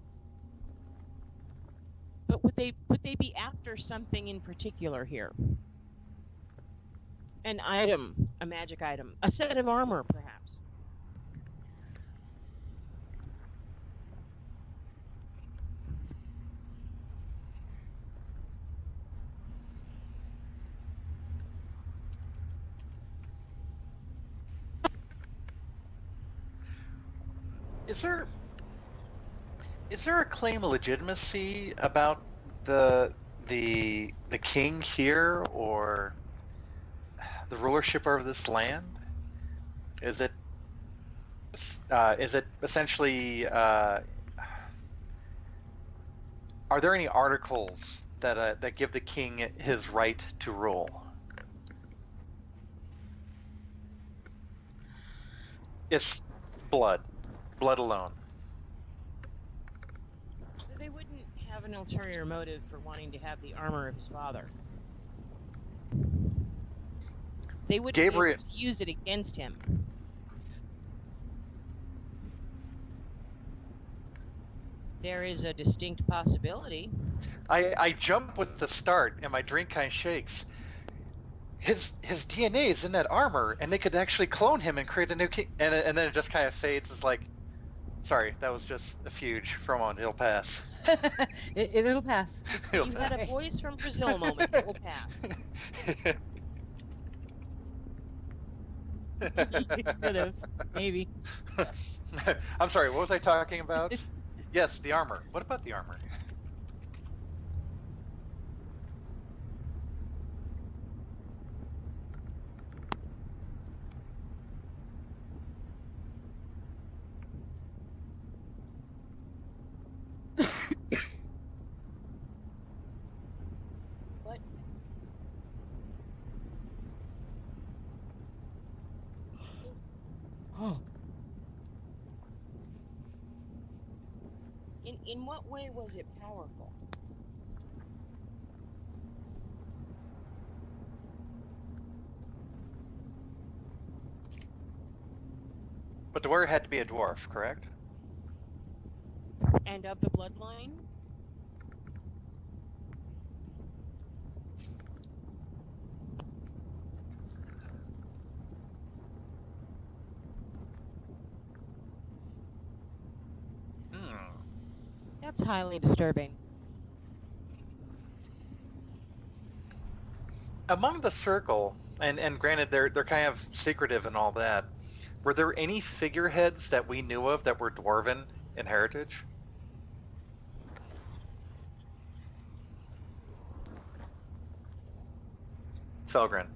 But would they be after something in particular here? An item, a magic item, a set of armor, perhaps. Is there a claim of legitimacy about the king here, or the rulership over this land? Is it essentially are there any articles that give the king his right to rule? It's blood alone. They wouldn't have an ulterior motive for wanting to have the armor of his father. They wouldn't be able Gabriel- to use it against him. There is a distinct possibility. I jump with the start, and my drink kind of shakes. His DNA is in that armor, and they could actually clone him and create a new king. And then it just kind of fades. It's like, sorry, that was just a fuge for a moment. It'll pass. It'll pass. It'll You had a pass. voice from Brazil moment that will pass. You could have, maybe. I'm sorry, what was I talking about? Yes, the armor. What about the armor? What? Oh, In what way was it powerful? dwarf had to be a dwarf, correct? And of the bloodline? That's highly disturbing. Among the circle, and granted they're kind of secretive and all that, were there any figureheads that we knew of that were dwarven in heritage? Felgren.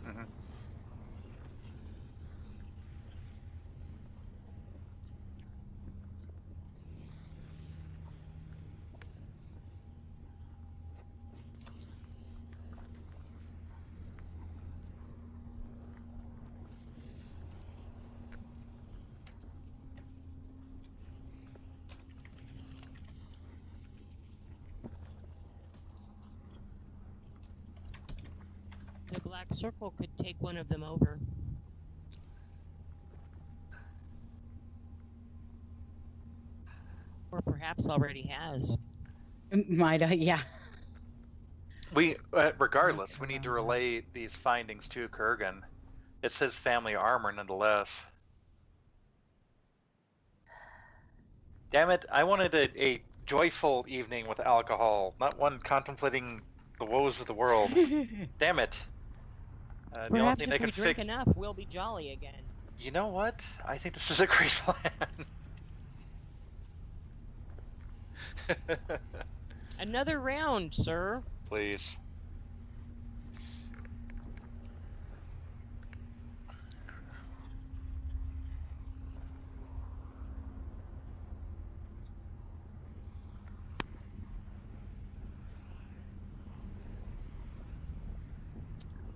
Mm-hmm. The Black Circle could take one of them over. Or perhaps already has. Might I? Yeah. We, regardless, we need to relay these findings to Kurgan. It's his family armor, nonetheless. Damn it! I wanted a joyful evening with alcohol, not one contemplating the woes of the world. Damn it! The only Perhaps thing if they we can drink fix. enough, we'll be jolly again. You know what? I think this is a great plan. Another round, sir. Please.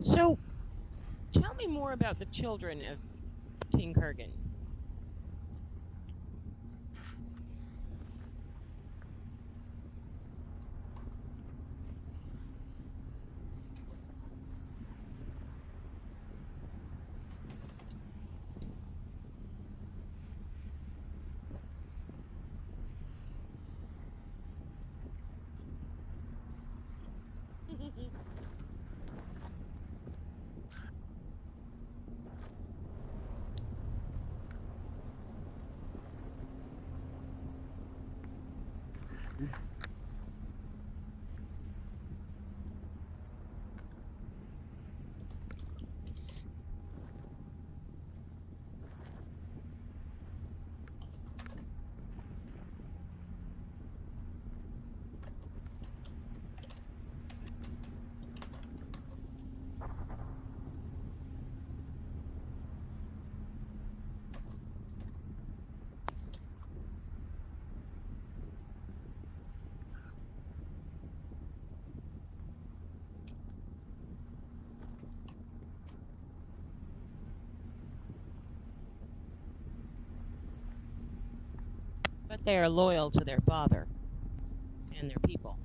So, tell me more about the children of King Kurgan. But they are loyal to their father and their people.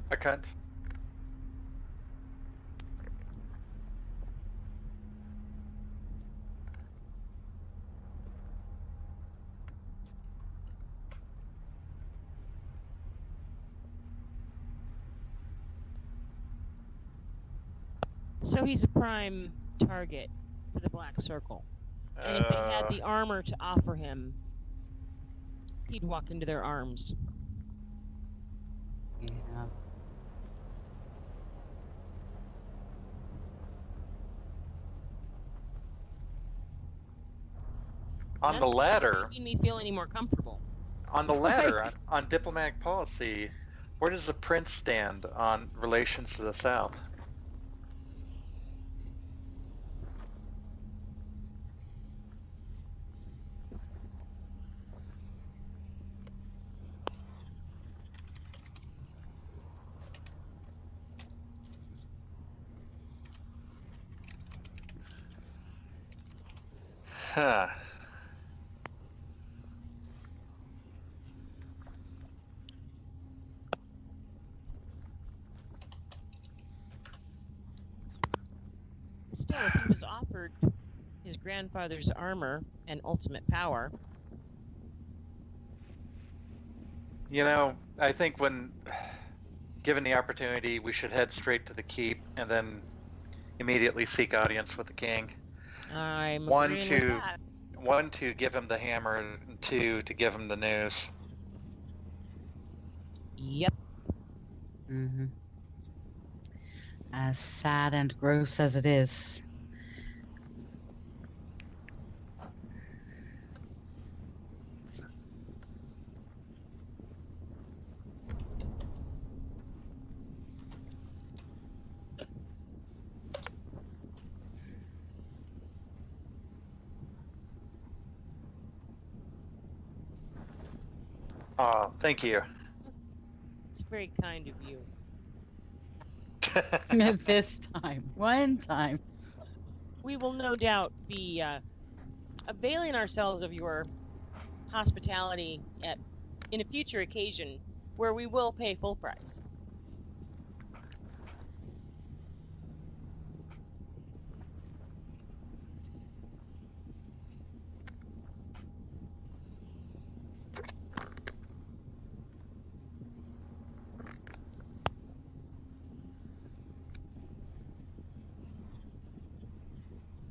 A cunt. So he's a prime target for the Black Circle. And if they had the armor to offer him, he'd walk into their arms. Yeah. On the None of this is ladder, making me feel any more comfortable. on the ladder, on diplomatic policy, where does the prince stand on relations to the South? Huh. Still, if he was offered his grandfather's armor and ultimate power, You know, I think when given the opportunity, we should head straight to the keep and then immediately seek audience with the king. I'm One agreeing with to that. one to give him the hammer, and two to give him the news. Yep. Mm-hmm. As sad and gross as it is. Oh, thank you. It's very kind of you. This time. One time. We will no doubt be availing ourselves of your hospitality in a future occasion where we will pay full price.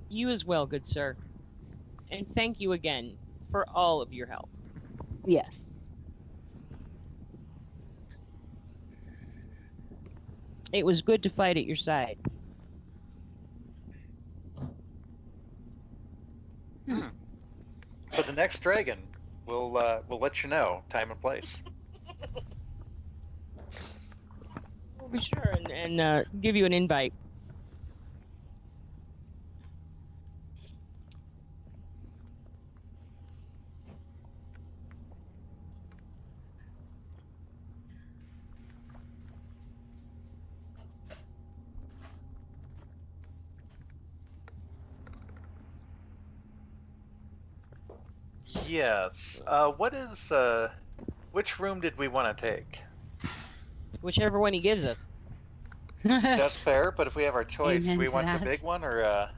You as well, good sir. And thank you again for all of your help. Yes. It was good to fight at your side. For the next dragon, we'll let you know time and place. We'll be sure and give you an invite. Yes. Which room did we want to take? Whichever one he gives us. That's fair, but if we have our choice, do Amen we to want that. the big one or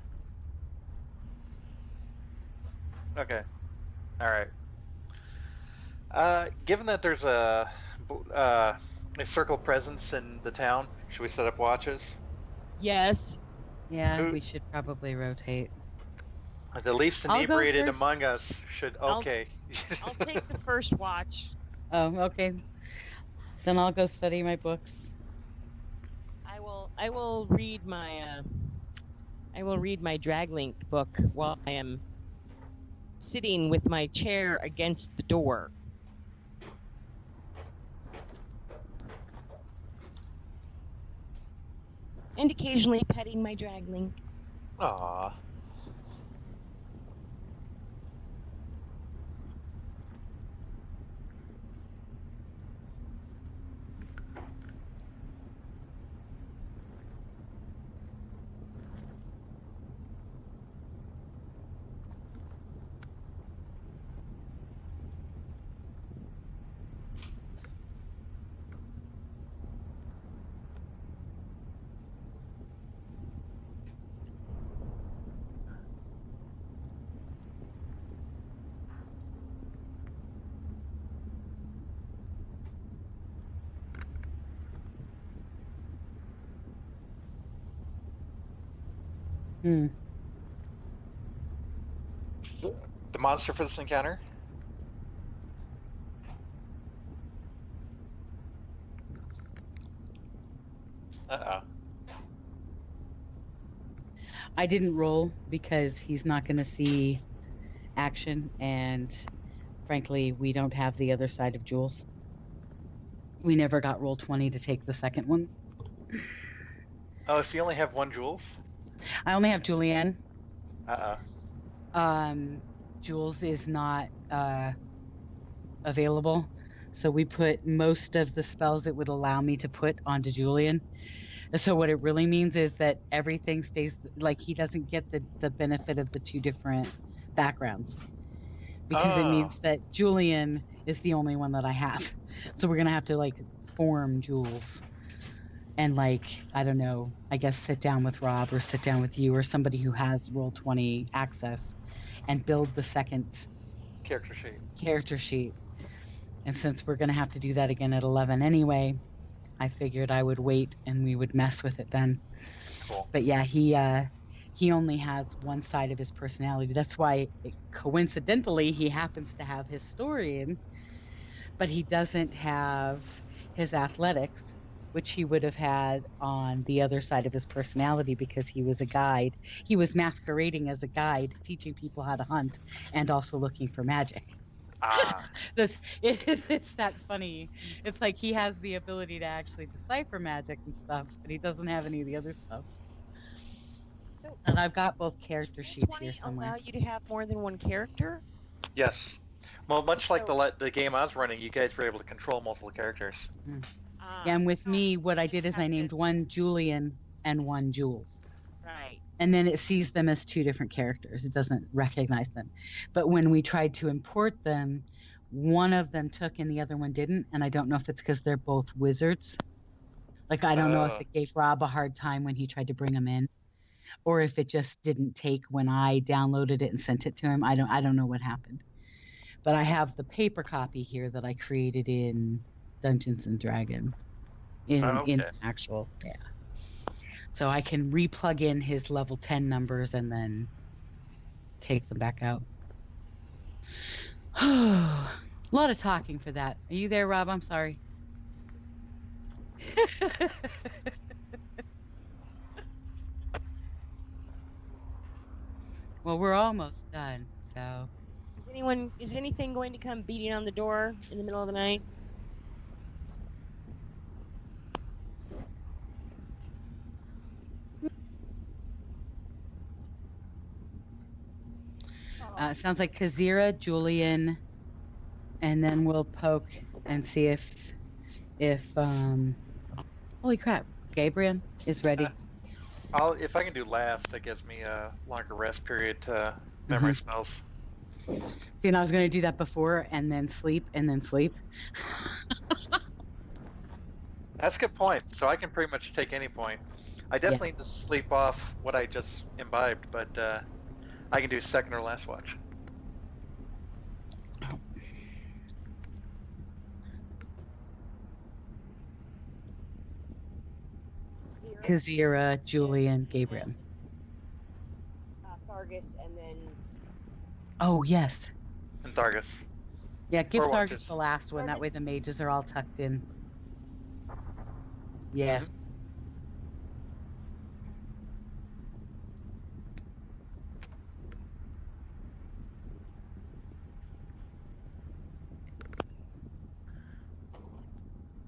Okay. All right. Given that there's a circle presence in the town, should we set up watches? Yes. Yeah, Who- we should probably rotate. The least I'll go inebriated first. among us should. I'll- Okay. I'll take the first watch. Oh, okay. Then I'll go study my books. I will read my Draglink book while I am sitting with my chair against the door. And occasionally petting my Draglink. Aw. Hmm. The monster for this encounter? Uh-oh. I didn't roll because he's not going to see action, and frankly, we don't have the other side of Jules. We never got roll 20 to take the second one. Oh, so you only have one Jules? I only have Julianne. Uh-oh. Jules is not available, so we put most of the spells it would allow me to put onto Julian. So what it really means is that everything stays, like, he doesn't get the benefit of the two different backgrounds because it Oh. means that Julian is the only one that I have. So we're gonna have to like form Jules and like I don't know, I guess sit down with Rob or sit down with you or somebody who has Roll20 access and build the second Character sheet. And since we're gonna have to do that again at 11 anyway, I figured I would wait and we would mess with it then. Cool. But yeah, he only has one side of his personality. That's why coincidentally he happens to have historian, but he doesn't have his athletics, which he would have had on the other side of his personality because he was a guide. He was masquerading as a guide, teaching people how to hunt and also looking for magic. Ah. It's that funny. It's like he has the ability to actually decipher magic and stuff, but he doesn't have any of the other stuff. So, And I've got both character does sheets Roll20 here somewhere. allow you to have more than one character? Yes. Well, much like So- the game I was running, you guys were able to control multiple characters. Yeah, and with so me, what I you did just is I have to- named one Julian and one Jules. Right. And then it sees them as two different characters. It doesn't recognize them. But when we tried to import them, one of them took and the other one didn't. And I don't know if it's because they're both wizards. Like, I don't know if it gave Rob a hard time when he tried to bring them in, or if it just didn't take when I downloaded it and sent it to him. I don't know what happened. But I have the paper copy here that I created in Dungeons and Dragons. In actual, yeah. So I can replug in his level 10 numbers and then take them back out. A lot of talking for that. Are you there, Rob? I'm sorry. Well, we're almost done, so. Is anything going to come beating on the door in the middle of the night? Sounds like Kazira, Julian, and then we'll poke and see if holy crap, Gabriel is ready. If I can do last, that gives me a longer rest period to memory spells. See, and I was going to do that before and then sleep and then sleep. That's a good point. So I can pretty much take any point. I definitely need to sleep off what I just imbibed, but I can do second or last watch. Kazira, Julian, Gabriel. Thargus, and then. Oh, yes. And Thargus. Yeah, give Or Thargus watches. the last one. That way the mages are all tucked in. Yeah. Mhm.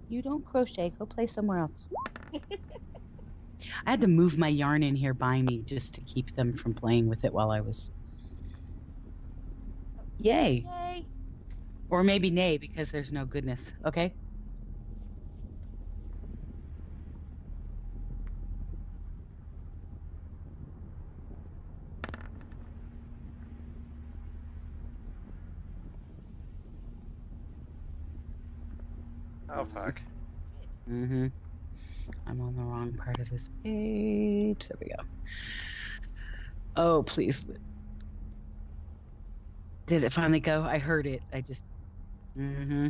You don't crochet. Go play somewhere else. I had to move my yarn in here by me just to keep them from playing with it while I was. Yay. Yay! Or maybe nay, because there's no goodness. Okay? Oh fuck. Mm-hmm. I'm on the wrong part of this page. There we go. Oh, please. Did it finally go? I heard it. I just. Mm-hmm.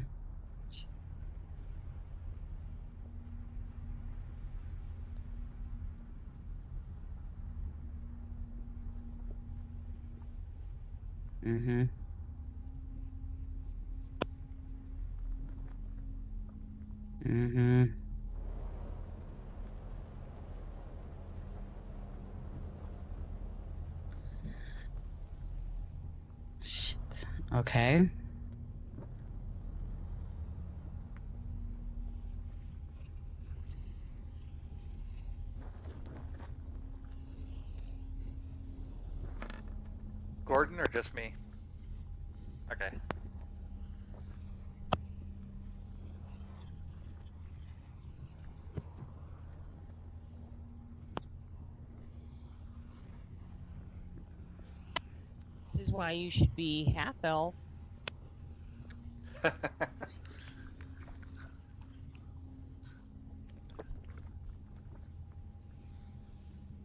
Mm-hmm. Mm-hmm. Shit. Okay. Gordon or just me? Okay. This is why you should be half elf.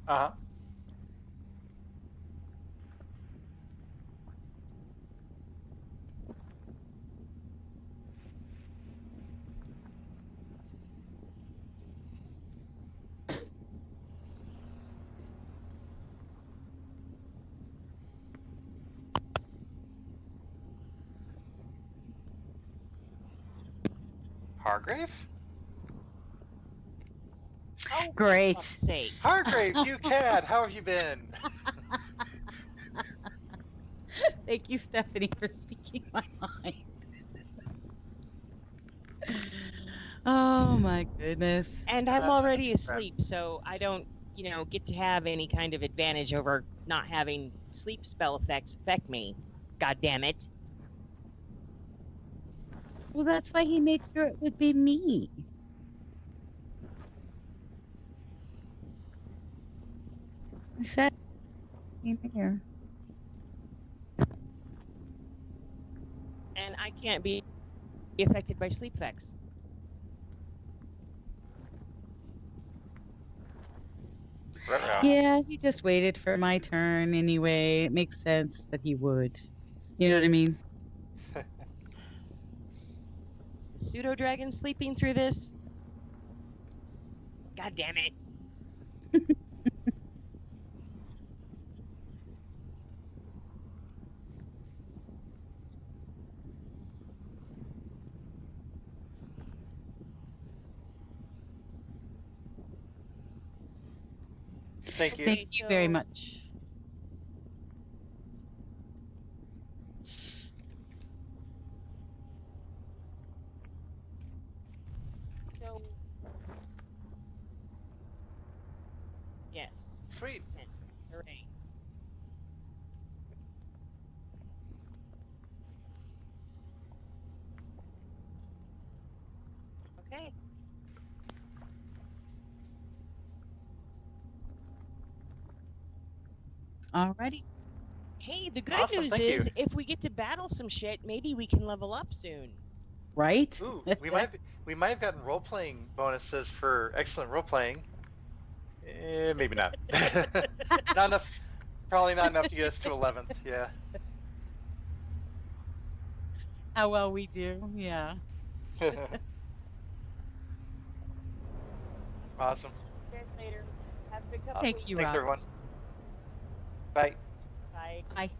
Uh-huh. Hargrave? Oh, Great. for fuck's sake. Hargrave, you cad, how have you been? Thank you, Stephanie, for speaking my mind. Oh my goodness. And I'm already asleep, so I don't, get to have any kind of advantage over not having sleep spell effects affect me. God damn it. Well, that's why he made sure it would be me. I said, in here. And I can't be affected by sleep effects. Ruh-roh. Yeah, he just waited for my turn anyway. It makes sense that he would. You know what I mean? Is the pseudo dragon sleeping through this? God damn it. Thank you. Thank you very so- much. So. Yes. Sweet. Hooray. Okay. Alrighty. Hey, the good Awesome, news thank is you. if we get to battle some shit, maybe we can level up soon. Right? Ooh, we might have gotten role playing bonuses for excellent role playing. Maybe not. Not enough. Probably not enough to get us to 11th. Yeah. How well we do. Yeah. Awesome. See you guys later. Have a good couple Thank weeks. you, Thanks Rob. everyone. Bye. Bye. Bye.